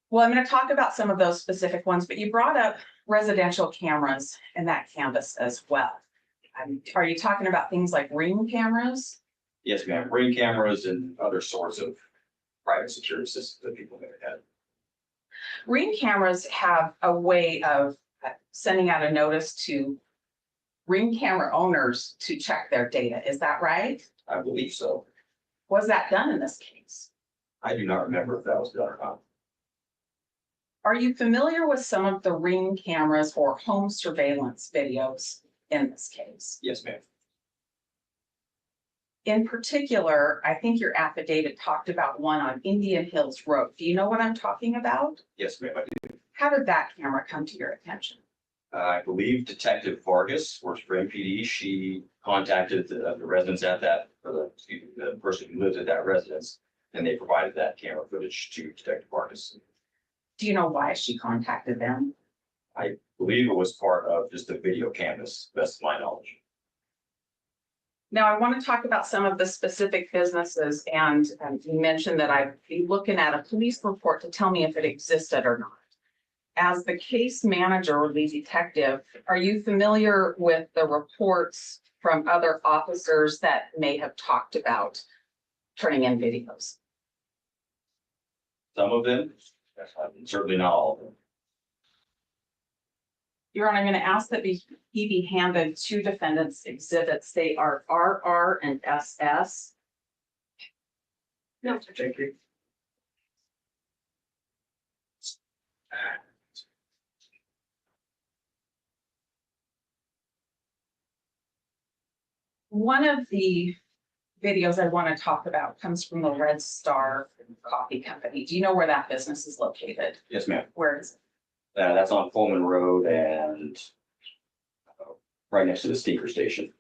Well, I'm going to talk about some of those specific ones, but you brought up residential cameras in that canvas as well. Are you talking about things like Ring cameras? Yes, ma'am. Ring cameras and other sorts of private security systems that people may have had. Ring cameras have a way of sending out a notice to Ring camera owners to check their data. Is that right? I believe so. Was that done in this case? I do not remember if that was done or not. Are you familiar with some of the Ring cameras or home surveillance videos in this case? Yes, ma'am. In particular, I think your affidavit talked about one on Indian Hills Road. Do you know what I'm talking about? Yes, ma'am, I do. How did that camera come to your attention? I believe Detective Vargas works for MPD. She contacted the residents at that, or the person who lives at that residence, and they provided that camera footage to Detective Vargas. Do you know why she contacted them? I believe it was part of just the video canvas, best of my knowledge. Now, I want to talk about some of the specific businesses, and you mentioned that I'd be looking at a police report to tell me if it existed or not. As the case manager or lead detective, are you familiar with the reports from other officers that may have talked about turning in videos? Some of them, certainly not all of them. Your Honor, I'm going to ask that he be handed two defendants' exhibits. They are RR and SS. No, thank you. One of the videos I want to talk about comes from the Red Star Coffee Company. Do you know where that business is located? Yes, ma'am. Where is it? That's on Pullman Road and right next to the Steamer Station.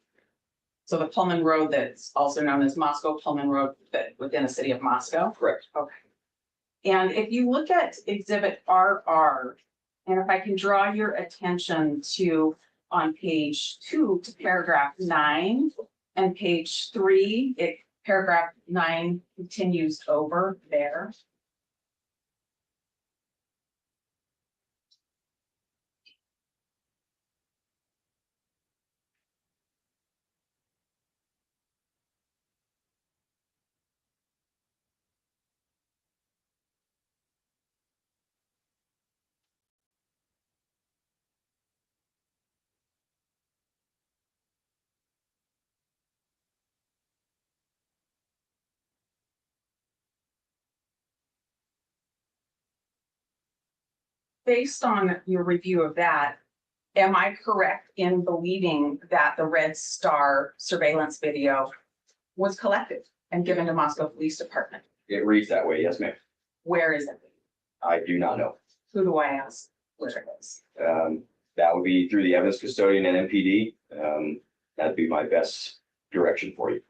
So the Pullman Road that's also known as Moscow Pullman Road, that within the city of Moscow? Correct. Okay. And if you look at exhibit RR, and if I can draw your attention to on page 2 to paragraph 9 and page 3, paragraph 9 continues over there. Based on your review of that, am I correct in believing that the Red Star surveillance video was collected and given to Moscow Police Department? It reads that way, yes, ma'am. Where is it? I do not know. Who do I ask where it is? That would be through the evidence custodian and MPD. That'd be my best direction for you.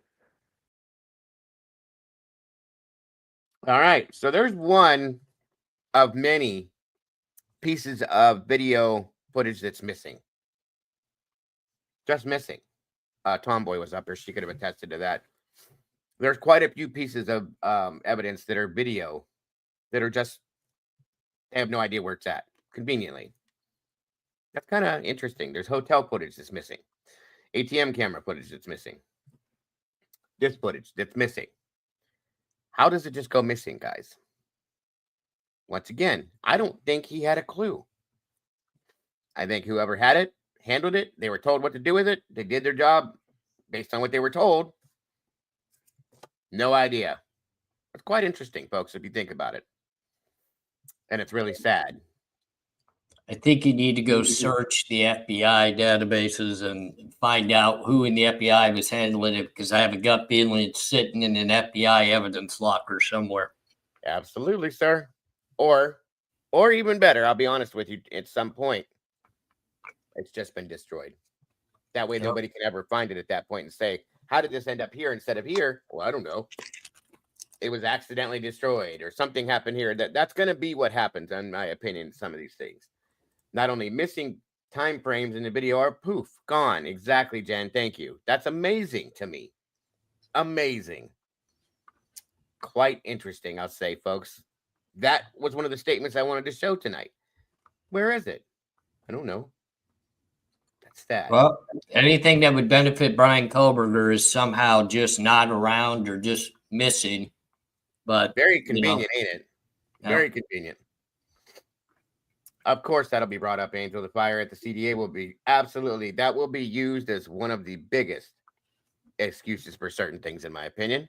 All right. So there's one of many pieces of video footage that's missing. Just missing. Tomboy was up there. She could have attested to that. There's quite a few pieces of evidence that are video that are just, they have no idea where it's at, conveniently. That's kind of interesting. There's hotel footage that's missing. ATM camera footage that's missing. This footage that's missing. How does it just go missing, guys? Once again, I don't think he had a clue. I think whoever had it, handled it, they were told what to do with it, they did their job based on what they were told. No idea. It's quite interesting, folks, if you think about it. And it's really sad. I think you need to go search the FBI databases and find out who in the FBI was handling it, because I have a gut feeling it's sitting in an FBI evidence locker somewhere. Absolutely, sir. Or even better, I'll be honest with you, at some point, it's just been destroyed. That way, nobody can ever find it at that point and say, how did this end up here instead of here? Well, I don't know. it was accidentally destroyed or something happened here. That's going to be what happens, in my opinion, some of these things. Not only missing time frames in the video are poof, gone. Exactly, Jen. Thank you. That's amazing to me. Amazing. Quite interesting, I'll say, folks. That was one of the statements I wanted to show tonight. Where is it? I don't know. That's that. Well, anything that would benefit Brian KOHBERGER is somehow just not around or just missing. But very convenient, ain't it? Very convenient. Of course, that'll be brought up, Angel. The fire at the CDA will be absolutely, that will be used as one of the biggest excuses for certain things, in my opinion.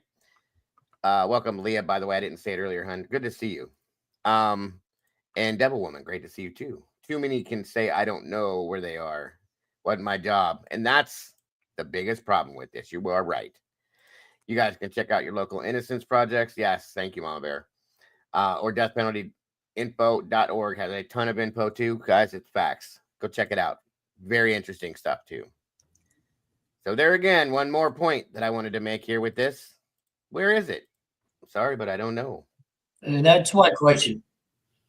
Welcome, Leah, by the way. I didn't say it earlier, hun. Good to see you. And Devil Woman, great to see you too. Too many can say, I don't know where they are. Wasn't my job. And that's the biggest problem with this. You are right. You guys can check out your local innocence projects. Yes, thank you, Mama Bear. Or deathpenaltyinfo.org has a ton of info too. Guys, it's facts. Go check it out. Very interesting stuff too. So there again, one more point that I wanted to make here with this. Where is it? Sorry, but I don't know. That's my question.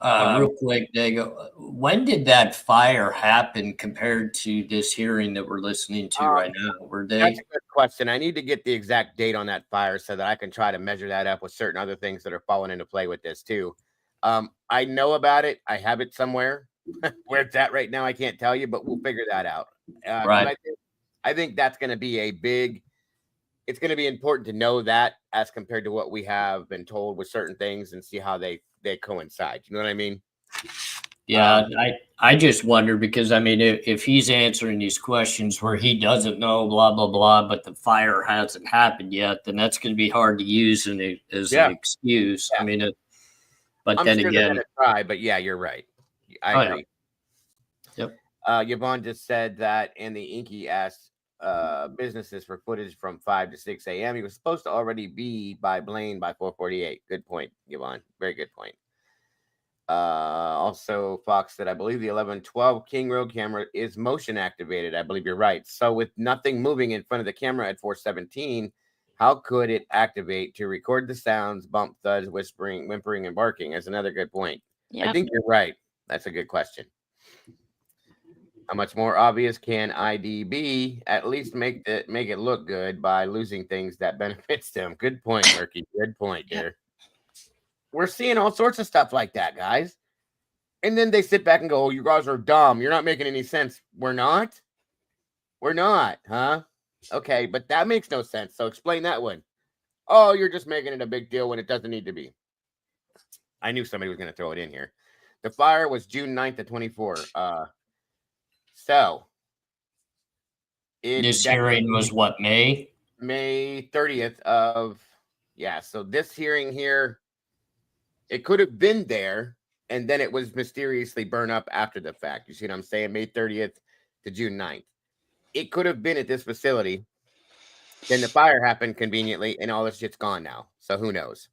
Real quick, Dago, when did that fire happen compared to this hearing that we're listening to right now? Were they? That's a good question. I need to get the exact date on that fire so that I can try to measure that up with certain other things that are falling into play with this too. I know about it. I have it somewhere. Where it's at right now, I can't tell you, but we'll figure that out. Right. I think that's going to be a big. It's going to be important to know that as compared to what we have been told with certain things and see how they coincide. You know what I mean? Yeah, I just wonder because, I mean, if he's answering these questions where he doesn't know, blah, blah, blah, but the fire hasn't happened yet, then that's going to be hard to use as an excuse. Yeah. I mean, but I'm then sure again, try, but yeah, you're right. I agree. Yeah. Yep. Yvonne just said that, and the Inky asked businesses for footage from 5 to 6 a.m. He was supposed to already be by Blaine by 4:48. Good point, Yvonne. Very good point. Also, Fox said, I believe the 1112 King Road camera is motion activated. I believe you're right. So with nothing moving in front of the camera at 417, how could it activate to record the sounds, bump, thuds, whispering, whimpering, and barking? That's another good point. Yep. I think you're right. That's a good question. How much more obvious can ID be? At least make it look good by losing things that benefits them. Good point, Murky. Good point, dear. We're seeing all sorts of stuff like that, guys. And then they sit back and go, oh, you guys are dumb. You're not making any sense. We're not? We're not, huh? Okay, but that makes no sense. So explain that one. Oh, you're just making it a big deal when it doesn't need to be. I knew somebody was going to throw it in here. The fire was June 9th of 24. So this hearing was what, May 30th of, yeah. So this hearing here, it could have been there and then it was mysteriously burned up after the fact. You see what I'm saying? May 30th to June 9th. It could have been at this facility. Then the fire happened conveniently and all this shit's gone now. So who knows?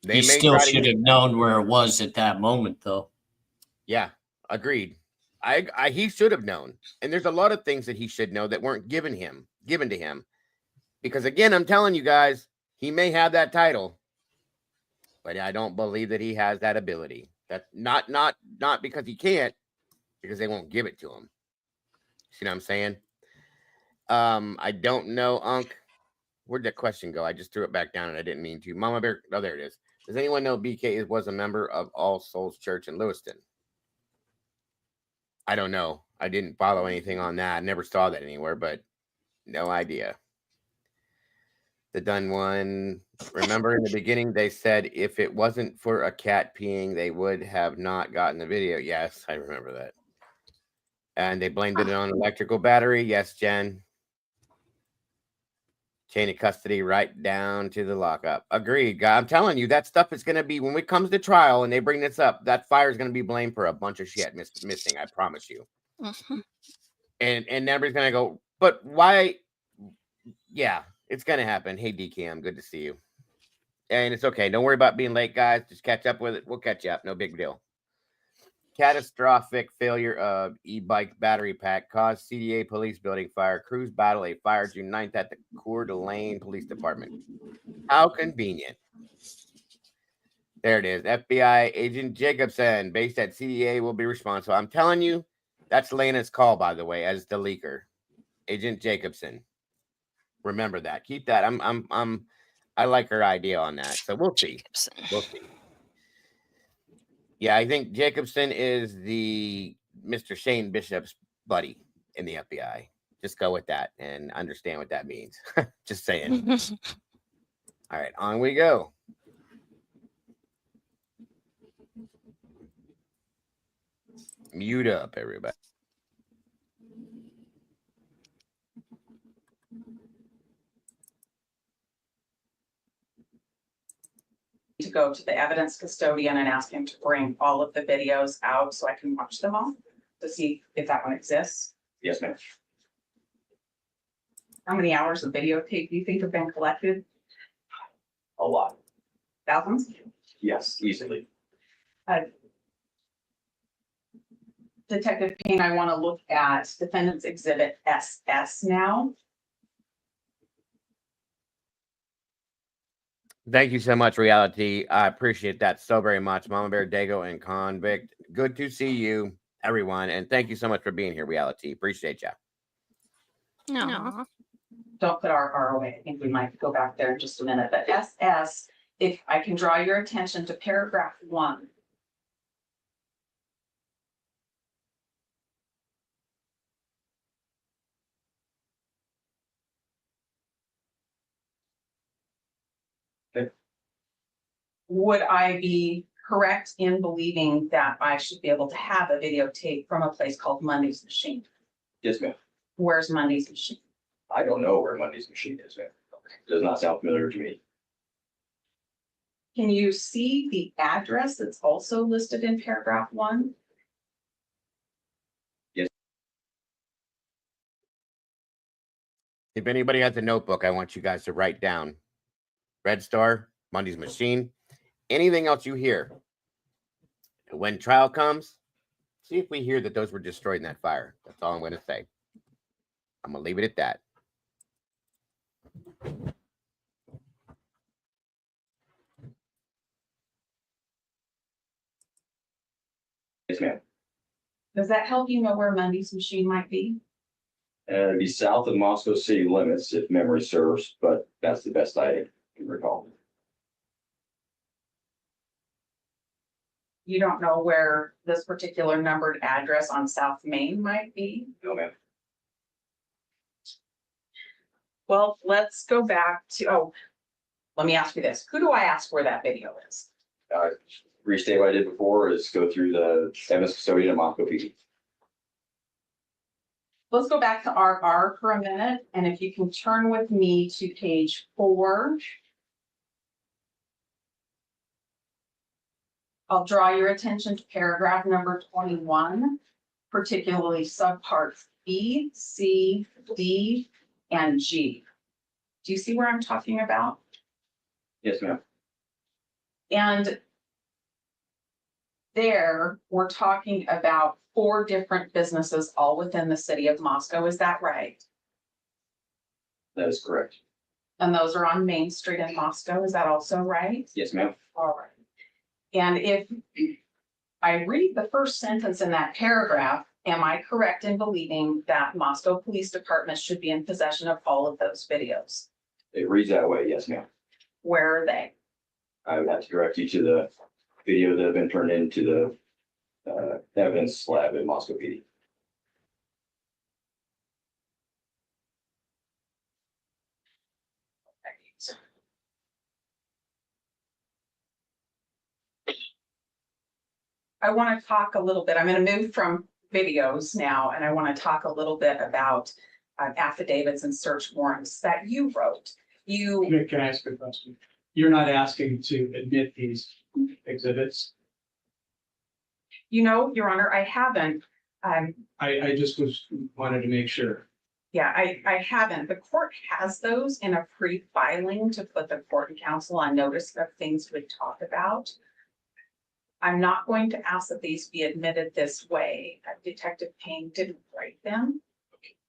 They still should have known where it was at that moment, though. Yeah, agreed. He should have known. And there's a lot of things that he should know that weren't given to him. Because again, I'm telling you guys, he may have that title, but I don't believe that he has that ability. That's not because he can't, because they won't give it to him. See what I'm saying? I don't know, Unc. Where'd that question go? I just threw it back down and I didn't mean to. Mama Bear. Oh, there it is. Does anyone know BK was a member of All Souls Church in Lewiston? I don't know. I didn't follow anything on that. I never saw that anywhere, but no idea. The done one. Remember in the beginning, they said if it wasn't for a cat peeing, they would have not gotten the video. Yes, I remember that. And they blamed it on electrical battery. Yes, Jen. Chain of custody right down to the lockup. Agreed. I'm telling you, that stuff is going to be, when it comes to trial and they bring this up, that fire is going to be blamed for a bunch of shit missing. I promise you. Mm-hmm. And everybody's going to go, but why? Yeah, it's going to happen. Hey, DCam, good to see you. And it's okay. Don't worry about being late, guys. Just catch up with it. We'll catch you up. No big deal. catastrophic failure of e-bike battery pack caused CDA police building fire. Crews battle a fire June 9th at the Coeur d'Alene Police Department. How convenient. There it is. FBI Agent Jacobson, based at CDA, will be responsible. I'm telling you, that's Lena's call, by the way, as the leaker. Agent Jacobson. Remember that. Keep that. I like her idea on that. So we'll see. We'll see. Yeah, I think Jacobson is the Mr. Shane Bishop's buddy in the FBI. Just go with that and understand what that means. Just saying. All right, on we go. Mute up, everybody. To go to the evidence custodian and ask him to bring all of the videos out so I can watch them all to see if that one exists. Yes, ma'am. How many hours of videotape do you think have been collected? A lot. Thousands? Yes, easily. Detective Payne, I want to look at defendant's exhibit SS now. Thank you so much, Reality. I appreciate that so very much. Mama Bear, Dago, and Convict. Good to see you, everyone. And thank you so much for being here, Reality. Appreciate you. No. Don't put our away. I think we might go back there in just a minute. But SS, if I can draw your attention to paragraph 1. Okay. Would I be correct in believing that I should be able to have a videotape from a place called Monday's Machine? Yes, ma'am. Where's Monday's Machine? I don't know where Monday's Machine is, ma'am. Does not sound familiar to me. Can you see the address that's also listed in paragraph 1? Yes. If anybody has a notebook, I want you guys to write down Red Star, Monday's Machine, anything else you hear. When trial comes, see if we hear that those were destroyed in that fire. That's all I'm going to say. I'm going to leave it at that. Yes, ma'am. Does that help you know where Monday's Machine might be? It'd be south of Moscow city limits if memory serves, but that's the best I can recall. You don't know where this particular numbered address on South Main might be? No, ma'am. Well, let's go back to, let me ask you this. Who do I ask where that video is? Restate what I did before is go through the evidence custodian at Moscow PD. Let's go back to RR for a minute. And if you can turn with me to page 4. I'll draw your attention to paragraph number 21, particularly subparts B, C, D, and G. Do you see where I'm talking about? Yes, ma'am. And there, we're talking about 4 different businesses all within the city of Moscow. Is that right? That is correct. And those are on Main Street in Moscow. Is that also right? Yes, ma'am. All right. And if I read the first sentence in that paragraph, am I correct in believing that Moscow Police Department should be in possession of all of those videos? It reads that way. Yes, ma'am. Where are they? I would have to direct you to the video that have been turned into the evidence lab in Moscow PD. I want to talk a little bit. I'm going to move from videos now, and I want to talk a little bit about affidavits and search warrants that you wrote. Can I ask a question? You're not asking to admit these exhibits? You know, Your Honor, I haven't. I just wanted to make sure. Yeah, I haven't. The court has those in a pre-filing to put the court and counsel on notice of things we talk about. I'm not going to ask that these be admitted this way. Detective Payne didn't write them,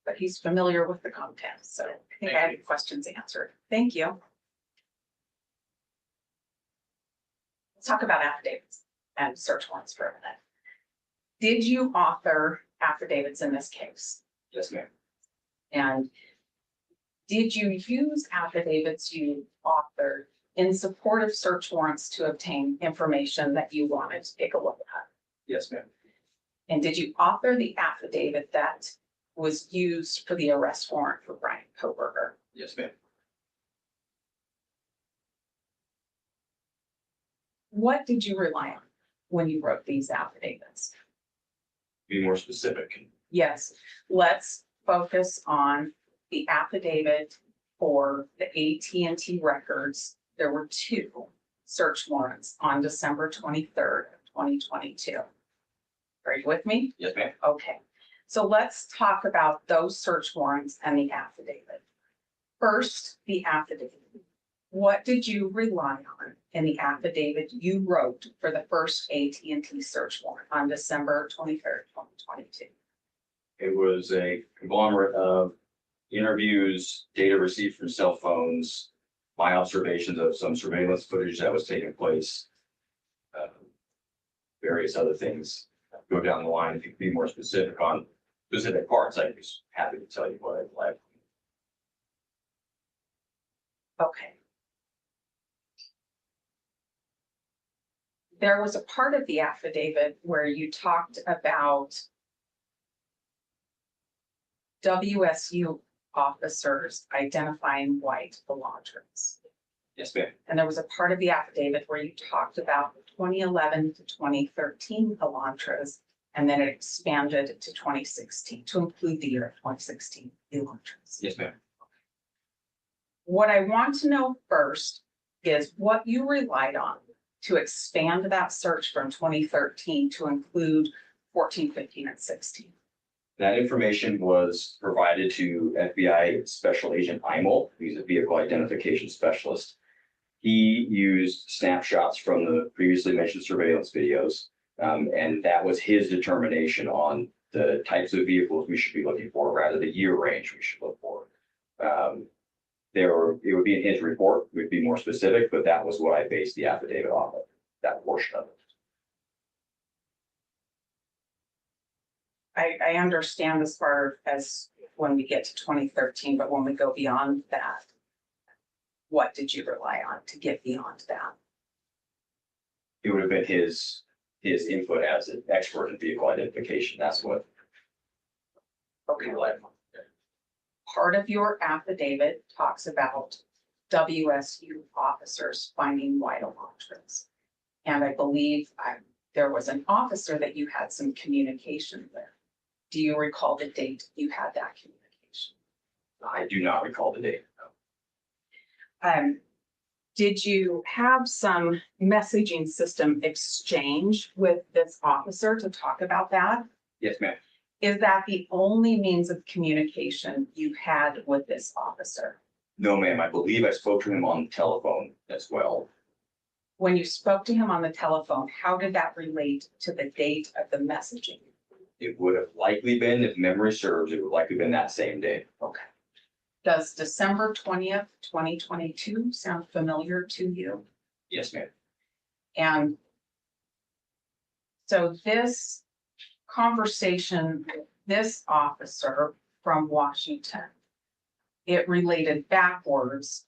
but he's familiar with the content, so I think I have your questions answered. Thank you. Let's talk about affidavits and search warrants for a minute. Did you author affidavits in this case? Yes, ma'am. And did you use affidavits you authored in support of search warrants to obtain information that you wanted to take a look at? Yes, ma'am. And did you author the affidavit that was used for the arrest warrant for BRYAN KOHBERGER? Yes, ma'am. What did you rely on when you wrote these affidavits? Be more specific. Yes, let's focus on the affidavit for the AT&T records. There were 2 search warrants on December 23rd, 2022. Are you with me? Yes, ma'am. Okay, so let's talk about those search warrants and the affidavit. First, the affidavit. What did you rely on in the affidavit you wrote for the first AT&T search warrant on December 23rd, 2022? It was a conglomerate of interviews, data received from cell phones, my observations of some surveillance footage that was taking place, various other things. Go down the line. If you could be more specific on specific parts, I'd be happy to tell you what I'd like. Okay. There was a part of the affidavit where you talked about WSU officers identifying white Elantras. Yes, ma'am. And there was a part of the affidavit where you talked about 2011 to 2013 Elantras, and then it expanded to 2016 to include the year of 2016 Elantras. Yes, ma'am. What I want to know first is what you relied on to expand that search from 2013 to include 14, 15, and 16. That information was provided to FBI Special Agent Imel. He's a vehicle identification specialist. He used snapshots from the previously mentioned surveillance videos, and that was his determination on the types of vehicles we should be looking for, rather the year range we should look for. It would be in his report, we'd be more specific, but that was what I based the affidavit off of, that portion of it. I understand as far as when we get to 2013, but when we go beyond that, what did you rely on to get beyond that? It would have been his input as an expert in vehicle identification. That's what Okay. we relied on. Part of your affidavit talks about WSU officers finding white Elantras. And I believe there was an officer that you had some communication with. Do you recall the date you had that communication? I do not recall the date. Did you have some messaging system exchange with this officer to talk about that? Yes, ma'am. Is that the only means of communication you had with this officer? No, ma'am. I believe I spoke to him on the telephone as well. When you spoke to him on the telephone, how did that relate to the date of the messaging? It would have likely been, if memory serves, it would likely been that same day. Okay. Does December 20th, 2022 sound familiar to you? Yes, ma'am. And so this conversation with this officer from Washington, it related backwards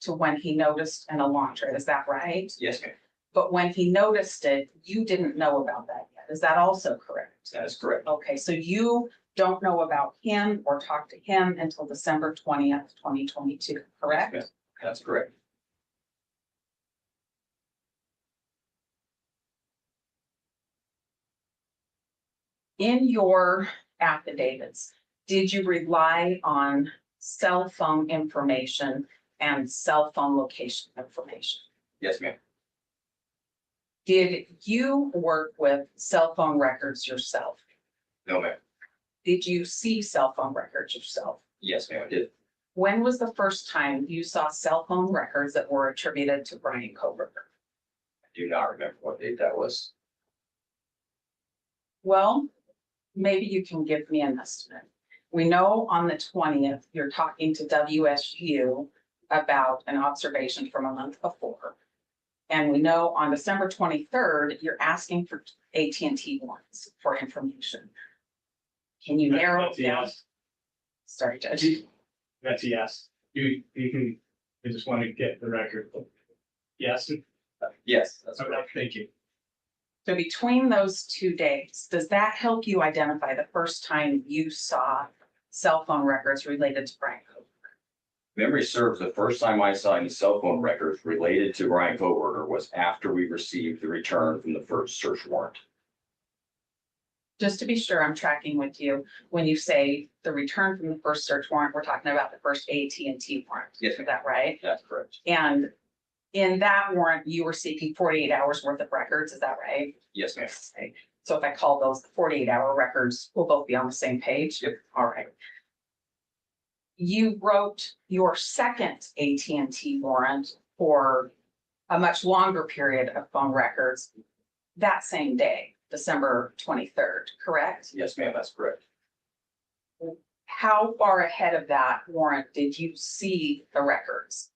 to when he noticed an Elantra, is that right? Yes, ma'am. But when he noticed it, you didn't know about that yet. Is that also correct? That is correct. Okay, so you don't know about him or talk to him until December 20th, 2022, correct? Yes, that's correct. In your affidavits, did you rely on cell phone information and cell phone location information? Yes, ma'am. Did you work with cell phone records yourself? No, ma'am. Did you see cell phone records yourself? Yes, ma'am, I did. When was the first time you saw cell phone records that were attributed to BRYAN KOHBERGER? Do not remember what date that was. Well, maybe you can give me an estimate. We know on the 20th, you're talking to WSU about an observation from a month before. And we know on December 23rd, you're asking for AT&T warrants for information. Can you narrow That's it a down? yes. Sorry, Judge. That's a yes. You can, I just want to get the record. Yes. Yes, that's Okay, correct. thank you. So between those 2 days, does that help you identify the first time you saw cell phone records related to BRYAN? Memory serves, the first time I saw any cell phone records related to BRYAN KOHBERGER was after we received the return from the first search warrant. Just to be sure I'm tracking with you, when you say the return from the first search warrant, we're talking about the first AT&T warrant. Yes, Is that right? that's correct. And in that warrant, you were seeking 48 hours worth of records, is that right? Yes, ma'am. Okay. So if I call those the 48-hour records, we'll both be on the same page? Yep. All right. You wrote your second AT&T warrant for a much longer period of phone records that same day, December 23rd, correct? Yes, ma'am, that's correct. How far ahead of that warrant did you see the records?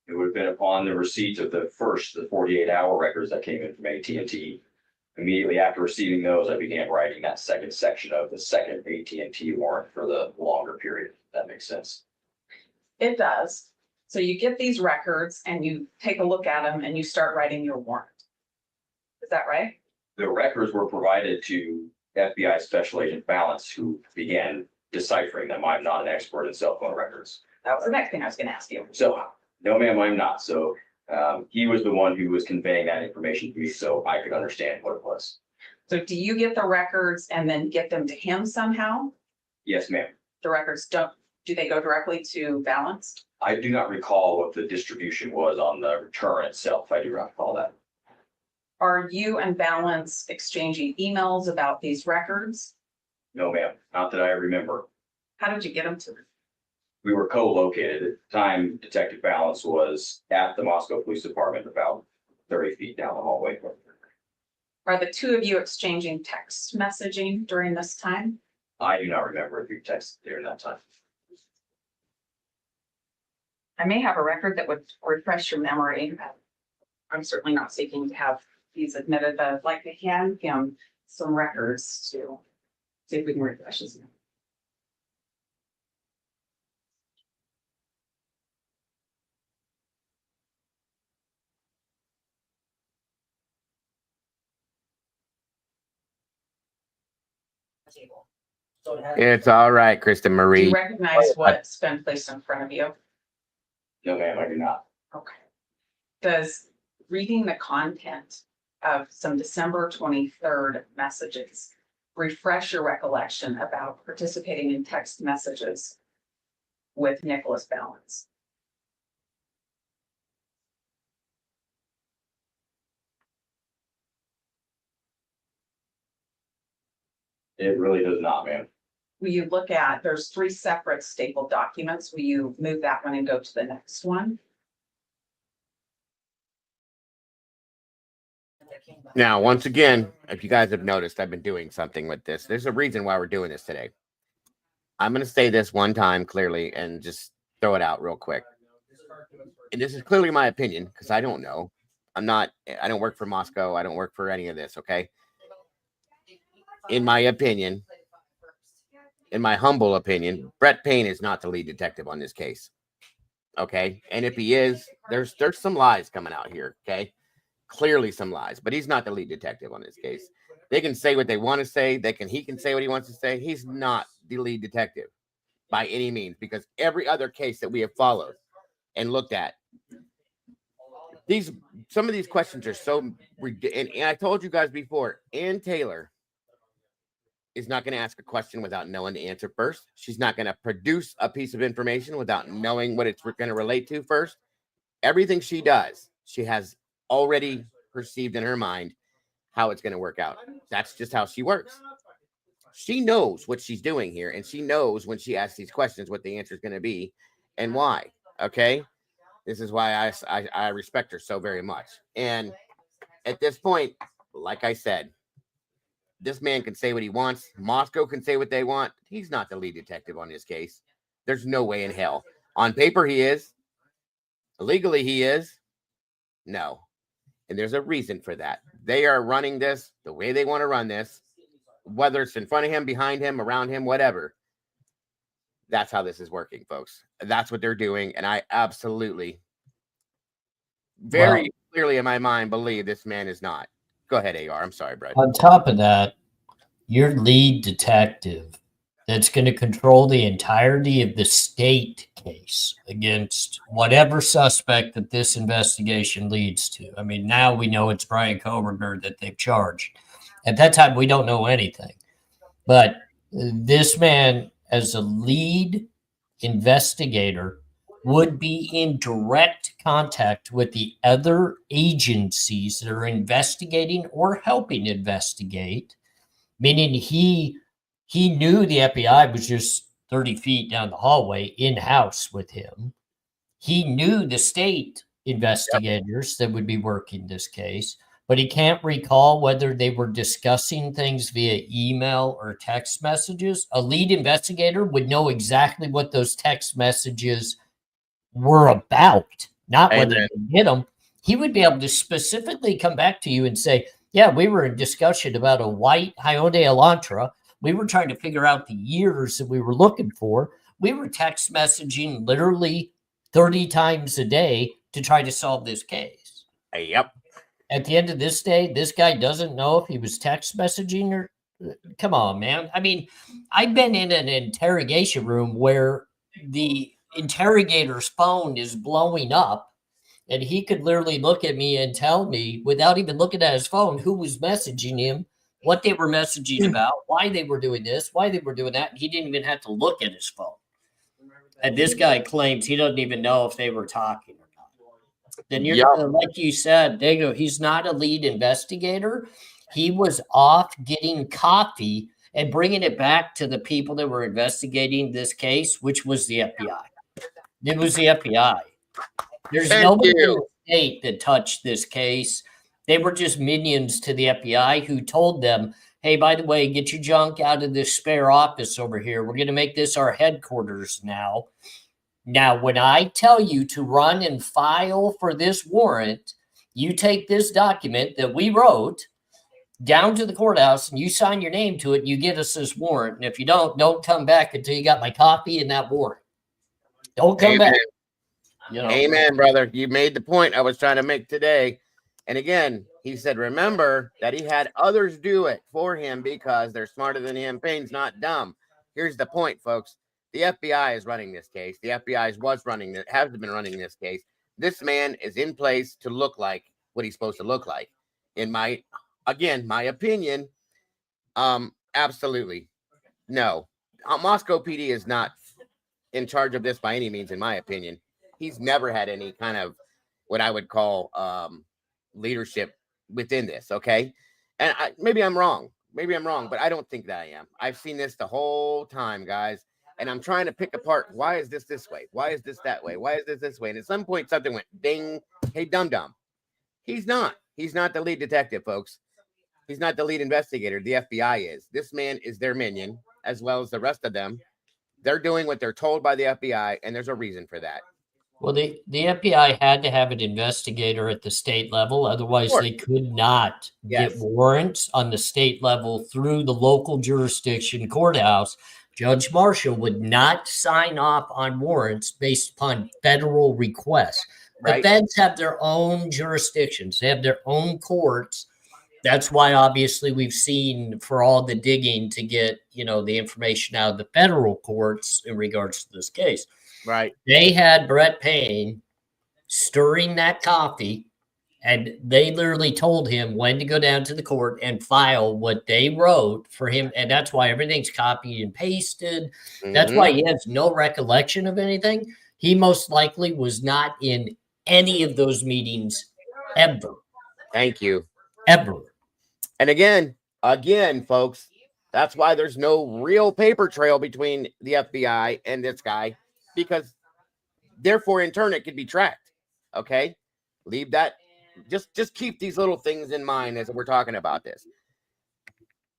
It would have been upon the receipt of the 48-hour records that came in from AT&T. Immediately after receiving those, I began writing that second section of the second AT&T warrant for the longer period. If that makes sense. It does. So you get these records and you take a look at them and you start writing your warrant. Is that right? The records were provided to FBI Special Agent Balance, who began deciphering them. I'm not an expert in cell phone records. That was the next thing I was going to ask you. So, no, ma'am, I'm not. So he was the one who was conveying that information to me so I could understand what it was. So do you get the records and then get them to him somehow? Yes, ma'am. The records do they go directly to Balance? I do not recall what the distribution was on the return itself. I do not recall that. Are you and Balance exchanging emails about these records? No, ma'am, not that I remember. How did you get them to them? We were co-located. At the time, Detective Balance was at the Moscow Police Department about 30 feet down the hallway. Are the two of you exchanging text messaging during this time? I do not remember if you texted during that time. I may have a record that would refresh your memory. I'm certainly not seeking to have these admitted, but I'd like to hand him some records to see if we can refresh his memory. It's all right, Kristen Do you Marie. recognize what's been placed in front of you? No, ma'am, I do not. Okay. Does reading the content of some December 23rd messages refresh your recollection about participating in text messages with Nicholas Balance? It really does not, ma'am. Will you look at, there's 3 separate stapled documents. Will you move that one and go to the next one? Now, once again, if you guys have noticed, I've been doing something with this. There's a reason why we're doing this today. I'm going to say this one time clearly and just throw it out real quick. And this is clearly my opinion because I don't know. I don't work for Moscow. I don't work for any of this. Okay. In my opinion, in my humble opinion, Brett Payne is not the lead detective on this case. Okay. And if he is, there's some lies coming out here. Okay. Clearly some lies, but he's not the lead detective on this case. They can say what they want to say. He can say what he wants to say. He's not the lead detective by any means, because every other case that we have followed and looked at, some of these questions are so ridiculous. And I told you guys before, Ann Taylor is not going to ask a question without knowing the answer first. She's not going to produce a piece of information without knowing what it's going to relate to first. Everything she does, she has already perceived in her mind how it's going to work out. That's just how she works. She knows what she's doing here, and she knows when she asks these questions what the answer is going to be and why. Okay, this is why I respect her so very much. And at this point, like I said, this man can say what he wants. Moscow can say what they want. He's not the lead detective on this case. There's no way in hell. On paper, he is. Legally, he is. No. And there's a reason for that. They are running this the way they want to run this, whether it's in front of him, behind him, around him, whatever. That's how this is working, folks. That's what they're doing. And I absolutely, very clearly in my mind, believe this man is not. Go ahead, AR. I'm sorry, Brad. On top of that, your lead detective that's going to control the entirety of the state case against whatever suspect that this investigation leads to. I mean, now we know it's Bryan KOHBERGER that they've charged. At that time, we don't know anything. But this man, as a lead investigator, would be in direct contact with the other agencies that are investigating or helping investigate, meaning he knew the FBI was just 30 feet down the hallway in-house with him. He knew the state investigators that would be working this case, but he can't recall whether they were discussing things via email or text messages. A lead investigator would know exactly what those text messages were about, not whether they get them. He would be able to specifically come back to you and say, yeah, we were in discussion about a white Hyundai Elantra. We were trying to figure out the years that we were looking for. We were text messaging literally 30 times a day to try to solve this case. Yep. At the end of this day, this guy doesn't know if he was text messaging or, come on, man. I mean, I've been in an interrogation room where the interrogator's phone is blowing up, and he could literally look at me and tell me, without even looking at his phone, who was messaging him, what they were messaging about, why they were doing this, why they were doing that. He didn't even have to look at his phone. And this guy claims he doesn't even know if they were talking or not. Then you're like you said, Dago, he's not a lead investigator. He was off getting coffee and bringing it back to the people that were investigating this case, which was the FBI. It was the FBI. There's nobody in the state that touched this case. They were just minions to the FBI who told them, hey, by the way, get your junk out of this spare office over here. We're going to make this our headquarters now. Now, when I tell you to run and file for this warrant, you take this document that we wrote down to the courthouse and you sign your name to it, and you get us this warrant. And if you don't come back until you got my copy and that warrant. Don't come back. You know? Amen, brother. You made the point I was trying to make today. And again, he said, remember that he had others do it for him because they're smarter than him. Payne's not dumb. Here's the point, folks. The FBI is running this case. The FBI has been running this case. This man is in place to look like what he's supposed to look like. In my opinion, absolutely no. Moscow PD is not in charge of this by any means, in my opinion. He's never had any kind of what I would call leadership within this, okay? And maybe I'm wrong, but I don't think that I am. I've seen this the whole time, guys, and I'm trying to pick apart, why is this way? Why is this that way? Why is this way? And at some point, something went ding. Hey, dum-dum. He's not the lead detective, folks. He's not the lead investigator. The FBI is. This man is their minion, as well as the rest of them. They're doing what they're told by the FBI, and there's a reason for that. Well, the FBI had to have an investigator at the state level. Otherwise, they could not get warrants on the state level through the local jurisdiction courthouse. Judge Marshall would not sign off on warrants based upon federal requests. The feds have their own jurisdictions. They have their own courts. That's why, obviously, we've seen for all the digging to get, the information out of the federal courts in regards to this case. Right. They had Brett Payne stirring that coffee, and they literally told him when to go down to the court and file what they wrote for him. And that's why everything's copied and pasted. Mm-hmm. That's why he has no recollection of anything. He most likely was not in any of those meetings ever. Thank you. Ever. And again, folks, that's why there's no real paper trail between the FBI and this guy, because therefore in turn it could be tracked. Okay, leave that Just keep these little things in mind as we're talking about this.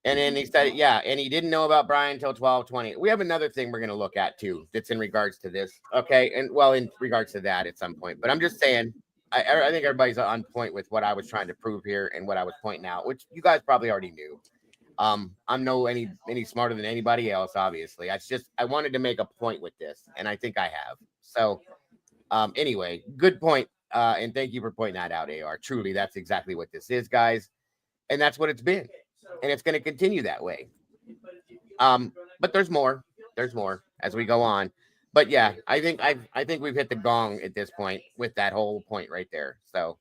And then he said, yeah, and he didn't know about BRYAN until 12/20. We have another thing we're going to look at too that's in regards to this. Okay. And well, in regards to that at some point. But I'm just saying, I think everybody's on point with what I was trying to prove here and what I was pointing out, which you guys probably already knew. I'm no any smarter than anybody else, obviously. I wanted to make a point with this, and I think I have. So anyway, good point. And thank you for pointing that out, AR. Truly, that's exactly what this is, guys. And that's what it's been. And it's going to continue that way. But there's more. There's more as we go on. But yeah, I think we've hit the gong at this point with that whole point right there. So,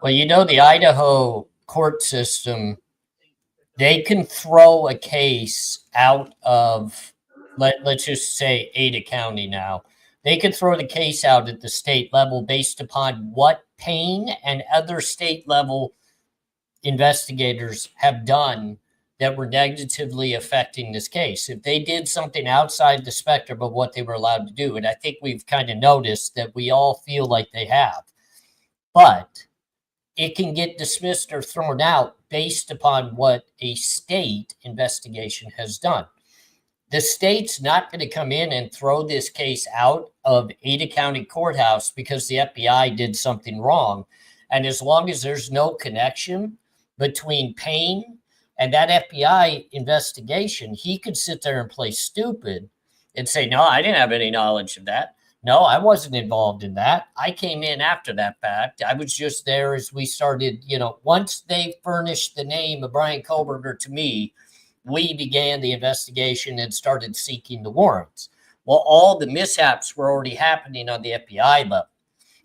well, you know, the Idaho court system, they can throw a case out of, let's just say Ada County now. They can throw the case out at the state level based upon what Payne and other state level investigators have done that were negatively affecting this case. If they did something outside the spectrum of what they were allowed to do, and I think we've kind of noticed that we all feel like they have, but it can get dismissed or thrown out based upon what a state investigation has done. The state's not going to come in and throw this case out of Ada County Courthouse because the FBI did something wrong. And as long as there's no connection between Payne and that FBI investigation, he could sit there and play stupid and say, no, I didn't have any knowledge of that. No, I wasn't involved in that. I came in after that fact. I was just there as we started, once they furnished the name of BRYAN KOHBERGER to me, we began the investigation and started seeking the warrants. Well, all the mishaps were already happening on the FBI level.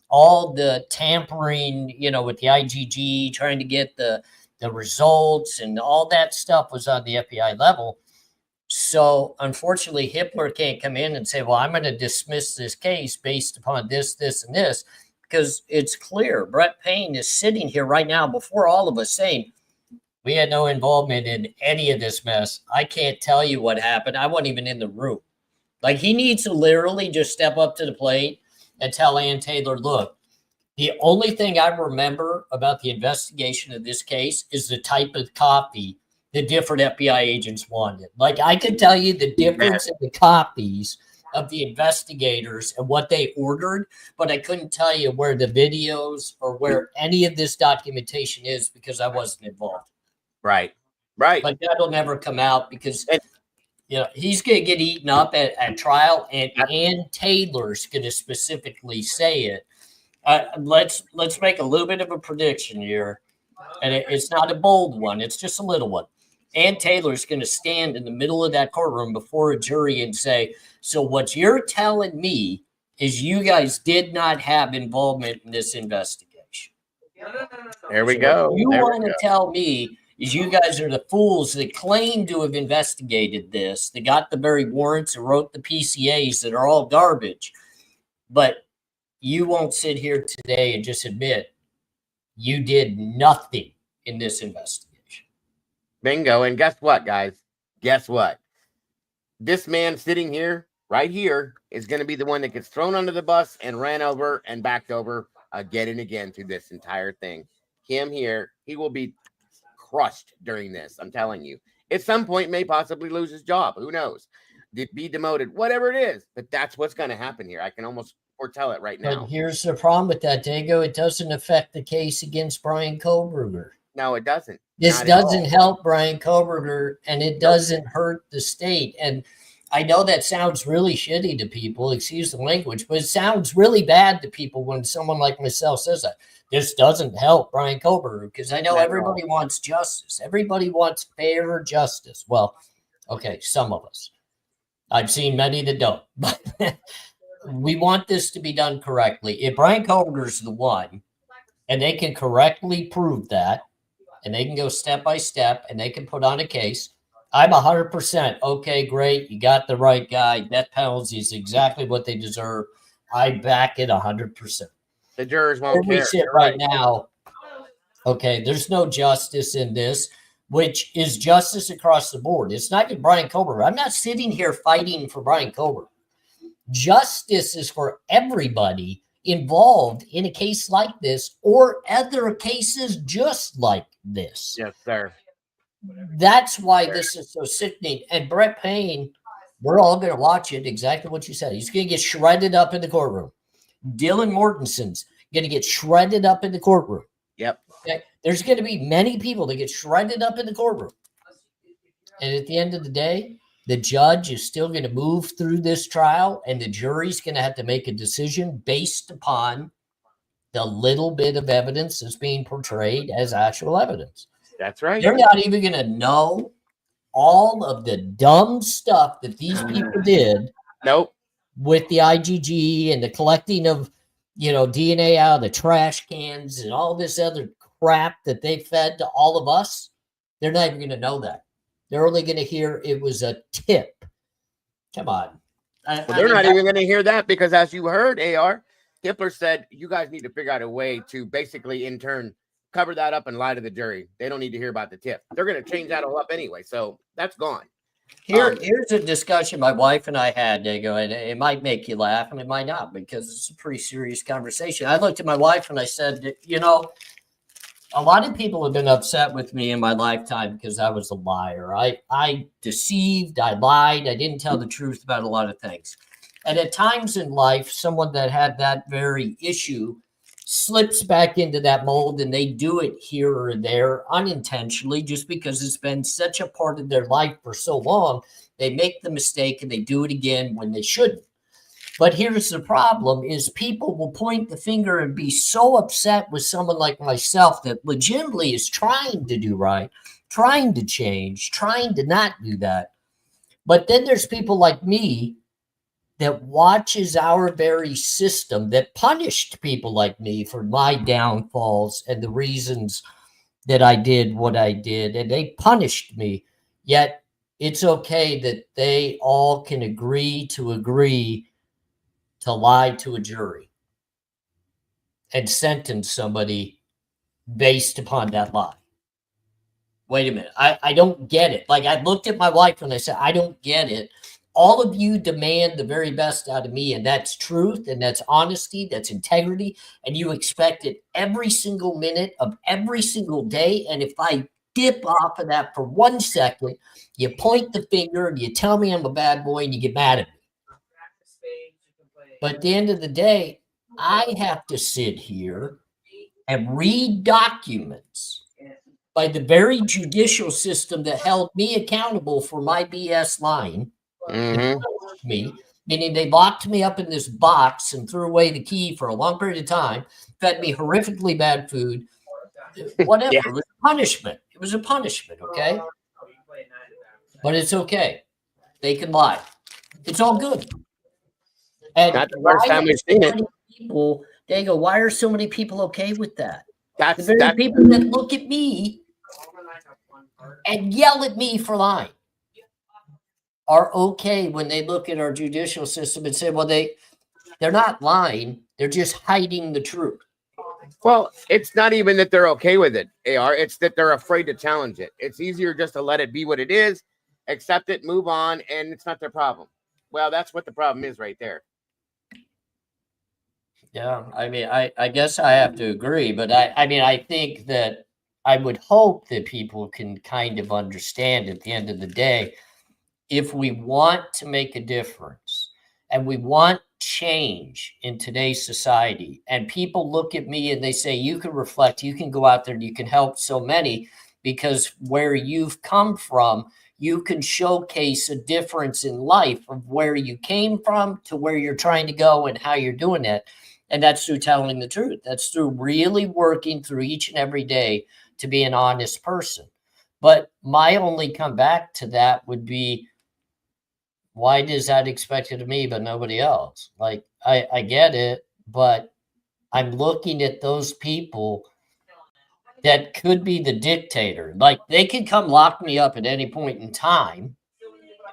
All the tampering, with the IGG, trying to get the results and all that stuff was on the FBI level. So unfortunately, Hippler can't come in and say, well, I'm going to dismiss this case based upon this, this, and this, because it's clear. Brett Payne is sitting here right now before all of us saying, we had no involvement in any of this mess. I can't tell you what happened. I wasn't even in the room. Like, he needs to literally just step up to the plate and tell Ann Taylor, look, the only thing I remember about the investigation of this case is the type of copy the different FBI agents wanted. Like, I could tell you the difference in the copies of the investigators and what they ordered, but I couldn't tell you where the videos or where any of this documentation is because I wasn't involved. Right. But that'll never come out because he's going to get eaten up at trial, and Ann Taylor's going to specifically say it. Let's make a little bit of a prediction here, and it's not a bold one. It's just a little one. Ann Taylor's going to stand in the middle of that courtroom before a jury and say, so what you're telling me is you guys did not have involvement in this investigation. There we go. What you want to tell me is you guys are the fools that claim to have investigated this, that got the very warrants and wrote the PCAs that are all garbage. But you won't sit here today and just admit you did nothing in this investigation. Bingo. And guess what, guys? Guess what? This man sitting here, right here, is going to be the one that gets thrown under the bus and ran over and backed over again and again through this entire thing. Him here, he will be crushed during this. I'm telling you. At some point, may possibly lose his job. Who knows? Be demoted, whatever it is. But that's what's going to happen here. I can almost foretell it right now. But here's the problem with that, Dago. It doesn't affect the case against BRYAN KOHBERGER. No, it doesn't. This doesn't help BRYAN KOHBERGER, and it doesn't hurt the state. And I know that sounds really shitty to people, excuse the language, but it sounds really bad to people when someone like myself says that. This doesn't help BRYAN KOHBERGer, because I know everybody wants justice. Everybody wants fair justice. Well, okay, some of us. I've seen many that don't. But we want this to be done correctly. If BRYAN KOHBERGer is the one, and they can correctly prove that, and they can go step by step, and they can put on a case, I'm 100%. Okay, great. You got the right guy. Death penalty is exactly what they deserve. I back it 100%. The jurors won't care. We sit right now. Okay, there's no justice in this, which is justice across the board. It's not just BRYAN KOHBERGer. I'm not sitting here fighting for BRYAN KOHBERGer. Justice is for everybody involved in a case like this or other cases just like this. Yes, sir. That's why this is so sickening. And Brett Payne, we're all going to watch it. Exactly what you said. He's going to get shredded up in the courtroom. Dylan Mortensen's going to get shredded up in the courtroom. Yep. Okay? There's going to be many people that get shredded up in the courtroom. And at the end of the day, the judge is still going to move through this trial, and the jury's going to have to make a decision based upon the little bit of evidence that's being portrayed as actual evidence. That's right. They're not even going to know all of the dumb stuff that these people did. Nope. With the IgG and the collecting of, DNA out of the trash cans and all this other crap that they fed to all of us. They're not even going to know that. They're only going to hear it was a tip. Come on. They're not even going to hear that because, as you heard, AR, Hitler said, you guys need to figure out a way to basically, in turn, cover that up and lie to the jury. They don't need to hear about the tip. They're going to change that all up anyway. So that's gone. Here's a discussion my wife and I had, Diego, and it might make you laugh and it might not because it's a pretty serious conversation. I looked at my wife and I said, a lot of people have been upset with me in my lifetime because I was a liar. I deceived, I lied, I didn't tell the truth about a lot of things. And at times in life, someone that had that very issue slips back into that mold, and they do it here or there unintentionally just because it's been such a part of their life for so long. They make the mistake and they do it again when they shouldn't. But here's the problem is people will point the finger and be so upset with someone like myself that legitimately is trying to do right, trying to change, trying to not do that. But then there's people like me that watches our very system that punished people like me for my downfalls and the reasons that I did what I did. And they punished me. Yet it's okay that they all can agree to lie to a jury and sentence somebody based upon that lie. Wait a minute. I don't get it. Like, I looked at my wife and I said, I don't get it. All of you demand the very best out of me, and that's truth, and that's honesty, that's integrity, and you expect it every single minute of every single day. And if I dip off of that for 1 second, you point the finger and you tell me I'm a bad boy and you get mad at me. But at the end of the day, I have to sit here and read documents by the very judicial system that held me accountable for my BS lying. Me, meaning they locked me up in this box and threw away the key for a long period of time, fed me horrifically bad food, whatever. It was a punishment. It was a punishment, okay? But it's okay. They can lie. It's all good. And not the first time we've seen it. People, they go, why are so many people okay with that? That's the very people that look at me and yell at me for lying are okay when they look at our judicial system and say, well, they're not lying. They're just hiding the truth. Well, it's not even that they're okay with it, AR. It's that they're afraid to challenge it. It's easier just to let it be what it is, accept it, move on, and it's not their problem. Well, that's what the problem is right there. Yeah, I mean, I guess I have to agree, but I think that I would hope that people can kind of understand at the end of the day, if we want to make a difference and we want change in today's society, and people look at me and they say, you can reflect, you can go out there and you can help so many because where you've come from, you can showcase a difference in life of where you came from to where you're trying to go and how you're doing it. And that's through telling the truth. That's through really working through each and every day to be an honest person. But my only comeback to that would be, why is that expected of me but nobody else? Like, I get it, but I'm looking at those people that could be the dictator. Like, they could come lock me up at any point in time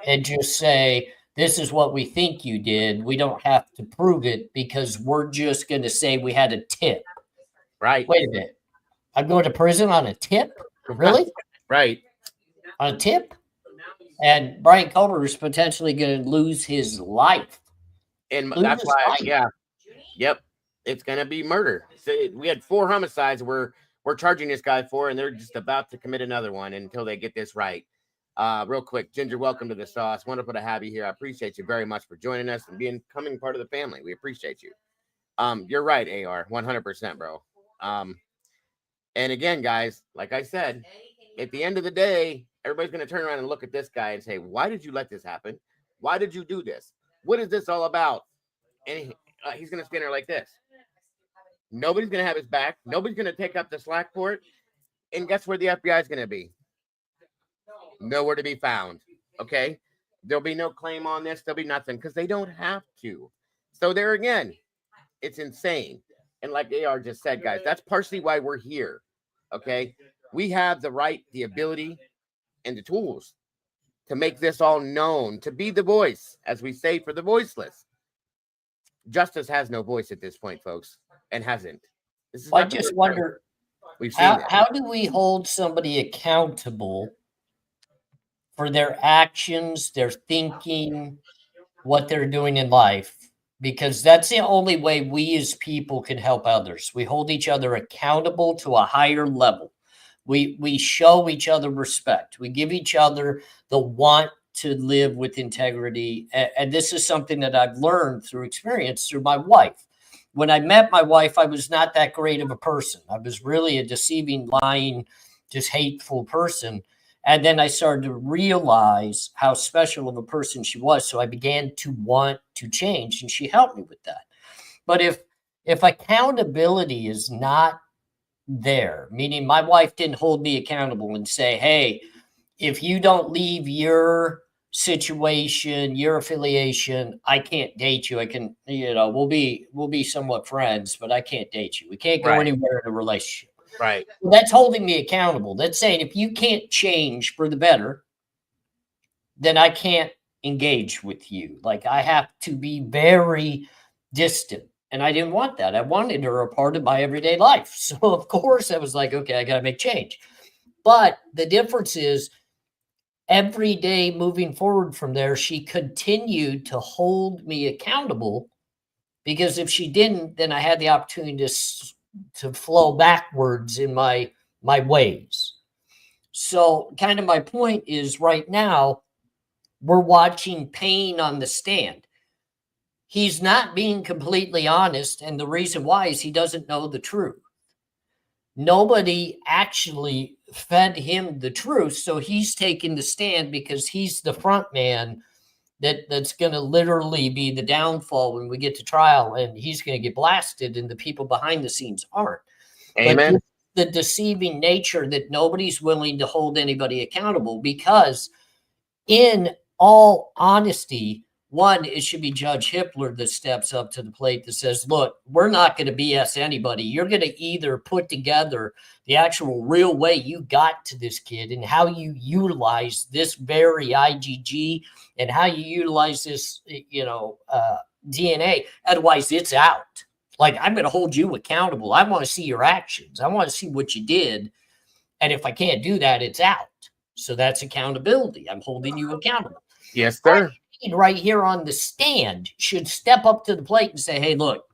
and just say, this is what we think you did. We don't have to prove it because we're just going to say we had a tip. Right. Wait a minute. I'm going to prison on a tip? Really? Right. On a tip? And Bryan Kohberger is potentially going to lose his life. And that's why, yeah. Yep. it's going to be murder. So we had 4 homicides we're charging this guy for, and they're just about to commit another one until they get this right. Real quick, Ginger, welcome to the sauce. Wonderful to have you here. I appreciate you very much for joining us and becoming part of the family. We appreciate you. You're right, AR, 100%, bro. And again, guys, like I said, at the end of the day, everybody's going to turn around and look at this guy and say, why did you let this happen? Why did you do this? What is this all about? And he's going to stand there like this. Nobody's going to have his back. Nobody's going to take up the slack for it. And guess where the FBI is going to be? Nowhere to be found. Okay? There'll be no claim on this. There'll be nothing because they don't have to. So there again, it's insane. And like AR just said, guys, that's partially why we're here. Okay? We have the right, the ability, and the tools to make this all known, to be the voice, as we say, for the voiceless. Justice has no voice at this point, folks, and hasn't. This is I just wonder, we've seen how do we hold somebody accountable for their actions, their thinking, what they're doing in life? Because that's the only way we as people can help others. We hold each other accountable to a higher level. We show each other respect. We give each other the want to live with integrity. And this is something that I've learned through experience through my wife. When I met my wife, I was not that great of a person. I was really a deceiving, lying, just hateful person. And then I started to realize how special of a person she was. So I began to want to change, and she helped me with that. But if accountability is not there, meaning my wife didn't hold me accountable and say, hey, if you don't leave your situation, your affiliation, I can't date you. I can, we'll be somewhat friends, but I can't date you. We can't go anywhere in a relationship. Right. Well, that's holding me accountable. That's saying if you can't change for the better, then I can't engage with you. Like I have to be very distant. And I didn't want that. I wanted her a part of my everyday life. So of course I was like, okay, I got to make change. But the difference is every day moving forward from there, she continued to hold me accountable, because if she didn't, then I had the opportunity to flow backwards in my ways. So kind of my point is right now we're watching Payne on the stand. He's not being completely honest. And the reason why is he doesn't know the truth. Nobody actually fed him the truth. So he's taking the stand because he's the front man that's going to literally be the downfall when we get to trial, and he's going to get blasted and the people behind the scenes aren't. Amen. But the deceiving nature that nobody's willing to hold anybody accountable, because in all honesty, one, it should be Judge Hippler that steps up to the plate that says, look, we're not going to BS anybody. You're going to either put together the actual real way you got to this kid and how you utilize this very IgG and how you utilize this, DNA. Otherwise, it's out. Like, I'm going to hold you accountable. I want to see your actions. I want to see what you did. And if I can't do that, it's out. So that's accountability. I'm holding you accountable. Yes, sir. Right here on the stand should step up to the plate and say, hey, look,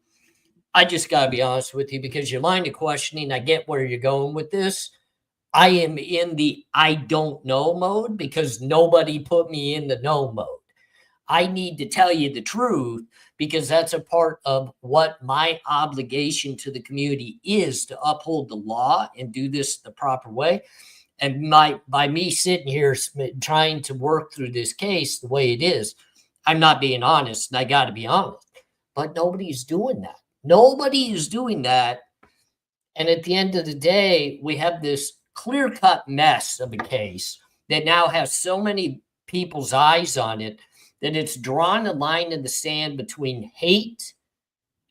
I just got to be honest with you, because your line of questioning, I get where you're going with this. I am in the I don't know mode because nobody put me in the no mode. I need to tell you the truth because that's a part of what my obligation to the community is, to uphold the law and do this the proper way. And by me sitting here trying to work through this case the way it is, I'm not being honest, and I got to be honest. But nobody's doing that. Nobody is doing that. And at the end of the day, we have this clear-cut mess of a case that now has so many people's eyes on it that it's drawn a line in the sand between hate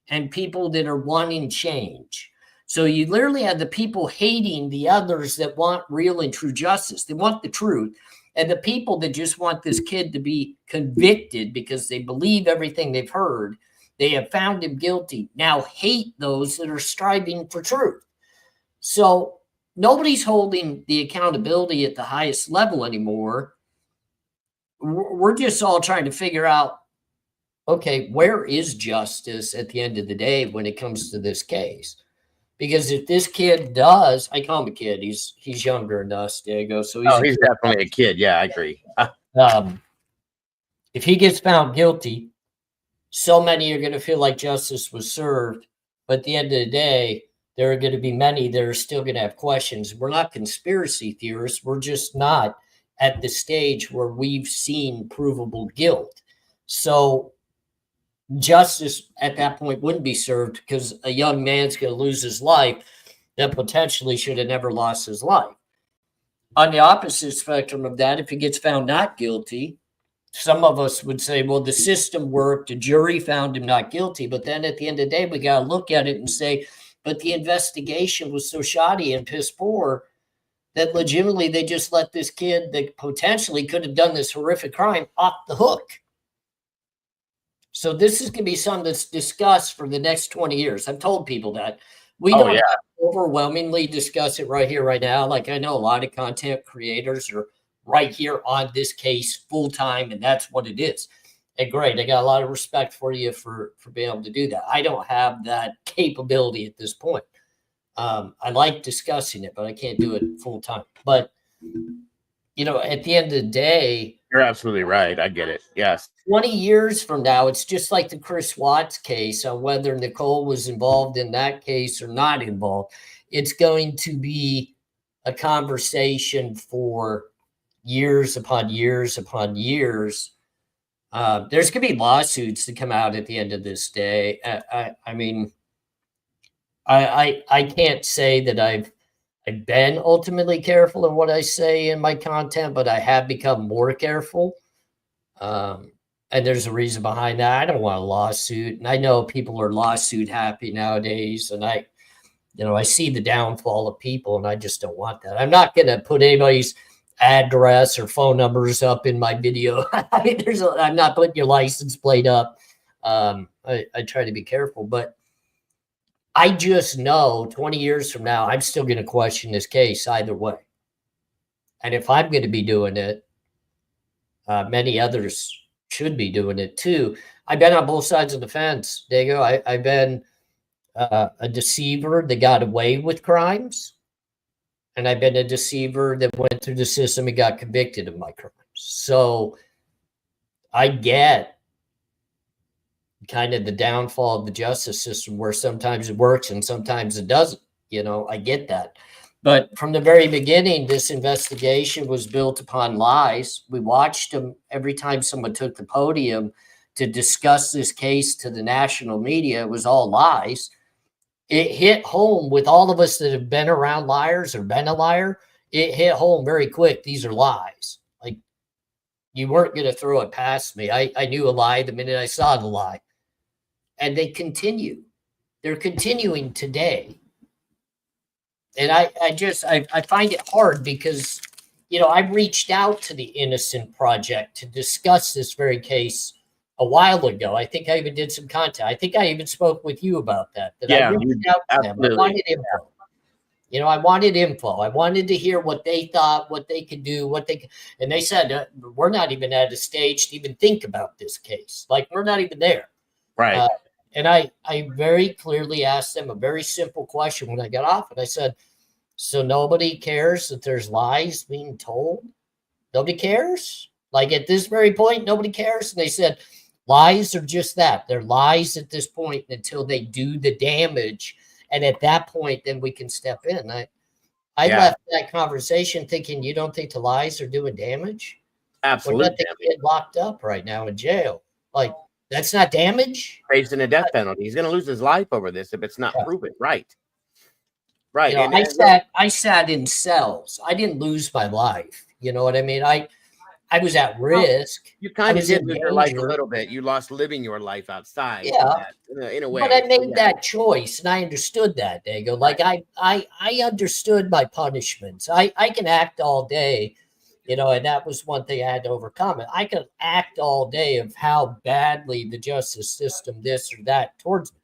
and people that are wanting change. So you literally have the people hating the others that want real and true justice. They want the truth. And the people that just want this kid to be convicted because they believe everything they've heard, they have found him guilty, now hate those that are striving for truth. So nobody's holding the accountability at the highest level anymore. We're just all trying to figure out okay, where is justice at the end of the day when it comes to this case? Because if this kid does, I call him a kid. He's younger than us, Diego. So he's Oh, a he's kid. definitely a kid. Yeah, I agree. If he gets found guilty, so many are going to feel like justice was served. But at the end of the day, there are going to be many that are still going to have questions. We're not conspiracy theorists. We're just not at the stage where we've seen provable guilt. So justice at that point wouldn't be served because a young man's going to lose his life that potentially should have never lost his life. On the opposite spectrum of that, if he gets found not guilty, some of us would say, well, the system worked, the jury found him not guilty. But then at the end of the day, we got to look at it and say, but the investigation was so shoddy and piss poor that legitimately they just let this kid that potentially could have done this horrific crime off the hook. So this is going to be something that's discussed for the next 20 years. I've told people that. We don't have to overwhelmingly discuss it right here, right now. Like I know a lot of content creators are right here on this case full time, and that's what it is. And great, I got a lot of respect for you for being able to do that. I don't have that capability at this point. I like discussing it, but I can't do it full time. But at the end of the day, You're absolutely right. I get it. Yes. 20 years from now, it's just like the Chris Watts case on whether Nicole was involved in that case or not involved. It's going to be a conversation for years upon years upon years. There's going to be lawsuits that come out at the end of this day. I mean, I can't say that I've been ultimately careful in what I say in my content, but I have become more careful. And there's a reason behind that. I don't want a lawsuit. And I know people are lawsuit happy nowadays. And I see the downfall of people, and I just don't want that. I'm not going to put anybody's address or phone numbers up in my video. I mean, I'm not putting your license plate up. I try to be careful, but I just know 20 years from now, I'm still going to question this case either way. And if I'm going to be doing it, many others should be doing it too. I've been on both sides of the fence, Diego. I've been a deceiver that got away with crimes, and I've been a deceiver that went through the system and got convicted of my crimes. So I get kind of the downfall of the justice system where sometimes it works and sometimes it doesn't. I get that. But from the very beginning, this investigation was built upon lies. We watched them every time someone took the podium to discuss this case to the national media. It was all lies. It hit home with all of us that have been around liars or been a liar. It hit home very quick. These are lies. Like, you weren't going to throw it past me. I knew a lie the minute I saw the lie. And they continue. They're continuing today. And I find it hard because, I reached out to the Innocent Project to discuss this very case a while ago. I think I even did some content. I think I even spoke with you about that. I reached out to them. I wanted info. I wanted info. I wanted to hear what they thought, what they could do, and they said, we're not even at a stage to even think about this case. Like, we're not even there. Right. And I very clearly asked them a very simple question when I got off. And I said, so nobody cares that there's lies being told? Nobody cares? Like, at this very point, nobody cares? And they said, lies are just that. They're lies at this point until they do the damage. And at that point, then we can step in. I left that conversation thinking, you don't think the lies are doing damage? Absolutely. We're not the kid locked up right now in jail. Like, that's not damage. Facing a death penalty. He's going to lose his life over this if it's not proven. Right. Right. I sat in cells. I didn't lose my life. You know what I mean? I was at risk. You kind of did lose your life a little bit. You lost living your life outside. Yeah. In a way. But I made that choice, and I understood that, Diego. Like, I understood my punishments. I can act all day. And that was one thing I had to overcome. I could act all day of how badly the justice system, this or that towards me.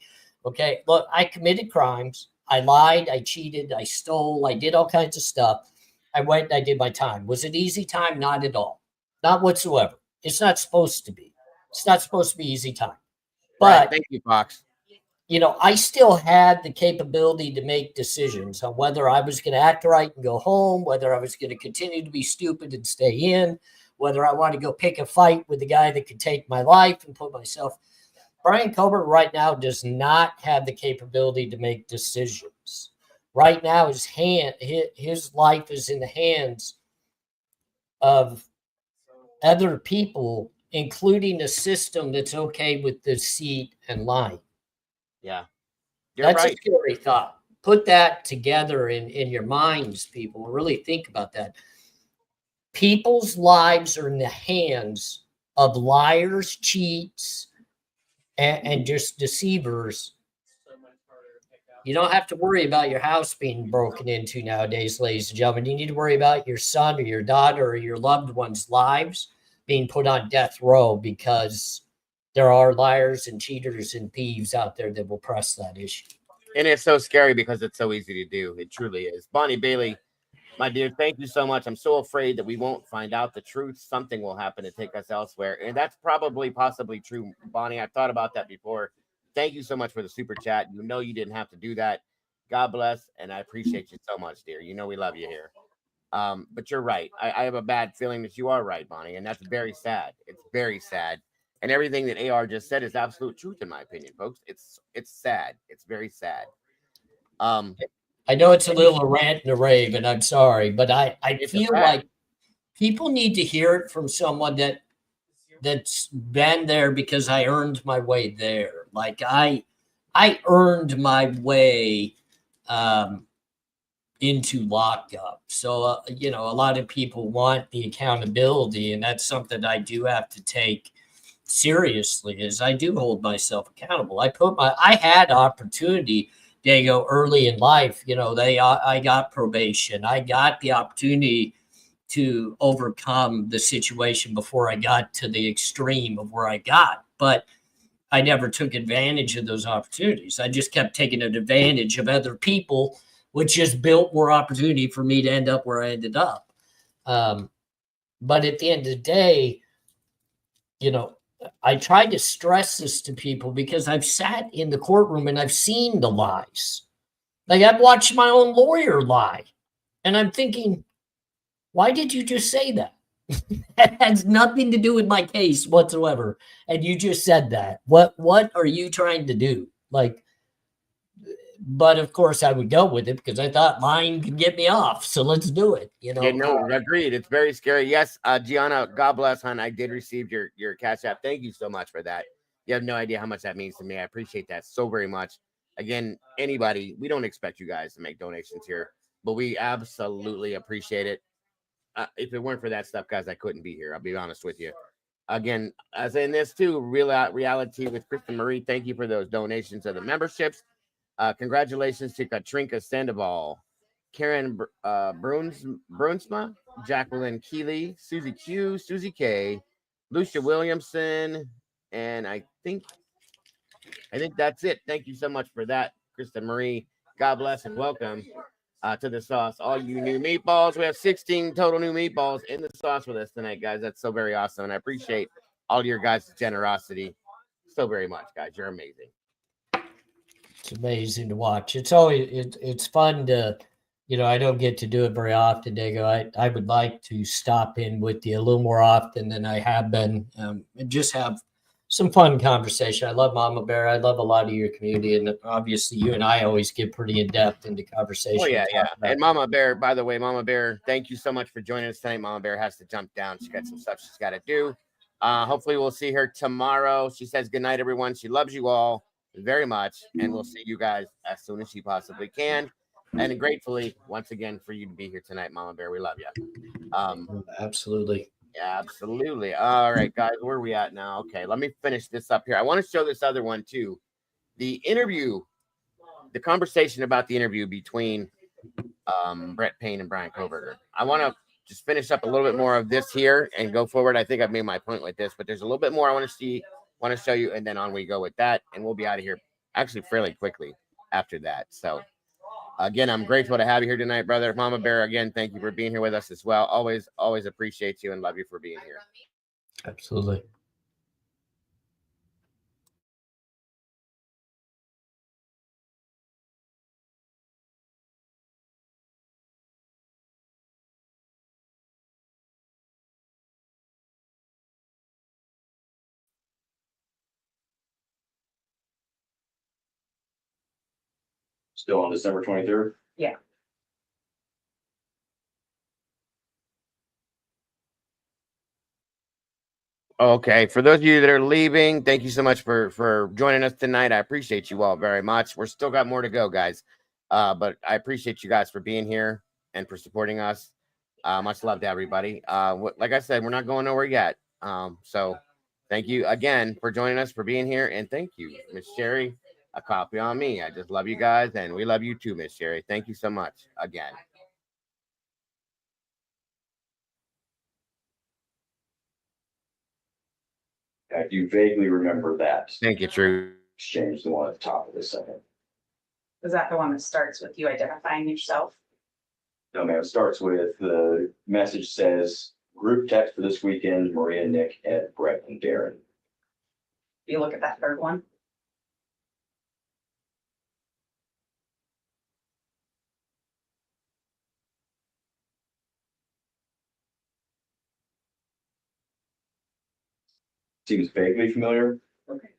Okay, look, I committed crimes. I lied. I cheated. I stole. I did all kinds of stuff. I went and I did my time. Was it easy time? Not at all. Not whatsoever. It's not supposed to be. It's not supposed to be easy time. Right. But, Thank you, Fox. you know, I still had the capability to make decisions on whether I was going to act right and go home, whether I was going to continue to be stupid and stay in, whether I want to go pick a fight with the guy that could take my life and put myself. Bryan Kohberger right now does not have the capability to make decisions. Right now, his life is in the hands of other people, including a system that's okay with deceit and lying. Yeah, you're That's right. a scary thought. Put that together in your minds, people. Really think about that. People's lives are in the hands of liars, cheats, and just deceivers. You don't have to worry about your house being broken into nowadays, ladies and gentlemen. You need to worry about your son or your daughter or your loved ones' lives being put on death row because there are liars and cheaters and thieves out there that will press that issue. And it's so scary because it's so easy to do. It truly is. Bonnie Bailey, my dear, thank you so much. I'm so afraid that we won't find out the truth. Something will happen to take us elsewhere. And that's possibly true, Bonnie. I've thought about that before. Thank you so much for the super chat. You know you didn't have to do that. God bless. And I appreciate you so much, dear. You know we love you here. But you're right. I have a bad feeling that you are right, Bonnie. And that's very sad. It's very sad. And everything that AR just said is absolute truth, in my opinion, folks. It's sad. It's very sad. I know it's a little rant and a rave, and I'm sorry, but I feel like people need to hear it from someone that's been there because I earned my way there. Like I earned my way into lockup. So, you know, a lot of people want the accountability, and that's something I do have to take seriously, is I do hold myself accountable. I had opportunity, Dago, early in life. You know, I got probation. I got the opportunity to overcome the situation before I got to the extreme of where I got. But I never took advantage of those opportunities. I just kept taking advantage of other people, which just built more opportunity for me to end up where I ended up. But at the end of the day, you know, I try to stress this to people because I've sat in the courtroom and I've seen the lies. Like I've watched my own lawyer lie. And I'm thinking, why did you just say that? That has nothing to do with my case whatsoever. And you just said that. What are you trying to do? Like, but of course I would go with it because I thought lying could get me off. So let's do it. You know, yeah, no, agreed. It's very scary. Yes, Gianna, God bless, hon. I did receive your Cash App. Thank you so much for that. You have no idea how much that means to me. I appreciate that so very much. Again, anybody, we don't expect you guys to make donations here, but we absolutely appreciate it. If it weren't for that stuff, guys, I couldn't be here. I'll be honest with you. Again, as in this too, reality with Kristen Marie. Thank you for those donations of the memberships. Congratulations to Katrinka Sandoval, Karen Brunsma, Jacqueline Keeley, Susie Q, Susie K, Lucia Williamson, and I think that's it. Thank you so much for that, Kristen Marie. God bless and welcome to the sauce. All you new meatballs. We have 16 total new meatballs in the sauce with us tonight, guys. That's so very awesome. And I appreciate all your guys' generosity so very much, guys. You're amazing. It's amazing to watch. It's fun to, you know, I don't get to do it very often, Dago. I would like to stop in with you a little more often than I have been, and just have some fun conversation. I love Mama Bear. I love a lot of your community, and obviously you and I always get pretty in depth into conversation. Oh yeah. And Mama Bear, by the way, Mama Bear, thank you so much for joining us tonight. Mama Bear has to jump down. She got some stuff she's got to do. Hopefully we'll see her tomorrow. She says good night, everyone. She loves you all very much, and we'll see you guys as soon as she possibly can. And gratefully, once again, for you to be here tonight, Mama Bear. We love you. Absolutely. Yeah, absolutely. All right, guys, where are we at now? Okay, let me finish this up here. I want to show this other one too. The interview, the conversation about the interview between Brett Payne and Bryan Kohberger. I want to just finish up a little bit more of this here and go forward. I think I've made my point with this, but there's a little bit more I want to show you, and then on we go with that, and we'll be out of here actually fairly quickly after that. So again, I'm grateful to have you here tonight, brother. Mama Bear, again, thank you for being here with us as well. Always appreciate you and love you for being here. Absolutely. Still on December 23rd? Yeah. Okay, for those of you that are leaving, thank you so much for joining us tonight. I appreciate you all very much. We're still got more to go, guys. But I appreciate you guys for being here and for supporting us. Much love to everybody. Like I said, we're not going nowhere yet. So thank you again for joining us, for being here, and thank you, Miss Sherry. A copy on me. I just love you guys, and we love you too, Miss Sherry. Thank you so much again. I do vaguely remember that Thank you, True. exchange, the one at the top of the second. Is that the one that starts with you identifying yourself? No, ma'am, it starts with the message says, group text for this weekend, Maria, Nick, Ed, Brett, and Darren. You look at that third one. Seems vaguely familiar. Okay.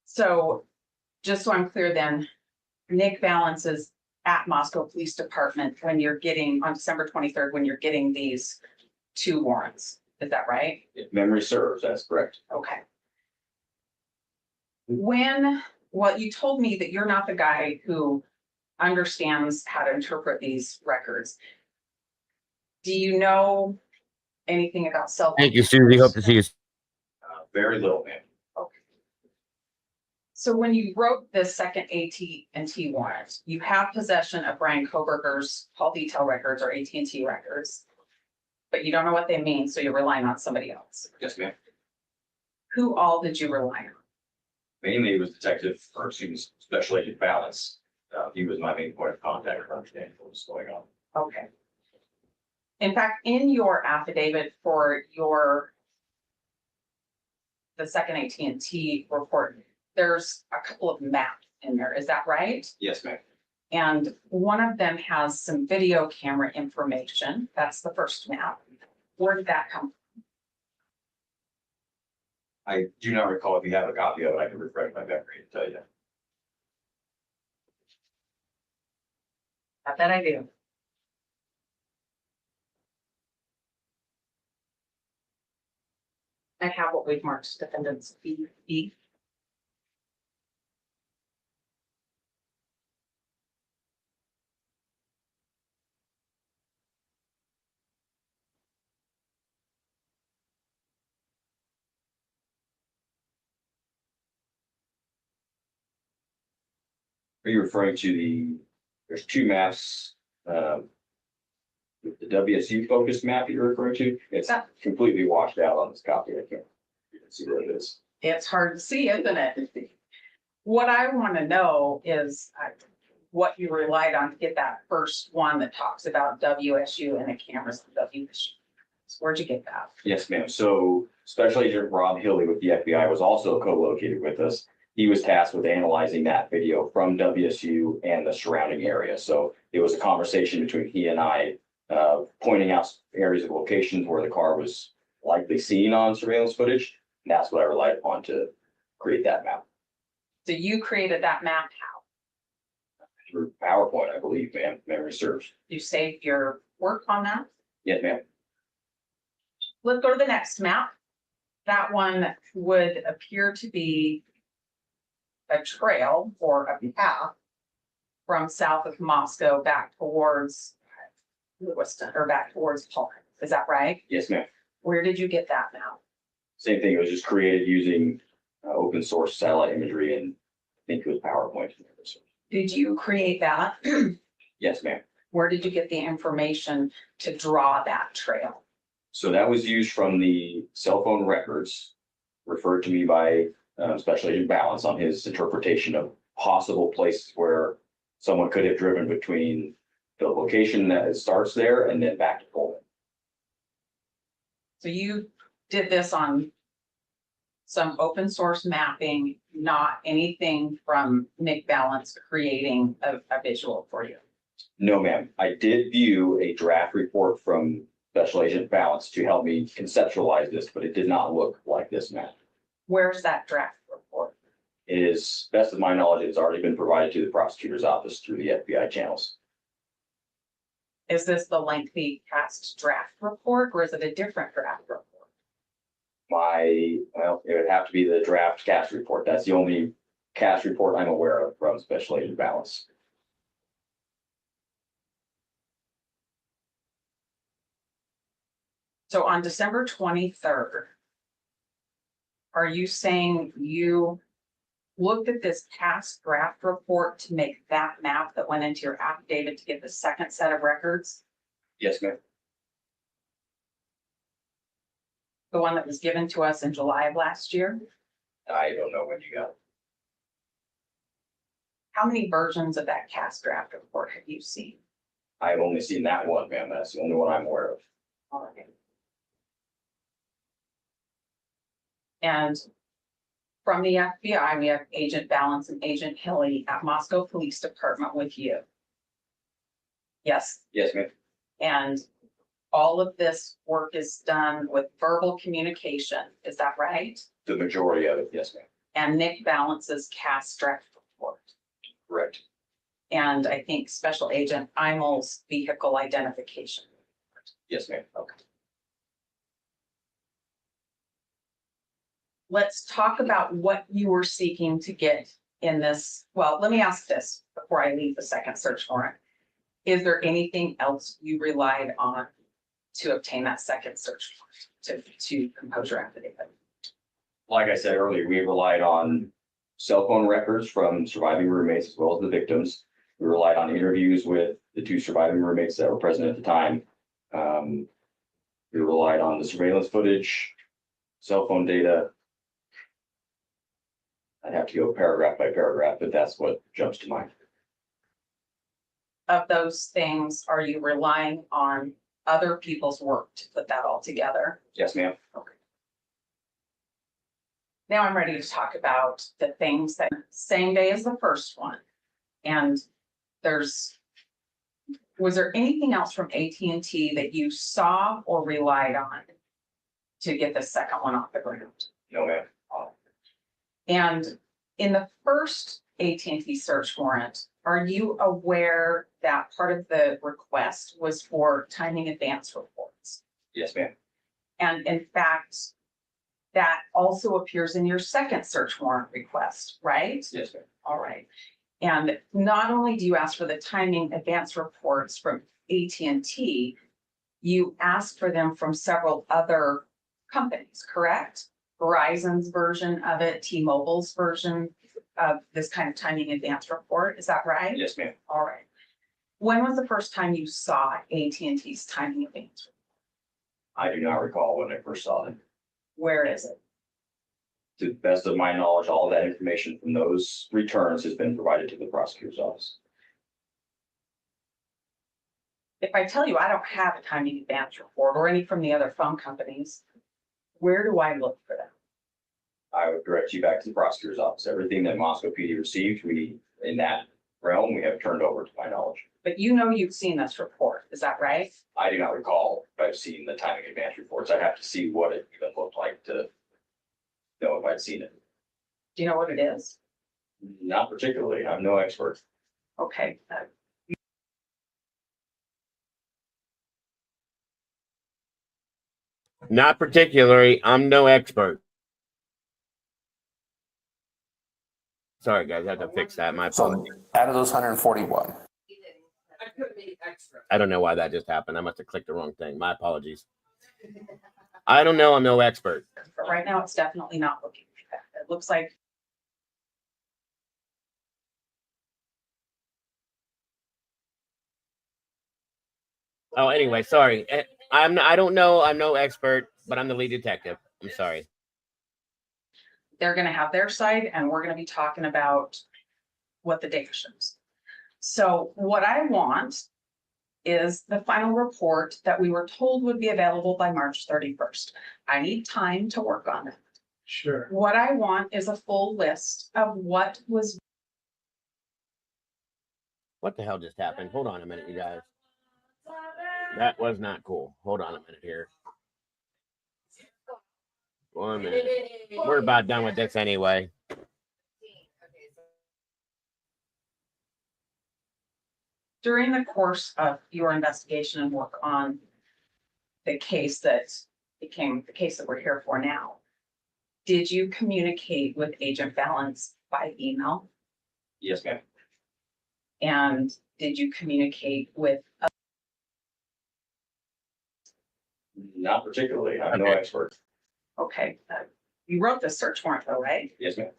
So just so I'm clear then, Nick Valance is at Moscow Police Department when you're getting, on December 23rd, when you're getting these 2 warrants. Is that right? If memory serves, that's correct. Okay. Well, you told me that you're not the guy who understands how to interpret these records. Do you know anything about cell phone? Thank you, Susie. Hope to see you. Very little, ma'am. Okay. So when you wrote this second AT&T warrant, you have possession of Brian KOHBERGER's call detail records or AT&T records, but you don't know what they mean, so you're relying on somebody else. Yes, ma'am. Who all did you rely on? Mainly it was Special Agent Balance. He was my main point of contact for understanding what was going on. Okay. In fact, in your affidavit for the second AT&T report, there's a couple of maps in there. Is that right? Yes, ma'am. And one of them has some video camera information. That's the first map. Where did that come from? I do not recall. If you have a copy of it, I can refresh my memory and tell you. I bet I do. I have what we've marked defendants B. Are you referring to there's 2 maps, the WSU focused map you're referring to? It's completely washed out on this copy. I can't even see what it is. It's hard to see, isn't it? What I want to know is what you relied on to get that first one that talks about WSU and the cameras of WSU. Where'd you get that? Yes, ma'am. So Special Agent Rob Hilley with the FBI was also co-located with us. He was tasked with analyzing that video from WSU and the surrounding area. So it was a conversation between he and I, pointing out areas of locations where the car was likely seen on surveillance footage. And that's what I relied upon to create that map. So you created that map how? Through PowerPoint, I believe, ma'am. Memory serves. You saved your work on that? Yes, ma'am. Let's go to the next map. That one would appear to be a trail or a path from south of Moscow back towards Lewiston or back towards Payne. Is that right? Yes, ma'am. Where did you get that map? Same thing. It was just created using open source satellite imagery, and I think it was PowerPoint. Did you create that? Yes, ma'am. Where did you get the information to draw that trail? So that was used from the cell phone records referred to me by Special Agent Balance on his interpretation of possible places where someone could have driven between the location that starts there and then back to Pullman. So you did this on some open source mapping, not anything from Nick Balance creating a visual for you? No, ma'am. I did view a draft report from Special Agent Balance to help me conceptualize this, but it did not look like this map. Where's that draft report? Is best of my knowledge, it's already been provided to the prosecutor's office through the FBI channels. Is this the lengthy past draft report or is it a different draft report? Well, it would have to be the draft cash report. That's the only cash report I'm aware of from Special Agent Balance. So on December 23rd, are you saying you looked at this past draft report to make that map that went into your affidavit to get the second set of records? Yes, ma'am. The one that was given to us in July of last year? I don't know when you got it. How many versions of that cast draft report have you seen? I've only seen that one, ma'am. That's the only one I'm aware of. All right. And from the FBI, we have Agent Balance and Agent Hilly at Moscow Police Department with you. Yes, Yes, ma'am. and all of this work is done with verbal communication, is that right? The majority of it, yes, ma'am. And Nick Balance's cast draft report. Correct. And I think Special Agent Imel's vehicle identification. Yes, ma'am. Okay. Let's talk about what you were seeking to get in this. Well, let me ask this before I leave the second search warrant. Is there anything else you relied on to obtain that second search warrant to compose your affidavit? Like I said earlier, we relied on cell phone records from surviving roommates as well as the victims. We relied on interviews with the two surviving roommates that were present at the time. We relied on the surveillance footage, cell phone data. I'd have to go paragraph by paragraph, but that's what jumps to mind. Of those things, are you relying on other people's work to put that all together? Yes, ma'am. Okay. Now I'm ready to talk about the things that same day as the first one. And was there anything else from AT&T that you saw or relied on to get the second one off the ground? No, ma'am. And in the first AT&T search warrant, are you aware that part of the request was for timing advance reports? Yes, ma'am. And in fact, that also appears in your second search warrant request, right? Yes, ma'am. All right. And not only do you ask for the timing advance reports from AT&T, you ask for them from several other companies, correct? Verizon's version of it, T-Mobile's version of this kind of timing advance report, is that right? Yes, ma'am. All right. When was the first time you saw AT&T's timing advance report? I do not recall when I first saw them. Where is it? To the best of my knowledge, all that information from those returns has been provided to the prosecutor's office. If I tell you I don't have a timing advance report or any from the other phone companies, where do I look for them? I would direct you back to the prosecutor's office. Everything that Moscow PD received, in that realm, we have turned over to my knowledge. But you know you've seen this report, is that right? I do not recall if I've seen the timing advance reports. I'd have to see what it even looked like to know if I'd seen it. Do you know what it is? Not particularly. I'm no expert. Okay. Not particularly. I'm no expert. Sorry, guys. I have to fix that. My So apologies. out of those 141, I don't know why that just happened. I must have clicked the wrong thing. My apologies. I don't know. I'm no expert. But right now, it's definitely not looking like that. It looks like Oh, anyway, sorry. I don't know. I'm no expert, but I'm the lead detective. I'm sorry. they're gonna have their side and we're gonna be talking about what the data shows. So what I want is the final report that we were told would be available by March 31st. I need time to work on it. Sure. What I want is a full list of what was. What the hell just happened? Hold on a minute, you guys. That was not cool. Hold on a minute here. 1 minute. We're about done with this anyway. During the course of your investigation and work on the case that became the case that we're here for now, did you communicate with Agent Balance by email? Yes, ma'am. And did you communicate with, Not particularly. I'm no expert. okay, you wrote the search warrant though, right? Yes, ma'am.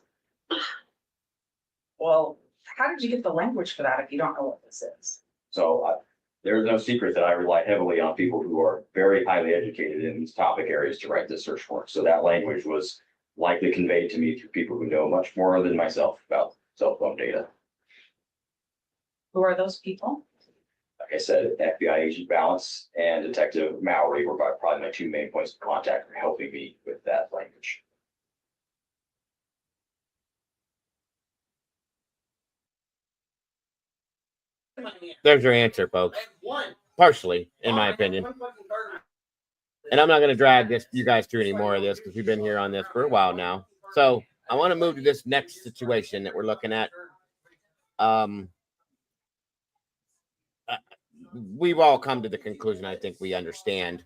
Well, how did you get the language for that if you don't know what this is? So there's no secret that I rely heavily on people who are very highly educated in these topic areas to write this search warrant. So that language was likely conveyed to me through people who know much more than myself about cell phone data. Who are those people? Like I said, FBI Agent Balance and Detective Mowry were probably my two main points of contact for helping me with that language. There's your answer, folks. Partially, in my opinion. And I'm not going to drag you guys through any more of this because we've been here on this for a while now. So I want to move to this next situation that we're looking at. We've all come to the conclusion, I think we understand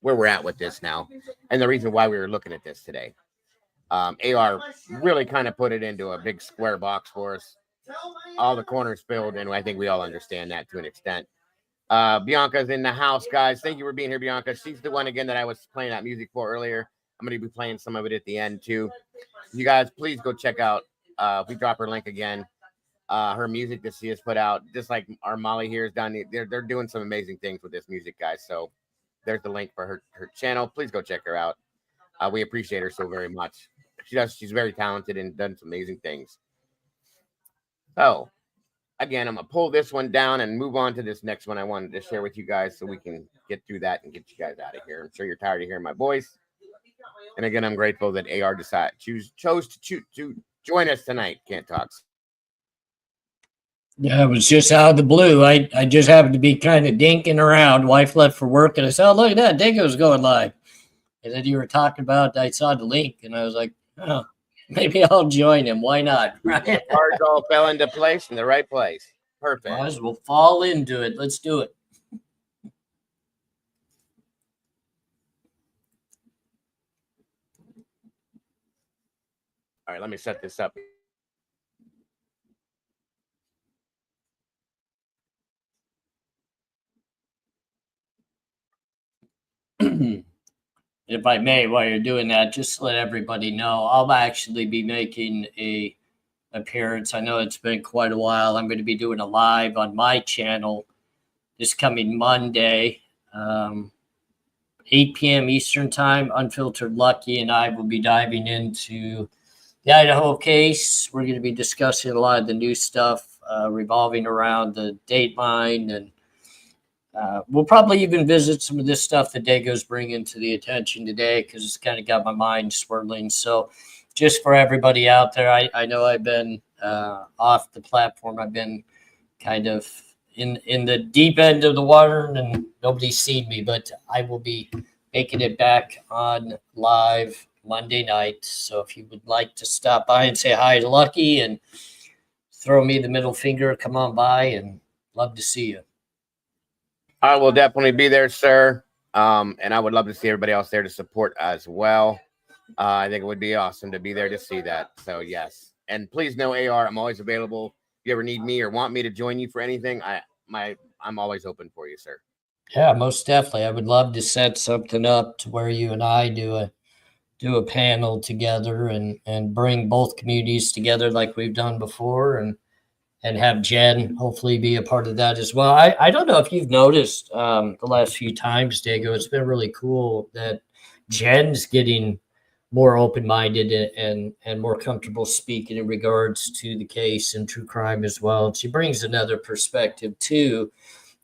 where we're at with this now and the reason why we were looking at this today. AR really kind of put it into a big square box for us. All the corners filled, and I think we all understand that to an extent. Bianca's in the house, guys. Thank you for being here, Bianca. She's the one, again, that I was playing that music for earlier. I'm going to be playing some of it at the end, too. You guys, please go check out, if we drop her link again, her music that she has put out, just like our Molly here has done. They're doing some amazing things with this music, guys. So there's the link for her channel. Please go check her out. We appreciate her so very much. She's very talented and done some amazing things. So again, I'm going to pull this one down and move on to this next one I wanted to share with you guys so we can get through that and get you guys out of here. I'm sure you're tired of hearing my voice. And again, I'm grateful that AR chose to join us tonight. Can't talk. Yeah, it was just out of the blue. I just happened to be kind of dinking around. Wife left for work, and I said, oh, look at that. Dago's going live. And then you were talking about, I saw the link, and I was like, oh, maybe I'll join him. Why not? Right? Cards all fell into place in the right place. Perfect. Might as well fall into it. Let's do it. All right, let me set this up. If I may, while you're doing that, just let everybody know, I'll actually be making a appearance. I know it's been quite a while. I'm going to be doing a live on my channel this coming Monday, 8 p.m. Eastern time. Unfiltered Lucky and I will be diving into the Idaho case. We're going to be discussing a lot of the new stuff revolving around the date line, and we'll probably even visit some of this stuff that Dago's bringing to the attention today because it's kind of got my mind swirling. So just for everybody out there, I know I've been off the platform. I've been kind of in the deep end of the water and nobody's seen me, but I will be making it back on live Monday night. So if you would like to stop by and say hi to Lucky and throw me the middle finger, come on by, and love to see you. I will definitely be there, sir. And I would love to see everybody else there to support as well. I think it would be awesome to be there to see that. So, yes. And please know, AR, I'm always available. If you ever need me or want me to join you for anything, I'm always open for you, sir. Yeah, most definitely. I would love to set something up to where you and I do a panel together and bring both communities together like we've done before, and have Jen hopefully be a part of that as well. I don't know if you've noticed the last few times, Dago, it's been really cool that Jen's getting more open-minded and more comfortable speaking in regards to the case and true crime as well. She brings another perspective too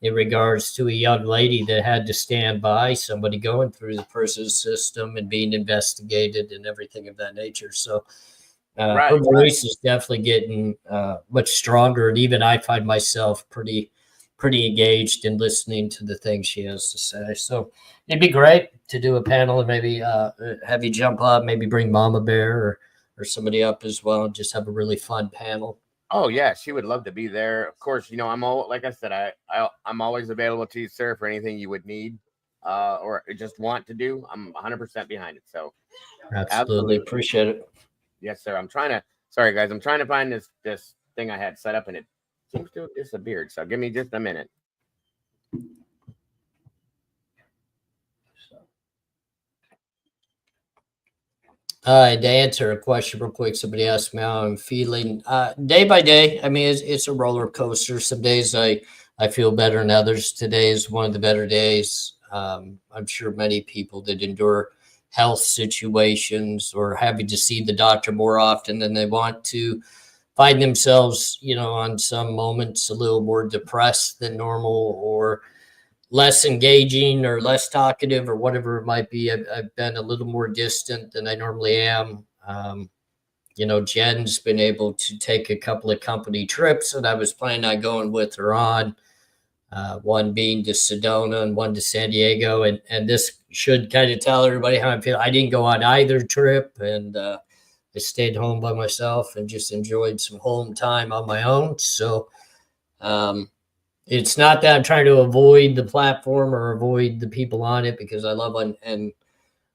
in regards to a young lady that had to stand by somebody going through the prison system and being investigated and everything of that nature. So her voice is definitely getting much stronger, and even I find myself pretty engaged in listening to the things she has to say. So it'd be great to do a panel and maybe have you jump up, maybe bring Mama Bear or somebody up as well, and just have a really fun panel. Oh yeah, she would love to be there. Of course, you know, like I said, I'm always available to you, sir, for anything you would need or just want to do. I'm 100% behind it. So Absolutely appreciate it. yes, sir. Sorry guys, I'm trying to find this thing I had set up and it seems to have disappeared. So give me just a minute. All right, to answer a question real quick, somebody asked me how I'm feeling. Day by day, I mean, it's a roller coaster. Some days I feel better than others. Today is one of the better days. I'm sure many people that endure health situations or having to see the doctor more often than they want to find themselves, you know, on some moments a little more depressed than normal or less engaging or less talkative or whatever it might be. I've been a little more distant than I normally am. You know, Jen's been able to take a couple of company trips that I was planning on going with her on, one being to Sedona and one to San Diego. And this should kind of tell everybody how I feel. I didn't go on either trip, and I stayed home by myself and just enjoyed some home time on my own. So, it's not that I'm trying to avoid the platform or avoid the people on it, because I love and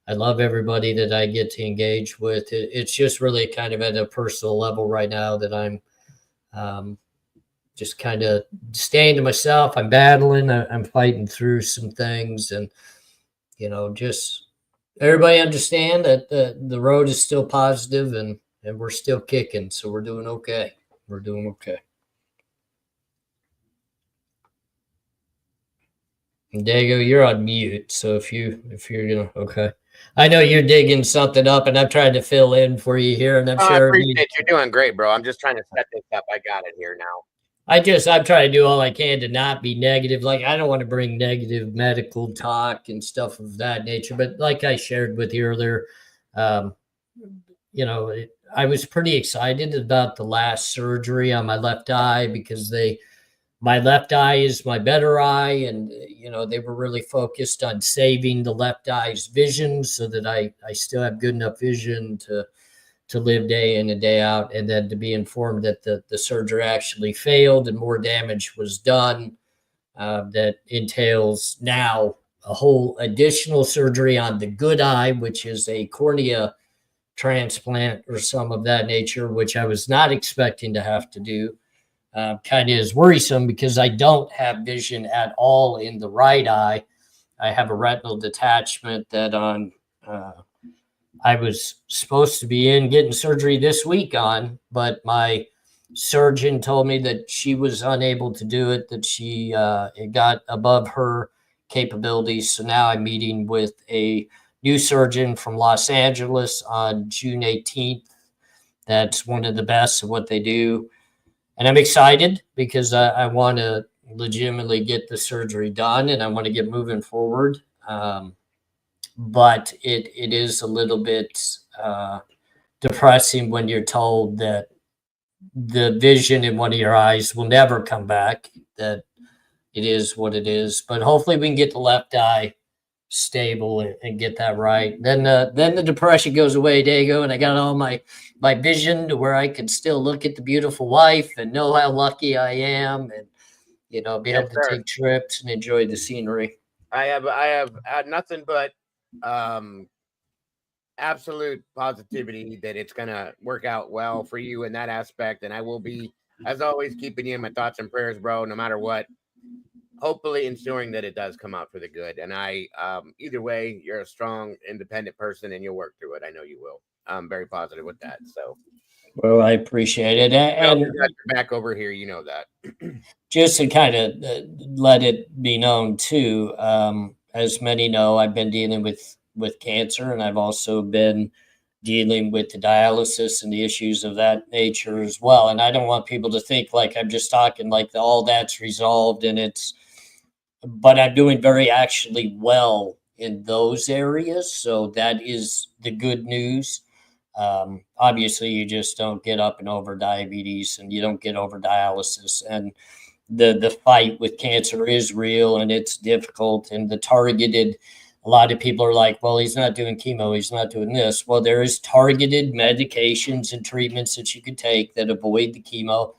I love everybody that I get to engage with. It's just really kind of at a personal level right now that I'm just kind of staying to myself. I'm battling. I'm fighting through some things, and you know, just everybody understand that the road is still positive and we're still kicking. So we're doing okay. We're doing okay. Diego, you're on mute. So if you're, you know, okay. I know you're digging something up and I'm trying to fill in for you here. And I'm I sure appreciate you doing great, bro. I'm just trying to set this up. I got it here now. I'm trying to do all I can to not be negative. Like, I don't want to bring negative medical talk and stuff of that nature. But like I shared with you earlier, you know, I was pretty excited about the last surgery on my left eye because my left eye is my better eye. And, you know, they were really focused on saving the left eye's vision so that I still have good enough vision to live day in and day out. And then to be informed that the surgery actually failed and more damage was done, that entails now a whole additional surgery on the good eye, which is a cornea transplant or some of that nature, which I was not expecting to have to do. Kind of is worrisome because I don't have vision at all in the right eye. I have a retinal detachment that I was supposed to be in getting surgery this week on, but my surgeon told me that she was unable to do it, that it got above her capabilities. So now I'm meeting with a new surgeon from Los Angeles on June 18th. That's one of the best of what they do. And I'm excited because I want to legitimately get the surgery done and I want to get moving forward. But it is a little bit depressing when you're told that the vision in one of your eyes will never come back, that it is what it is. But hopefully we can get the left eye stable and get that right. Then the depression goes away, Diego, and I got all my vision to where I can still look at the beautiful wife and know how lucky I am, and you know, be able to take trips and enjoy the scenery. I have had nothing but absolute positivity that it's gonna work out well for you in that aspect, and I will be, as always, keeping you in my thoughts and prayers, bro, no matter what. Hopefully ensuring that it does come out for the good. And either way, you're a strong, independent person and you'll work through it. I know you will. I'm very positive with that. So, well, I appreciate it. And you got your back over here, you know that. Just to kind of let it be known too, as many know, I've been dealing with cancer, and I've also been dealing with the dialysis and the issues of that nature as well. And I don't want people to think like I'm just talking like all that's resolved but I'm doing very actually well in those areas. So that is the good news. Obviously you just don't get up and over diabetes and you don't get over dialysis, and the fight with cancer is real and it's difficult, and the targeted, a lot of people are like, well, he's not doing chemo, he's not doing this. Well, there is targeted medications and treatments that you could take that avoid the chemo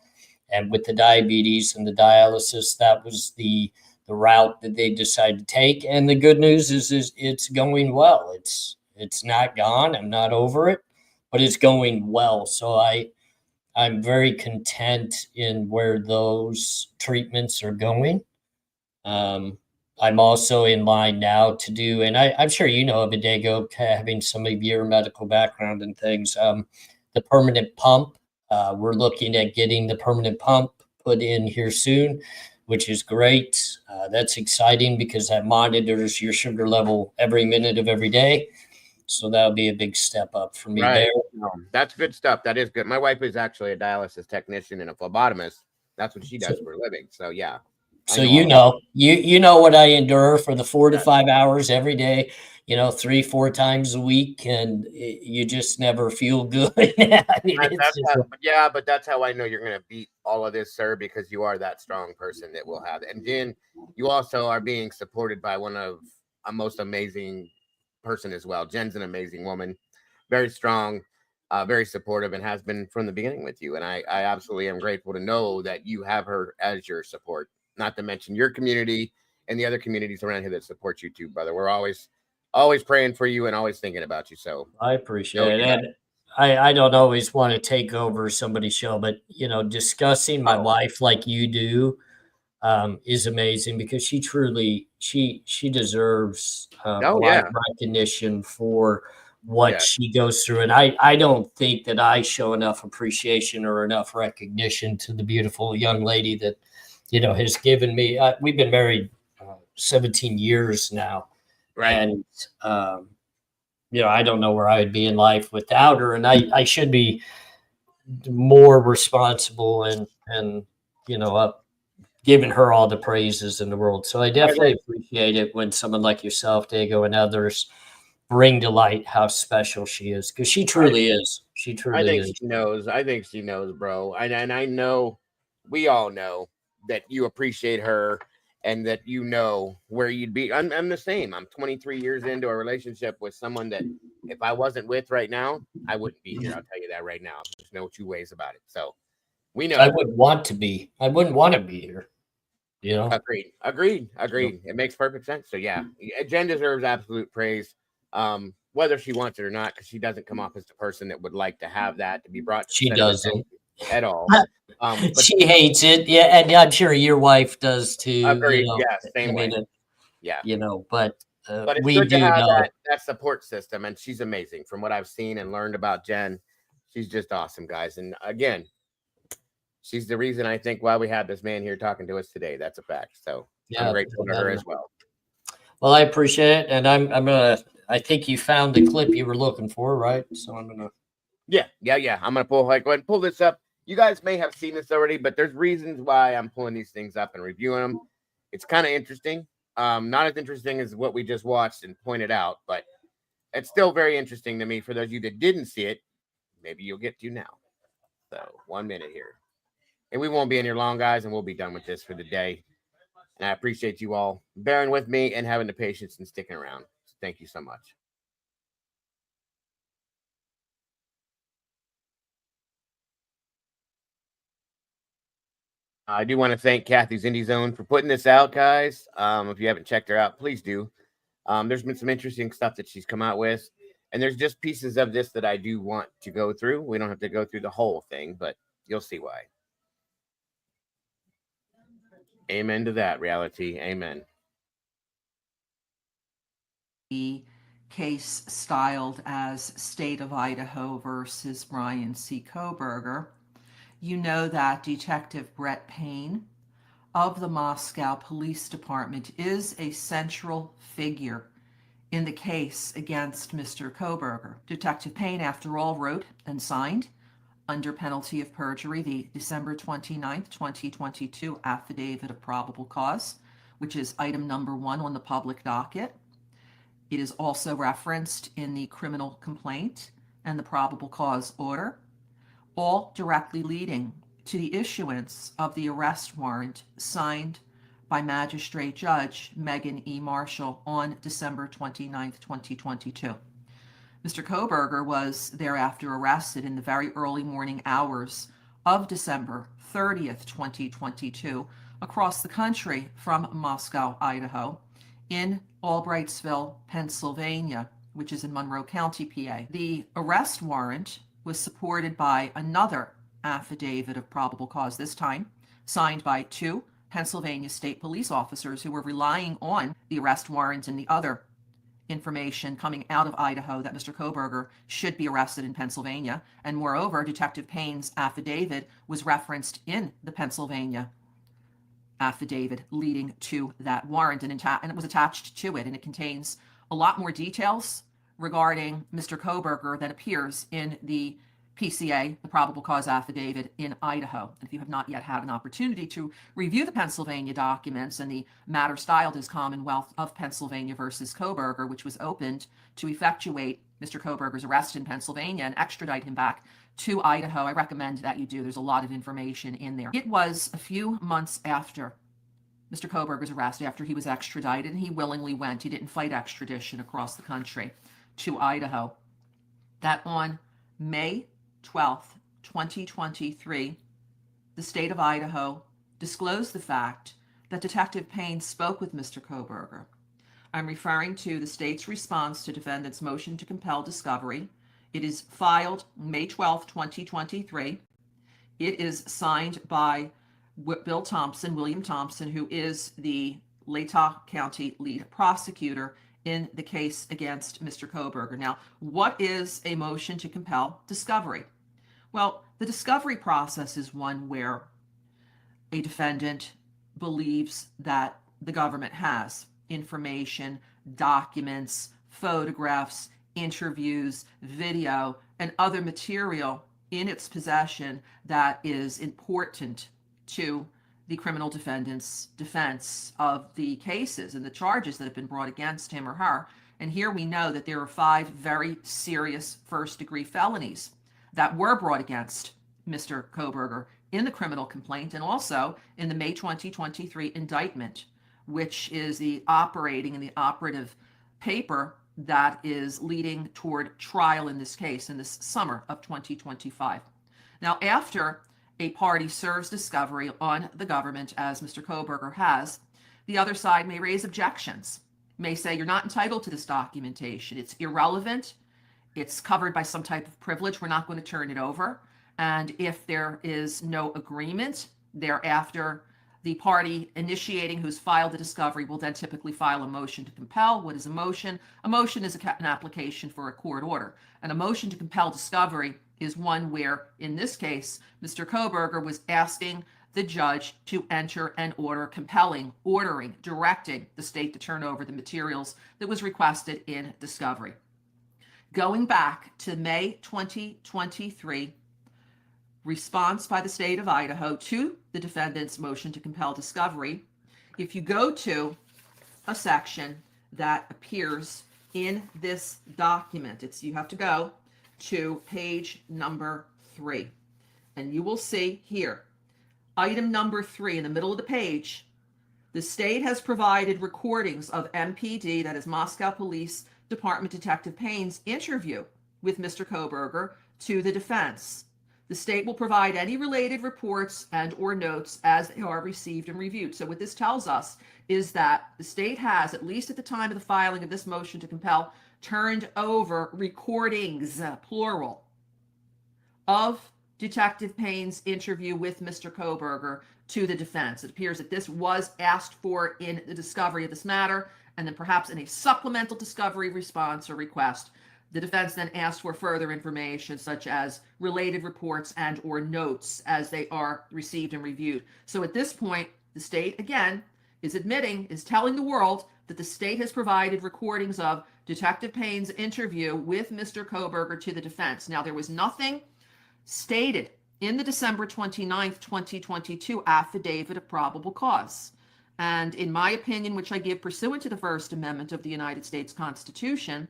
And with the diabetes and the dialysis, that was the route that they decided to take. And the good news is it's going well. It's not gone. I'm not over it, but it's going well. So I'm very content in where those treatments are going. I'm also in line now to do, and I'm sure you know of Idaho, having some of your medical background and things, the permanent pump. We're looking at getting the permanent pump put in here soon, which is great. That's exciting because that monitors your sugar level every minute of every day. So that'll be a big step up for me there. That's good stuff. That is good. My wife is actually a dialysis technician and a phlebotomist. That's what she does for a living. So yeah. So you know what I endure for the 4 to 5 hours every day, 3-4 times a week, and you just never feel good. I mean, but that's how I know you're going to beat all of this, sir, because you are that strong person that will have it. And Jen, you also are being supported by one of a most amazing person as well. Jen's an amazing woman, very strong, very supportive, and has been from the beginning with you. And I absolutely am grateful to know that you have her as your support. Not to mention your community and the other communities around here that support you too, brother. We're always praying for you and always thinking about you. So I appreciate it. And I don't always want to take over somebody's show, but discussing my wife like you do is amazing, because she truly she deserves a lot of recognition for what she goes through. And I don't think that I show enough appreciation or enough recognition to the beautiful young lady that has given me, we've been married 17 years now. Right. And, I don't know where I would be in life without her. And I should be more responsible and giving her all the praises in the world. So I definitely appreciate it when someone like yourself, Dago, and others bring to light how special she is, because she truly is. She truly is. I think she knows, bro. And I know, we all know that you appreciate her and that where you'd be. I'm the same. I'm 23 years into a relationship with someone that if I wasn't with right now, I wouldn't be here. I'll tell you that right now. There's no two ways about it. So we know. I wouldn't want to be here. Agreed. It makes perfect sense. So yeah, Jen deserves absolute praise. Whether she wants it or not, because she doesn't come off as the person that would like to have that to be brought to she doesn't at all. But she hates it. Yeah, and I'm sure your wife does too. Agreed. Same way. But it's good to have that support system, and she's amazing. From what I've seen and learned about Jen, she's just awesome, guys. And again, she's the reason I think why we have this man here talking to us today. That's a fact. So I'm grateful to her as well. Well, I appreciate it, and I'm gonna. I think you found the clip you were looking for, right? So I'm gonna. Yeah. I'm gonna go ahead and pull this up. You guys may have seen this already, but there's reasons why I'm pulling these things up and reviewing them. It's kind of interesting. Not as interesting as what we just watched and pointed out, but it's still very interesting to me. For those of you that didn't see it, maybe you'll get to now. So 1 minute here. And we won't be in here long, guys, and we'll be done with this for the day. And I appreciate you all bearing with me and having the patience and sticking around. So thank you so much. I do want to thank Kathy's Indie Zone for putting this out, guys. If you haven't checked her out, please do. There's been some interesting stuff that she's come out with. And there's just pieces of this that I do want to go through. We don't have to go through the whole thing, but you'll see why. Amen to that, reality. Amen. The case styled as State of Idaho versus Bryan C. KOHBERGER. You know that Detective Brett Payne of the Moscow Police Department is a central figure in the case against Mr. KOHBERGER. Detective Payne, after all, wrote and signed under penalty of perjury the December 29th, 2022 Affidavit of Probable Cause, which is item number 1 on the public docket. It is also referenced in the criminal complaint and the probable cause order, all directly leading to the issuance of the arrest warrant signed by Magistrate Judge Megan E. Marshall on December 29th, 2022. Mr. KOHBERGER was thereafter arrested in the very early morning hours of December 30th, 2022, across the country from Moscow, Idaho, in Albrightsville, Pennsylvania, which is in Monroe County, PA. The arrest warrant was supported by another affidavit of probable cause, this time signed by 2 Pennsylvania State Police officers who were relying on the arrest warrant and the other information coming out of Idaho that Mr. Kohberger should be arrested in Pennsylvania. And moreover, Detective Payne's affidavit was referenced in the Pennsylvania affidavit leading to that warrant, and it was attached to it, and it contains a lot more details regarding Mr. Kohberger than appears in the PCA, the probable cause affidavit in Idaho. And if you have not yet had an opportunity to review the Pennsylvania documents and the matter styled as Commonwealth of Pennsylvania versus Kohberger, which was opened to effectuate Mr. Kohberger's arrest in Pennsylvania and extradite him back to Idaho, I recommend that you do. There's a lot of information in there. It was a few months after Mr. Kohberger's arrest, after he was extradited, and he willingly went. He didn't fight extradition across the country to Idaho. That on May 12th, 2023, the state of Idaho disclosed the fact that Detective Payne spoke with Mr. Kohberger. I'm referring to the state's response to defendant's motion to compel discovery. It is filed May 12th, 2023. It is signed by William Thompson, who is the Latah County lead prosecutor in the case against Mr. Kohberger. Now, what is a motion to compel discovery? Well, the discovery process is one where a defendant believes that the government has information, documents, photographs, interviews, video, and other material in its possession that is important to the criminal defendant's defense of the cases and the charges that have been brought against him or her. And here we know that there are 5 very serious first-degree felonies that were brought against Mr. Kohberger in the criminal complaint and also in the May 2023 indictment, which is the operative paper that is leading toward trial in this case in this summer of 2025. Now, after a party serves discovery on the government, as Mr. Kohberger has, the other side may raise objections, may say you're not entitled to this documentation. It's irrelevant. It's covered by some type of privilege. We're not going to turn it over. And if there is no agreement thereafter, the party initiating who's filed the discovery will then typically file a motion to compel. What is a motion? A motion is an application for a court order. And a motion to compel discovery is one where, in this case, Mr. Kohberger was asking the judge to enter an order ordering, directing the state to turn over the materials that was requested in discovery. Going back to May 2023, response by the state of Idaho to the defendant's motion to compel discovery, if you go to a section that appears in this document, you have to go to page number 3, and you will see here, item number 3 in the middle of the page, the state has provided recordings of MPD, that is Moscow Police Department Detective Payne's interview with Mr. Kohberger to the defense. The state will provide any related reports and or notes as they are received and reviewed. So what this tells us is that the state has, at least at the time of the filing of this motion to compel, turned over recordings, plural, of Detective Payne's interview with Mr. Kohberger to the defense. It appears that this was asked for in the discovery of this matter, and then perhaps in a supplemental discovery response or request, the defense then asked for further information such as related reports and or notes as they are received and reviewed. So at this point, the state, again, is telling the world that the state has provided recordings of Detective Payne's interview with Mr. Kohberger to the defense. Now, there was nothing stated in the December 29th, 2022 affidavit of probable cause. And in my opinion, which I give pursuant to the First Amendment of the United States Constitution,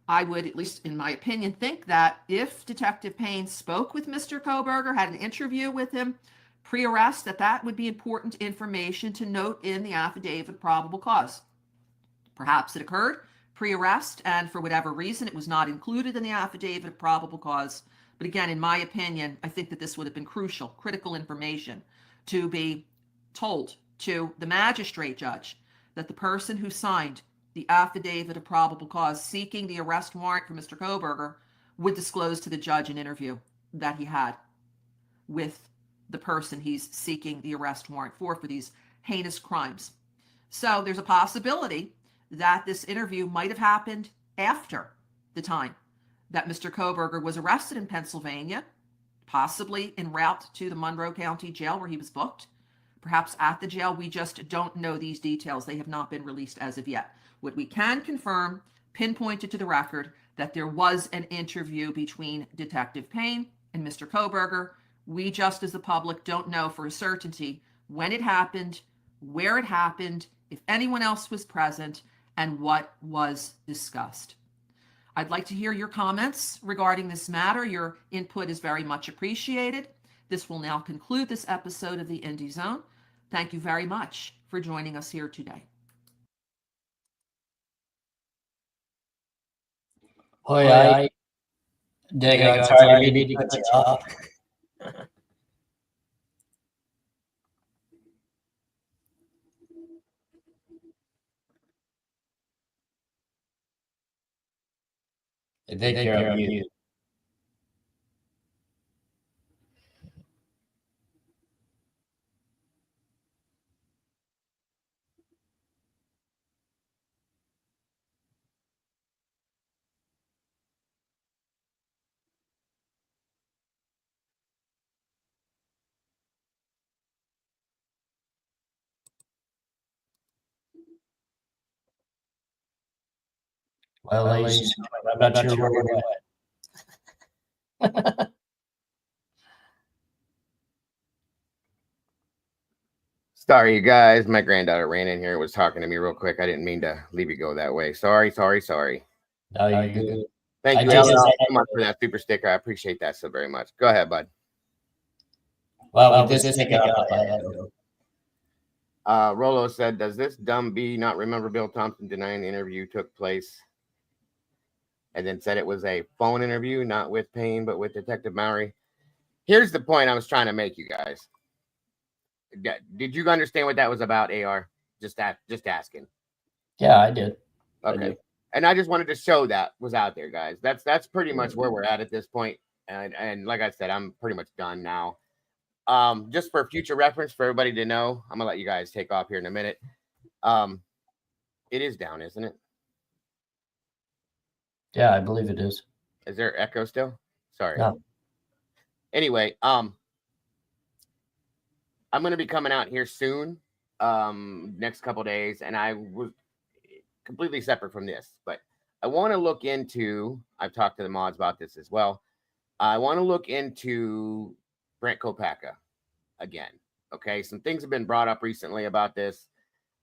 I would, at least in my opinion, think that if Detective Payne spoke with Mr. Kohberger, had an interview with him pre-arrest, that would be important information to note in the affidavit of probable cause. Perhaps it occurred pre-arrest, and for whatever reason, it was not included in the affidavit of probable cause. But again, in my opinion, I think that this would have been crucial, critical information to be told to the magistrate judge that the person who signed the affidavit of probable cause seeking the arrest warrant for Mr. Kohberger would disclose to the judge an interview that he had with the person he's seeking the arrest warrant for these heinous crimes. So there's a possibility that this interview might have happened after the time that Mr. Kohberger was arrested in Pennsylvania, possibly en route to the Monroe County Jail where he was booked, perhaps at the jail. We just don't know these details. They have not been released as of yet. What we can confirm, pinpointed to the record, that there was an interview between Detective Payne and Mr. Kohberger. We just, as the public, don't know for a certainty when it happened, where it happened, if anyone else was present, and what was discussed. I'd like to hear your comments regarding this matter. Your input is very much appreciated. This will now conclude this episode of the Indie Zone. Thank you very much for joining us here today. Hoi, I sorry, I need to cut you off. I think you're on mute. Well, ladies and gentlemen, I'm not sure where we're at. Sorry, you guys. My granddaughter ran in here and was talking to me real quick. I didn't mean to leave you go that way. Sorry. No, you're good. Thank you so much for that super sticker. I appreciate that so very much. Go ahead, bud. Well, with this ticket Rolo said, does this dumb B not remember Bill Thompson denying the interview took place and then said it was a phone interview, not with Payne, but with Detective Mowry? Here's the point I was trying to make, you guys. Did you understand what that was about, AR? Just asking. Yeah, I did. Okay. And I just wanted to show that was out there, guys. That's pretty much where we're at this point. And like I said, I'm pretty much done now. Just for future reference for everybody to know, I'm gonna let you guys take off here in a minute. It is down, isn't it? Yeah, I believe it is. Is there echo still? Sorry. No. Anyway, I'm gonna be coming out here soon, next couple days, and I was completely separate from this, but I want to look into, I've talked to the mods about this as well. I want to look into Brent Kopacka again. Okay. Some things have been brought up recently about this.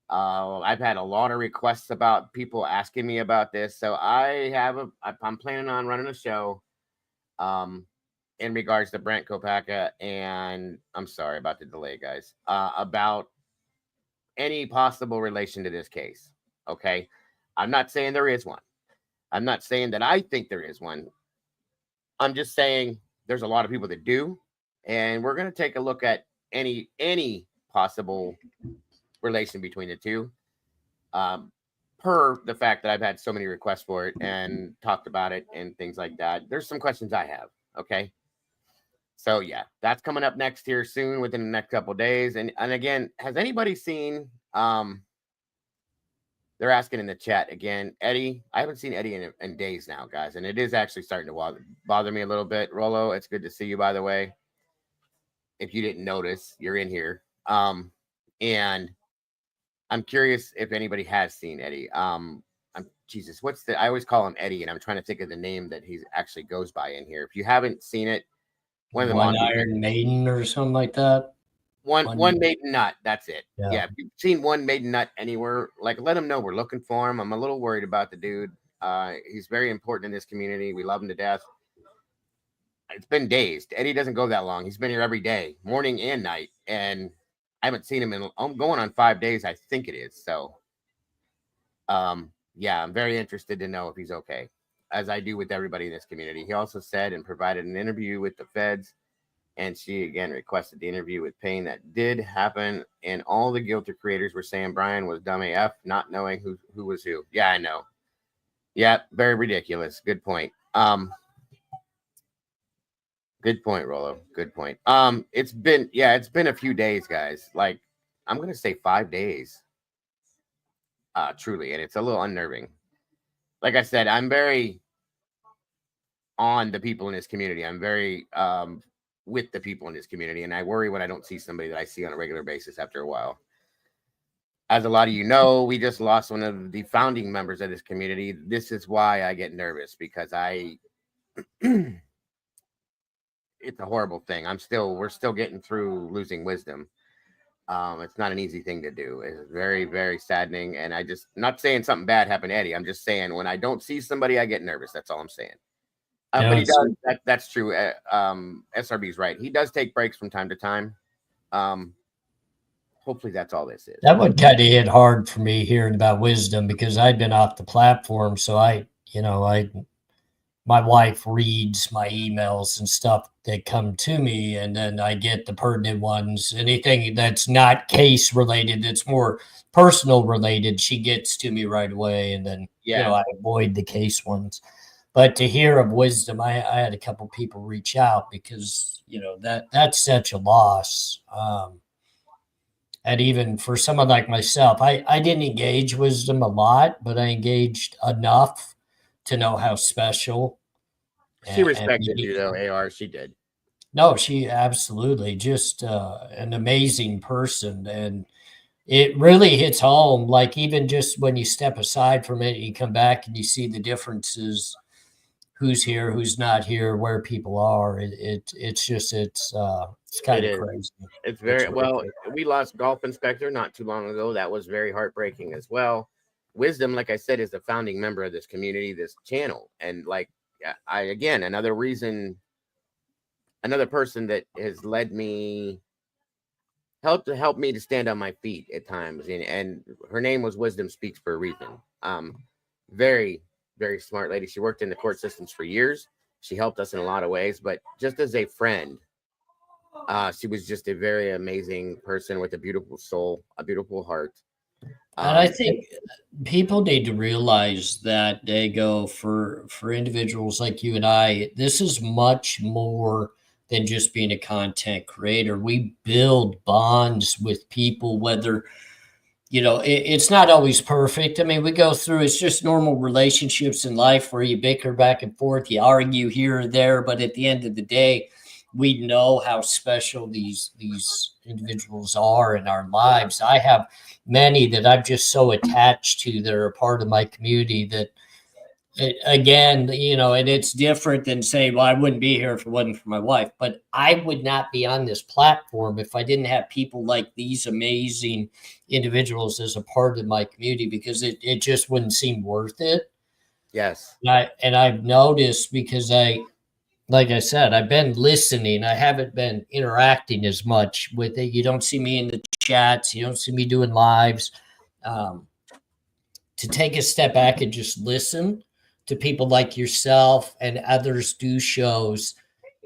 I've had a lot of requests about people asking me about this. So I'm planning on running a show, in regards to Brent Kopacka, and I'm sorry about the delay, guys, about any possible relation to this case. Okay. I'm not saying there is one. I'm not saying that I think there is one. I'm just saying there's a lot of people that do. And we're going to take a look at any possible relation between the two. Per the fact that I've had so many requests for it and talked about it and things like that. There's some questions I have. Okay. So yeah, that's coming up next here soon within the next couple of days. And again, has anybody seen, they're asking in the chat again, Eddie. I haven't seen Eddie in days now, guys. And it is actually starting to bother me a little bit. Rolo, it's good to see you, by the way. If you didn't notice, you're in here. And I'm curious if anybody has seen Eddie. Jesus, I always call him Eddie, and I'm trying to think of the name that he actually goes by in here. If you haven't seen it, One Iron Maiden or something like that. One Maiden Nut. That's it. Yeah. If you've seen One Maiden Nut anywhere, like, let him know we're looking for him. I'm a little worried about the dude. He's very important in this community. We love him to death. It's been days. Eddie doesn't go that long. He's been here every day, morning and night. And I haven't seen him I'm going on 5 days. I think it is. So, yeah, I'm very interested to know if he's okay. as I do with everybody in this community. He also said and provided an interview with the feds, and she again requested the interview with Payne. That did happen, and all the guilty creators were saying Brian was dumb AF, not knowing who was who. Yeah, I know. Yeah, very ridiculous. Good point. Good point, Rolo. Good point. It's been a few days, guys. Like, I'm gonna say 5 days. Truly, and it's a little unnerving. Like I said, I'm very on the people in this community. I'm very with the people in this community, and I worry when I don't see somebody that I see on a regular basis after a while. As a lot of you know, we just lost one of the founding members of this community. This is why I get nervous, because it's a horrible thing. We're still getting through losing wisdom. It's not an easy thing to do. It's very, very saddening. And not saying something bad happened to Eddie. I'm just saying when I don't see somebody, I get nervous. That's all I'm saying. But he does. That's true. SRB's right. He does take breaks from time to time. Hopefully that's all this is. That one kind of hit hard for me hearing about wisdom, because I'd been off the platform. So my wife reads my emails and stuff that come to me, and then I get the pertinent ones. Anything that's not case related, that's more personal related, she gets to me right away. And then, I avoid the case ones. But to hear of wisdom, I had a couple people reach out, because, that's such a loss. And even for someone like myself, I didn't engage wisdom a lot, but I engaged enough to know how special. She respected you, though, AR. She did. No, she absolutely just an amazing person. And it really hits home. Like, even just when you step aside from it, you come back and you see the differences, who's here, who's not here, where people are. It's kind of crazy. It's very well. We lost Golf Inspector not too long ago. That was very heartbreaking as well. Wisdom, like I said, is a founding member of this community, this channel, and another person that has led me, helped me to stand on my feet at times, and her name was Wisdom Speaks for a reason. Very, very smart lady. She worked in the court systems for years. She helped us in a lot of ways, but just as a friend, she was just a very amazing person with a beautiful soul, a beautiful heart. And I think people need to realize that, they go for individuals like you and I, this is much more than just being a content creator. We build bonds with people, whether, it's not always perfect. I mean, we go through, it's just normal relationships in life where you bicker back and forth, you argue here or there, but at the end of the day, we know how special these individuals are in our lives. I have many that I'm just so attached to that are a part of my community that, again, and it's different than saying, well, I wouldn't be here if it wasn't for my wife, but I would not be on this platform if I didn't have people like these amazing individuals as a part of my community, because it just wouldn't seem worth it. Yes. And I've noticed, because like I said, I've been listening. I haven't been interacting as much with it. You don't see me in the chats. You don't see me doing lives. To take a step back and just listen to people like yourself and others do shows,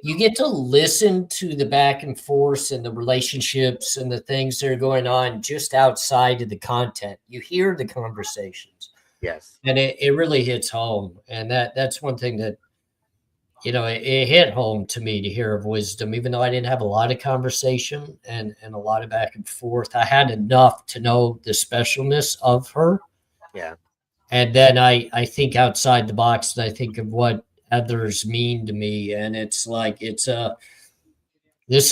you get to listen to the back and forth and the relationships and the things that are going on just outside of the content. You hear the conversations. Yes. And it really hits home. And that's one thing that, it hit home to me to hear of wisdom, even though I didn't have a lot of conversation and a lot of back and forth. I had enough to know the specialness of her. Yeah. And then I think outside the box, and I think of what others mean to me. And it's like, this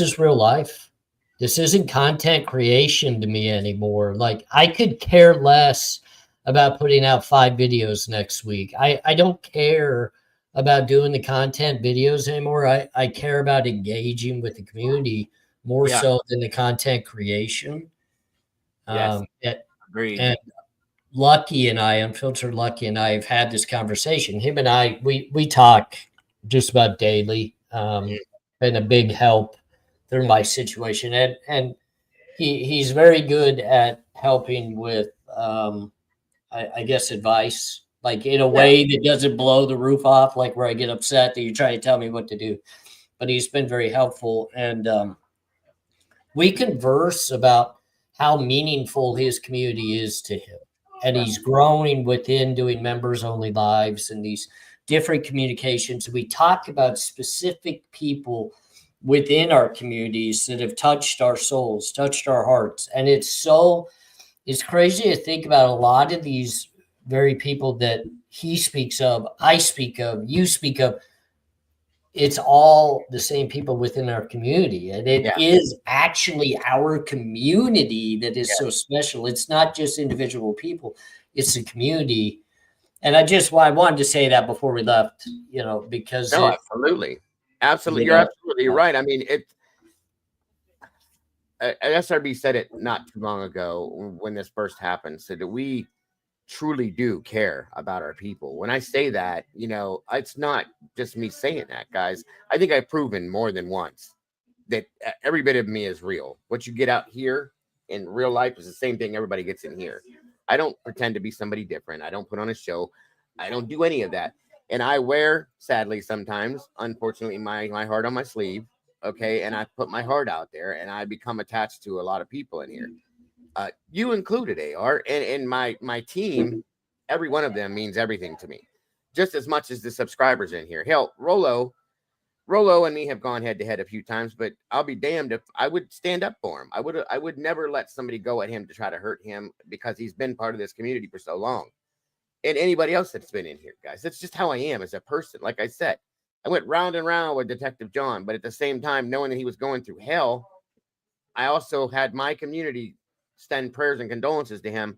is real life. This isn't content creation to me anymore. Like, I could care less about putting out 5 videos next week. I don't care about doing the content videos anymore. I care about engaging with the community more so than the content creation. Yes. Agreed. And Unfiltered Lucky and I have had this conversation. Him and I, we talk just about daily. Been a big help through my situation. And he's very good at helping with, I guess, advice like in a way that doesn't blow the roof off, like where I get upset that you're trying to tell me what to do. But he's been very helpful. And we converse about how meaningful his community is to him. And he's growing within doing members only lives and these different communications. We talk about specific people within our communities that have touched our souls, touched our hearts. And it's crazy to think about a lot of these very people that he speaks of, I speak of, you speak of. It's all the same people within our community. And it is actually our community that is so special. It's not just individual people, it's the community. And I wanted to say that before we left, because absolutely. You're absolutely right. I mean, SRB said it not too long ago when this first happened, said that we truly do care about our people. When I say that, it's not just me saying that, guys. I think I've proven more than once that every bit of me is real. What you get out here in real life is the same thing everybody gets in here. I don't pretend to be somebody different. I don't put on a show. I don't do any of that. And I wear, sadly, sometimes, unfortunately, my heart on my sleeve. Okay. And I put my heart out there and I become attached to a lot of people in here. You included, AR, and my team. Every one of them means everything to me, just as much as the subscribers in here. Hell, Rolo and me have gone head to head a few times, but I'll be damned if I would stand up for him. I would never let somebody go at him to try to hurt him because he's been part of this community for so long. And anybody else that's been in here, guys, that's just how I am as a person. Like I said, I went round and round with Detective John, but at the same time, knowing that he was going through hell, I also had my community send prayers and condolences to him.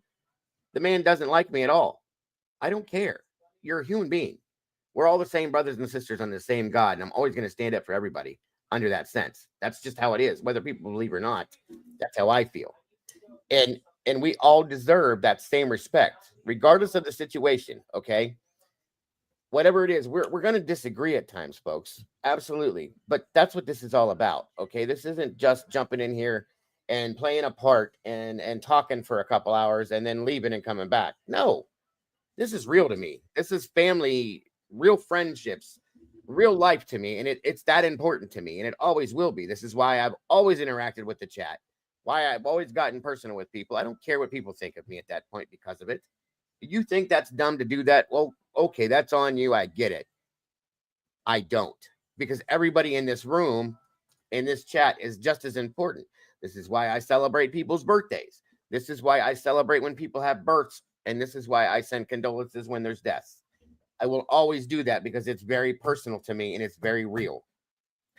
The man doesn't like me at all. I don't care. You're a human being. We're all the same brothers and sisters under the same God, and I'm always going to stand up for everybody under that sense. That's just how it is, whether people believe or not. That's how I feel. And we all deserve that same respect, regardless of the situation, okay? Whatever it is, we're going to disagree at times, folks. Absolutely. But that's what this is all about, okay? This isn't just jumping in here and playing a part and talking for a couple hours and then leaving and coming back. No, this is real to me. This is family, real friendships, real life to me. And it's that important to me. And it always will be. This is why I've always interacted with the chat, why I've always gotten personal with people. I don't care what people think of me at that point because of it. You think that's dumb to do that? Well, okay, that's on you. I get it. I don't, because everybody in this room, in this chat, is just as important. This is why I celebrate people's birthdays. This is why I celebrate when people have births. And this is why I send condolences when there's deaths. I will always do that because it's very personal to me and it's very real.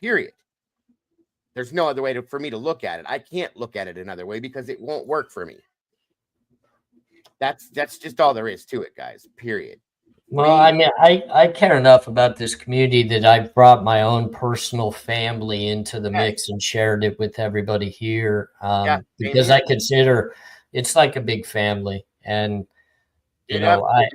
Period. There's no other way for me to look at it. I can't look at it another way because it won't work for me. That's just all there is to it, guys. Period. Well, I mean, I care enough about this community that I've brought my own personal family into the mix and shared it with everybody here, because I consider it's like a big family. And, I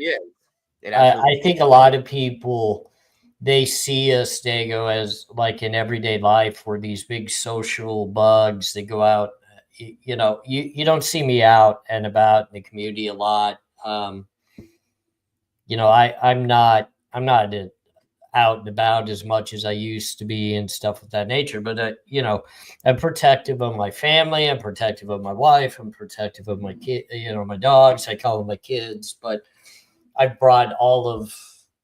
think a lot of people, they see us, Dago, as like in everyday life, we're these big social bugs that go out. You don't see me out and about in the community a lot. I'm not out and about as much as I used to be and stuff of that nature. But, I'm protective of my family. I'm protective of my wife. I'm protective of my kid, my dogs. I call them my kids. But I've brought all of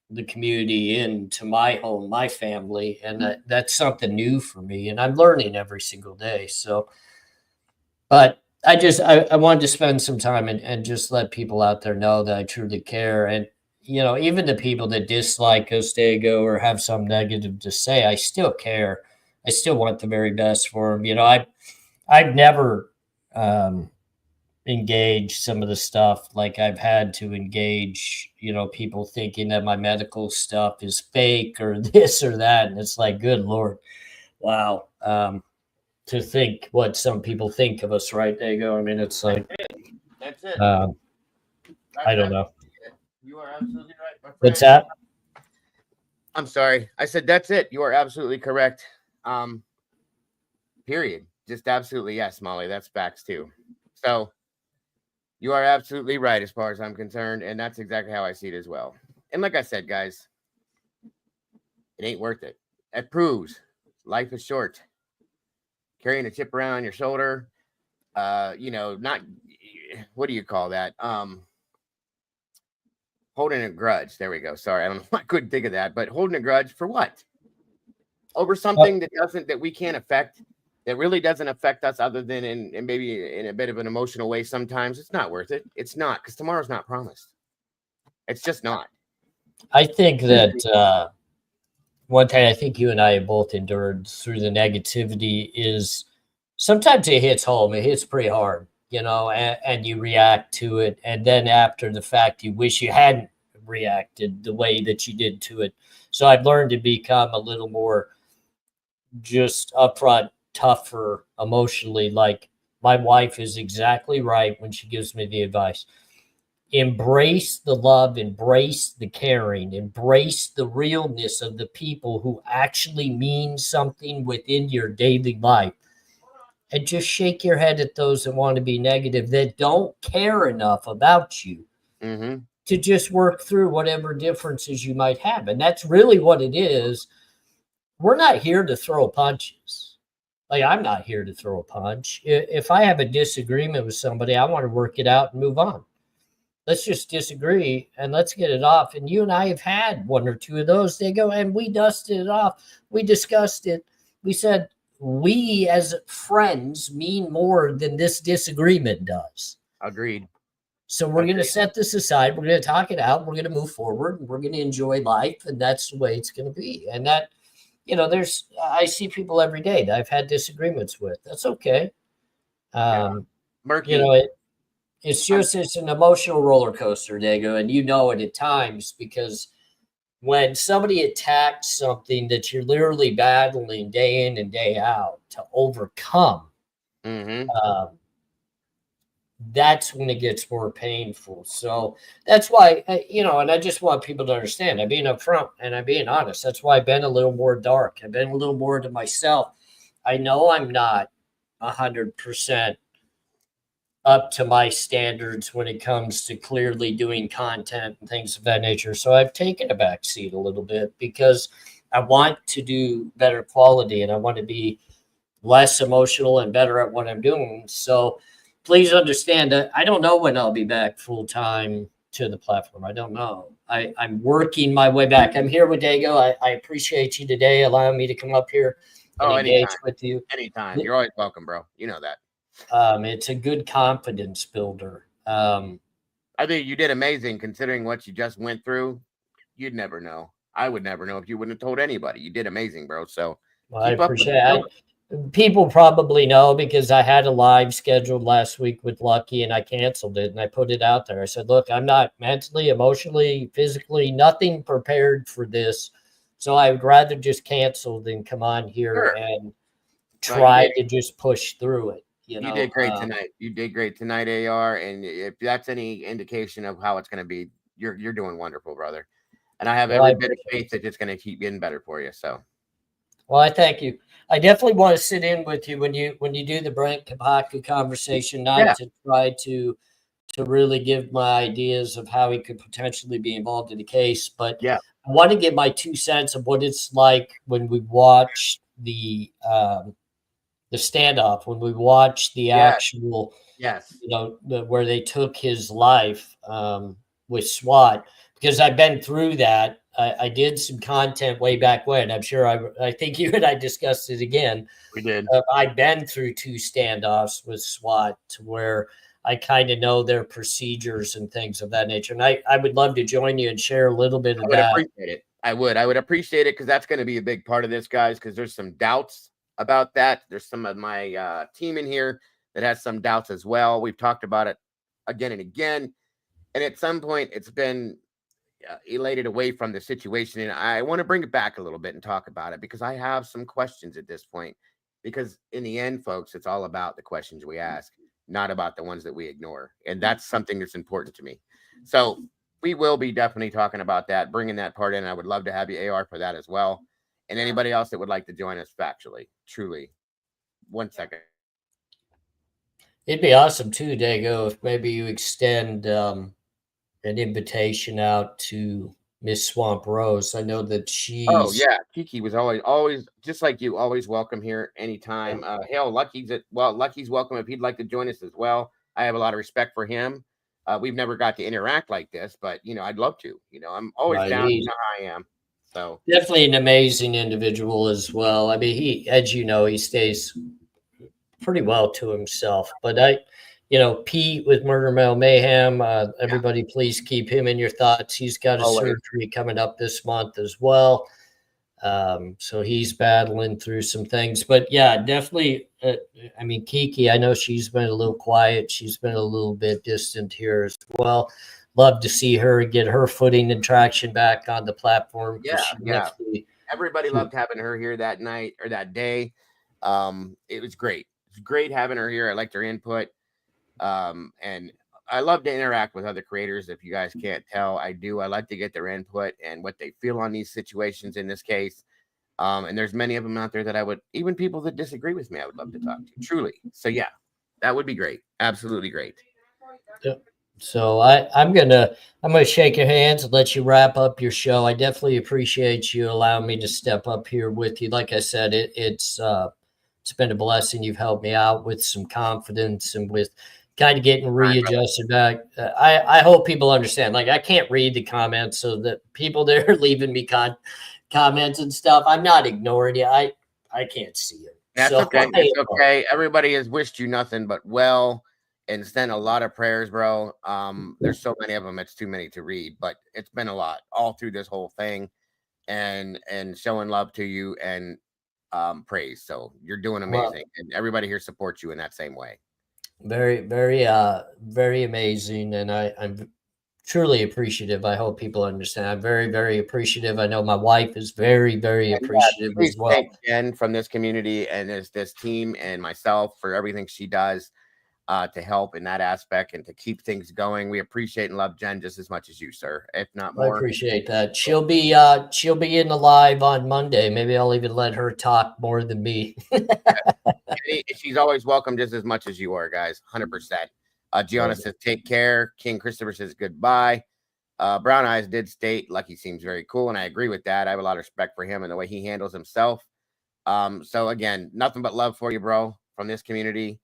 the community into my home, my family. And that's something new for me. And I'm learning every single day. So, but I wanted to spend some time and just let people out there know that I truly care. And, even the people that dislike us, Dago, or have some negative to say, I still care. I still want the very best for them. I've never engaged some of the stuff like I've had to engage, people thinking that my medical stuff is fake or this or that. And it's like, good Lord, wow. To think what some people think of us, right, Dago? I mean, it's like, that's it. I don't know. You are absolutely right, my friend. What's that? I'm sorry. I said that's it. You are absolutely correct. Period. Just absolutely yes, Molly. That's facts too. So You are absolutely right as far as I'm concerned, and that's exactly how I see it as well. And like I said, guys, it ain't worth it. It proves life is short. Carrying a chip around on your shoulder, not what do you call that? Holding a grudge. There we go. Sorry, I don't know why I couldn't think of that, but holding a grudge for what? Over something that we can't affect, that really doesn't affect us other than in maybe in a bit of an emotional way sometimes. It's not worth it. It's not, because tomorrow's not promised. It's just not. I think that one thing I think you and I have both endured through the negativity is sometimes it hits home. It hits pretty hard, and you react to it. And then after the fact, you wish you hadn't reacted the way that you did to it. So I've learned to become a little more just upfront, tougher emotionally. Like my wife is exactly right when she gives me the advice. Embrace the love, embrace the caring, embrace the realness of the people who actually mean something within your daily life. And just shake your head at those that want to be negative, that don't care enough about you to just work through whatever differences you might have. And that's really what it is. We're not here to throw punches. Like, I'm not here to throw a punch. If I have a disagreement with somebody, I want to work it out and move on. Let's just disagree and let's get it off. And you and I have had one or two of those. They go, and we dusted it off. We discussed it. We said, we as friends mean more than this disagreement does. Agreed. So we're going to set this aside. We're going to talk it out. We're going to move forward. We're going to enjoy life. And that's the way it's going to be. And that, I see people every day that I've had disagreements with. That's okay. Murky. It's an emotional roller coaster, Dago, and it at times, because when somebody attacks something that you're literally battling day in and day out to overcome, that's when it gets more painful. So that's why, and I just want people to understand, I'm being upfront and I'm being honest. That's why I've been a little more dark. I've been a little more to myself. I know I'm not 100% up to my standards when it comes to clearly doing content and things of that nature. So I've taken a back seat a little bit because I want to do better quality and I want to be less emotional and better at what I'm doing. So please understand that I don't know when I'll be back full time to the platform. I don't know. I'm working my way back. I'm here with Dago. I appreciate you today allowing me to come up here and engage with you. Anytime. You're always welcome, bro. You know that. It's a good confidence builder. I think you did amazing considering what you just went through. You'd never know. I would never know if you wouldn't have told anybody. You did amazing, bro. So I appreciate it. People probably know because I had a live scheduled last week with Lucky and I canceled it and I put it out there. I said, look, I'm not mentally, emotionally, physically, nothing prepared for this. So I would rather just cancel than come on here and try to just push through it. You did great tonight. You did great tonight, AR. And if that's any indication of how it's going to be, you're doing wonderful, brother. And I have every bit of faith that it's going to keep getting better for you. So, well, I thank you. I definitely want to sit in with you when you do the Brent Kapaku conversation, not to try to really give my ideas of how he could potentially be involved in the case, but I want to give my 2 cents of what it's like when we watch the standoff, when we watch the actual, where they took his life with SWAT, because I've been through that. I did some content way back when. I'm sure I think you and I discussed it again. We did. I've been through 2 standoffs with SWAT to where I kind of know their procedures and things of that nature. And I would love to join you and share a little bit of that. I would appreciate it. I would appreciate it because that's going to be a big part of this, guys, because there's some doubts about that. There's some of my team in here that has some doubts as well. We've talked about it again and again. And at some point, it's been elated away from the situation. And I want to bring it back a little bit and talk about it because I have some questions at this point. Because in the end, folks, it's all about the questions we ask, not about the ones that we ignore. And that's something that's important to me. So we will be definitely talking about that, bringing that part in. I would love to have you, AR, for that as well. And anybody else that would like to join us factually, truly. 1 second. It'd be awesome too, Dago, if maybe you extend an invitation out to Miss Swamp Rose. I know that Oh she's yeah, Kiki was always just like you, always welcome here anytime. Hell, Lucky's welcome if he'd like to join us as well. I have a lot of respect for him. We've never got to interact like this, but I'd love to. I'm always right. down. He's I am. So definitely an amazing individual as well. I mean, he, as you know, he stays pretty well to himself. But Pete with Murder Mail Mayhem, yeah, everybody please keep him in your thoughts. He's got a always. surgery coming up this month as well. So he's battling through some things, but yeah, definitely. I mean, Kiki, I know she's been a little quiet. She's been a little bit distant here as well. Love to see her get her footing and traction back on the platform Yeah, because she yeah. definitely. Everybody loved having her here that night or that day. It was great. It's great having her here. I liked her input. And I love to interact with other creators. If you guys can't tell, I do. I like to get their input and what they feel on these situations in this case. And there's many of them out there that I would, even people that disagree with me, I would love to talk to, truly. So yeah, that would be great. Absolutely great. Yep. So I'm gonna shake your hands and let you wrap up your show. I definitely appreciate you allowing me to step up here with you. Like I said, it's been a blessing. You've helped me out with some confidence and with kind of getting readjusted back. I hope people understand. Like I can't read the comments, so that people that are leaving me comments and stuff, I'm not ignoring you. I can't see it. That's So okay. It's okay. Everybody has wished you nothing but well and sent a lot of prayers, bro. There's so many of them, it's too many to read, but it's been a lot all through this whole thing and showing love to you and praise. So you're doing amazing. And everybody here supports you in that same way. very, very, very amazing, and I'm truly appreciative. I hope people understand. I'm very, very appreciative. I know my wife is very, very And appreciative please as well. thank Jen from this community and this team and myself for everything she does to help in that aspect and to keep things going. We appreciate and love Jen just as much as you, sir, if not I more. appreciate that. She'll be in the live on Monday. Maybe I'll even let her talk more than me. She's always welcome just as much as you are, guys. 100%. Gianna says, take care. King Christopher says, goodbye. Brown Eyes did state Lucky seems very cool, and I agree with that. I have a lot of respect for him and the way he handles himself. So again, nothing but love for you, bro, from this community.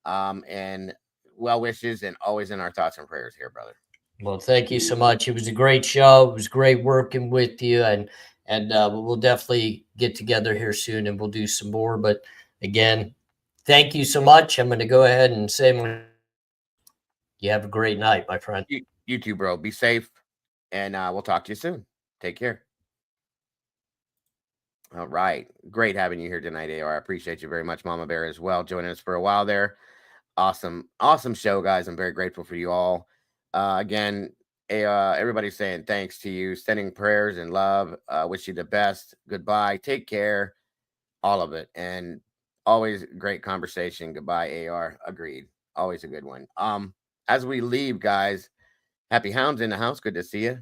And well wishes and always in our thoughts and prayers here, brother. Well, thank you so much. It was a great show. It was great working with you, and we'll definitely get together here soon, and we'll do some more. But again, thank you so much. I'm going to go ahead and say, you have a great night, my friend. You too, bro. Be safe, and we'll talk to you soon. Take care. All right. Great having you here tonight, AR. I appreciate you very much, Mama Bear, as well, joining us for a while there. Awesome show, guys. I'm very grateful for you all. Again, everybody's saying thanks to you, sending prayers and love. Wish you the best. Goodbye. Take care. All of it. And always great conversation. Goodbye, AR. Agreed. Always a good one. As we leave, guys, Happy Hounds in the house. Good to see you.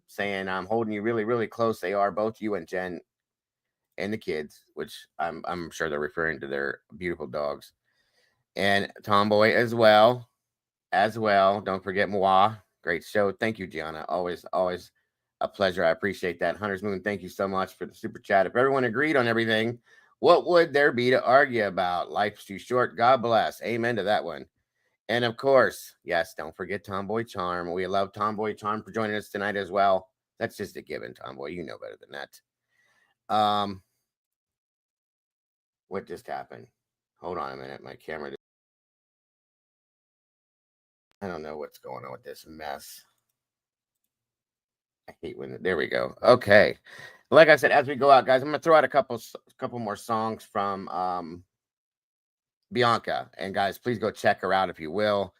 Saying I'm holding you really, really close. They are both you and Jen and the kids, which I'm sure they're referring to their beautiful dogs. And Tomboy as well. Don't forget Moi. Great show. Thank you, Gianna. Always a pleasure. I appreciate that. Hunter's Moon, thank you so much for the super chat. If everyone agreed on everything, what would there be to argue about? Life's too short. God bless. Amen to that one. And of course, yes, don't forget Tomboy Charm. We love Tomboy Charm for joining us tonight as well. That's just a given, Tomboy. You know better than that. What just happened? Hold on a minute. My camera. I don't know what's going on with this mess. I hate when there we go. Okay. Like I said, as we go out, guys, I'm gonna throw out a couple more songs from Bianca. And guys, please go check her out if you will.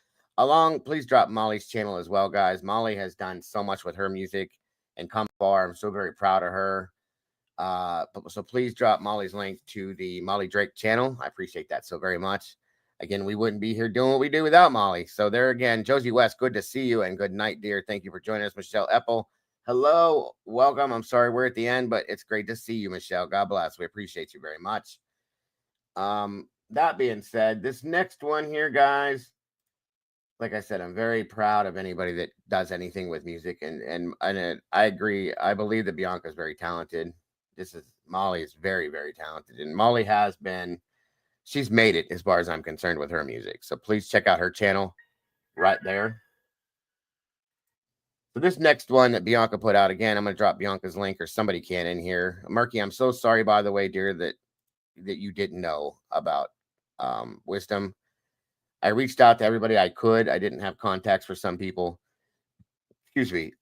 Please drop Molly's channel as well, guys. Molly has done so much with her music and come far. I'm so very proud of her. So please drop Molly's link to the Molly Drake channel. I appreciate that so very much. Again, we wouldn't be here doing what we do without Molly. So there again, Josie West, good to see you and good night, dear. Thank you for joining us. Michelle Eppel, hello, welcome. I'm sorry we're at the end, but it's great to see you, Michelle. God bless. We appreciate you very much. that being said, this next one here, guys, like I said, I'm very proud of anybody that does anything with music, and I agree. I believe that Bianca's very talented. Molly is very, very talented, and Molly has been. She's made it as far as I'm concerned with her music. So please check out her channel right there. So this next one that Bianca put out, again, I'm going to drop Bianca's link, or somebody can in here. Murky, I'm so sorry, by the way, dear, that you didn't know about Wisdom. I reached out to everybody I could. I didn't have contacts for some people. Excuse me.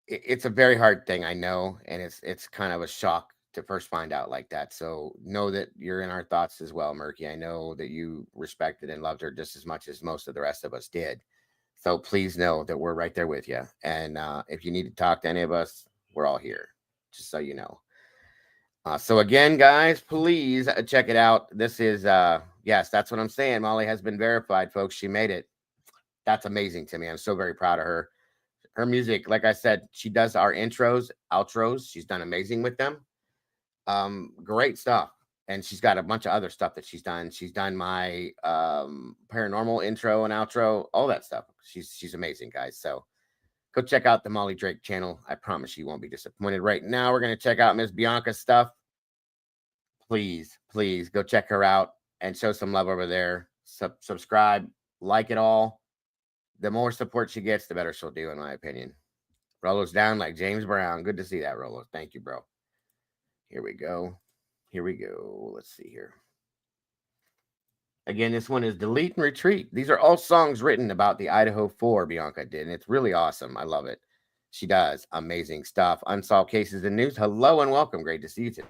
It's a very hard thing, I know, and it's kind of a shock to first find out like that. So know that you're in our thoughts as well, Murky. I know that you respected and loved her just as much as most of the rest of us did. So please know that we're right there with you. And if you need to talk to any of us, we're all here, just so you know. So again, guys, please check it out. This is, yes, that's what I'm saying. Molly has been verified, folks. She made it. That's amazing to me. I'm so very proud of her. Her music, like I said, she does our intros, outros. She's done amazing with them. Great stuff. And she's got a bunch of other stuff that she's done. She's done my paranormal intro and outro, all that stuff. She's amazing, guys. So go check out the Molly Drake channel. I promise you won't be disappointed. Right now, we're going to check out Miss Bianca's stuff. Please, please go check her out and show some love over there. Subscribe, like it all. The more support she gets, the better she'll do, in my opinion. Rolo's down like James Brown. Good to see that, Rolo. Thank you, bro. Here we go. Here we go. Let's see here. Again, this one is Delete and Retreat. These are all songs written about the Idaho 4 Bianca did, and it's really awesome. I love it. She does amazing stuff. Unsolved Cases and News. Hello and welcome. Great to see you today.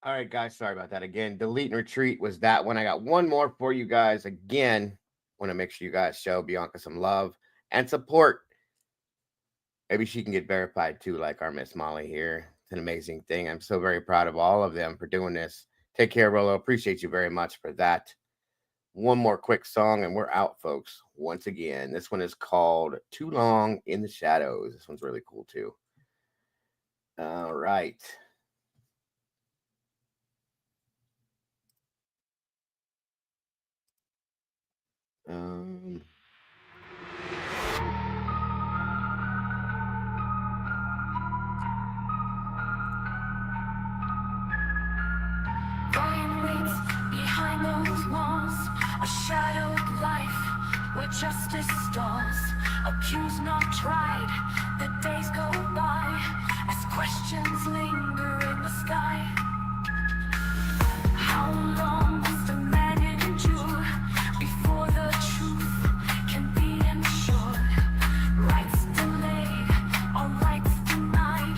All right, guys, sorry about that. Again, Delete and Retreat was that one. I got one more for you guys. Again, want to make sure you guys show Bianca some love and support. Maybe she can get verified too, like our Miss Molly here. It's an amazing thing. I'm so very proud of all of them for doing this. Take care, Rolo. Appreciate you very much for that. one more quick song and we're out, folks. Once again, this one is called Too Long in the Shadows. This one's really cool too. All right. Brian waits behind those walls, a shadowed life where justice stalls. Accused not tried, the days go by as questions linger in the sky. How long must a man endure before the truth can be ensured? Rights delayed, all rights denied,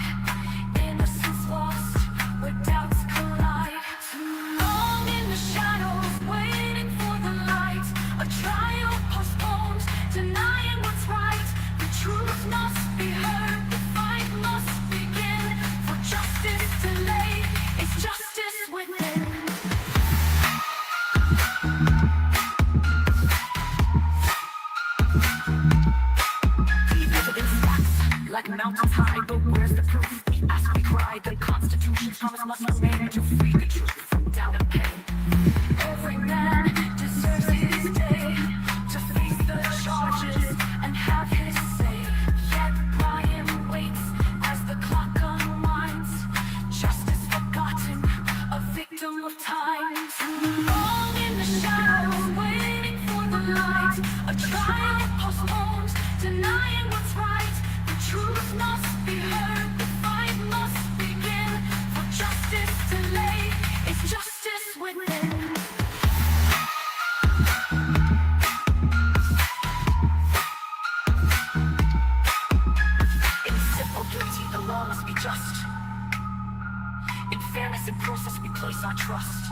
innocence lost where doubts collide. Too long in the shadows, waiting for the light, a trial postponed, denying what's right. The truth must be heard, the fight must begin. For justice delayed, it's justice within. Like mountains high, but where's the proof? We ask, we cry, the Constitution's promise must remain to free the truth from doubt and pain. Every man deserves his day to face the charges and have his say. Yet Brian waits as the clock unwinds, justice forgotten, a victim of time. Too long in the shadows, waiting for the light, a trial postponed, denying what's right. Truth must be heard, the fight must begin. For justice delayed, it's justice within. In simple duty, the law must be just. In fairness and process, we place our trust.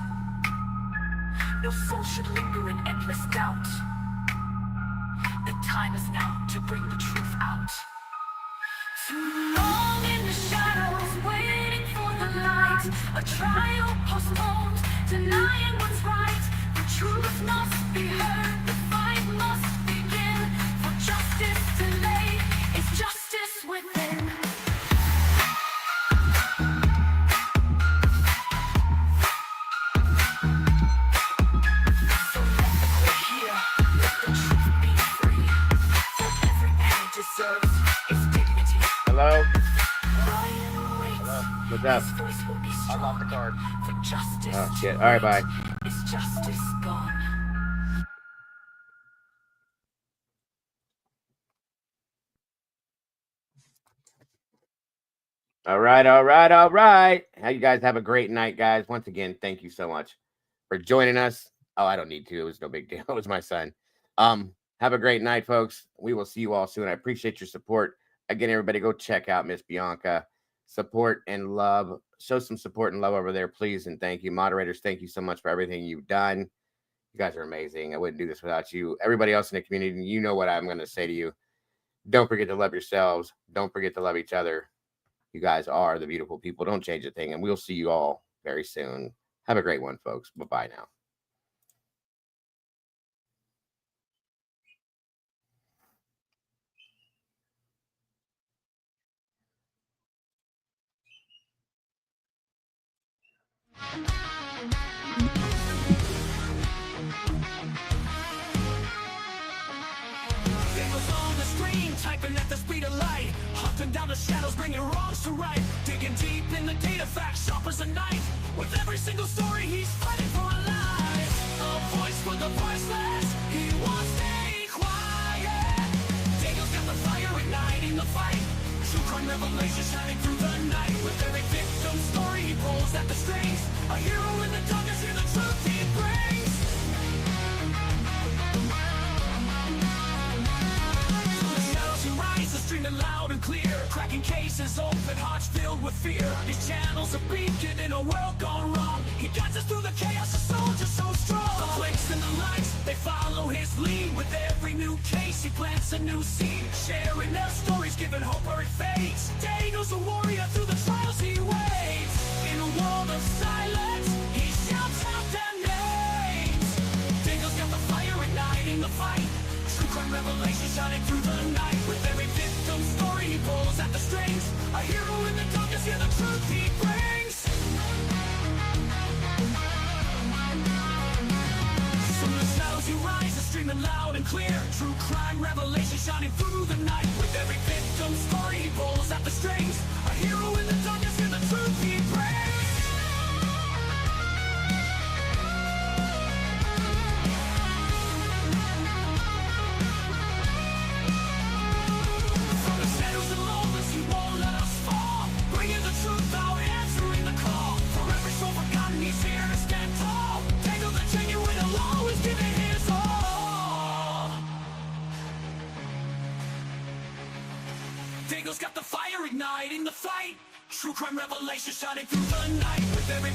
No soul should linger in endless doubt. The time is now to bring the truth out. Too long in the shadows, waiting for the light, a trial postponed, denying what's right. The truth must be heard, the fight must begin. For justice delayed, it's justice within. So let the court hear, let the truth be free. For every man deserves its dignity. Hello? Hello? What's up? I'm off the card. For justice. Oh, shit. All right, bye. Is justice gone? All right, all right, all right. How you guys have a great night, guys. Once again, thank you so much for joining us. Oh, I don't need to. It was no big deal. It was my son. Have a great night, folks. We will see you all soon. I appreciate your support. Again, everybody, go check out Miss Bianca. Support and love. Show some support and love over there, please, and thank you. Moderators, thank you so much for everything you've done. You guys are amazing. I wouldn't do this without you. Everybody else in the community, you know what I'm going to say to you. Don't forget to love yourselves. Don't forget to love each other. You guys are the beautiful people. Don't change a thing, and we'll see you all very soon. Have a great one, folks. Bye-bye now. On the screen, typing at the speed of light, hunting down the shadows, bringing wrongs to right, digging deep in the data facts, sharp as a knife. With every single story, he's fighting for a life. A voice for the voiceless, he won't stay quiet. Daniel's got the fire igniting the fight. True crime revelation shining through the night. With every victim story, he pulls at the strings. A hero in the darkness, hear the truth he brings. Streaming loud and clear, cracking cases, open hearts filled with fear. These channels are beacon in a world gone wrong. He guides us through the chaos, a soldier so strong. The clicks and the likes, they follow his lead. With every new case, he plants a new seed. Sharing their stories, giving hope where it fades. Daniel's a warrior through the trials he waits. In a world of silence, he shouts out their names. Daniel's got the clear. True crime revelation shining through the night. With every victim's story, he pulls at the strings. A hero in the darkness, hear the truth he brings. From the shadows and moments, he won't let us fall. Bringing the truth out, answering the call. For every soul forgotten, he's here to stand tall. Tangle the genuine, he'll always give it his all. Daigo's got the fire igniting the fight. True crime revelation shining through the night. With every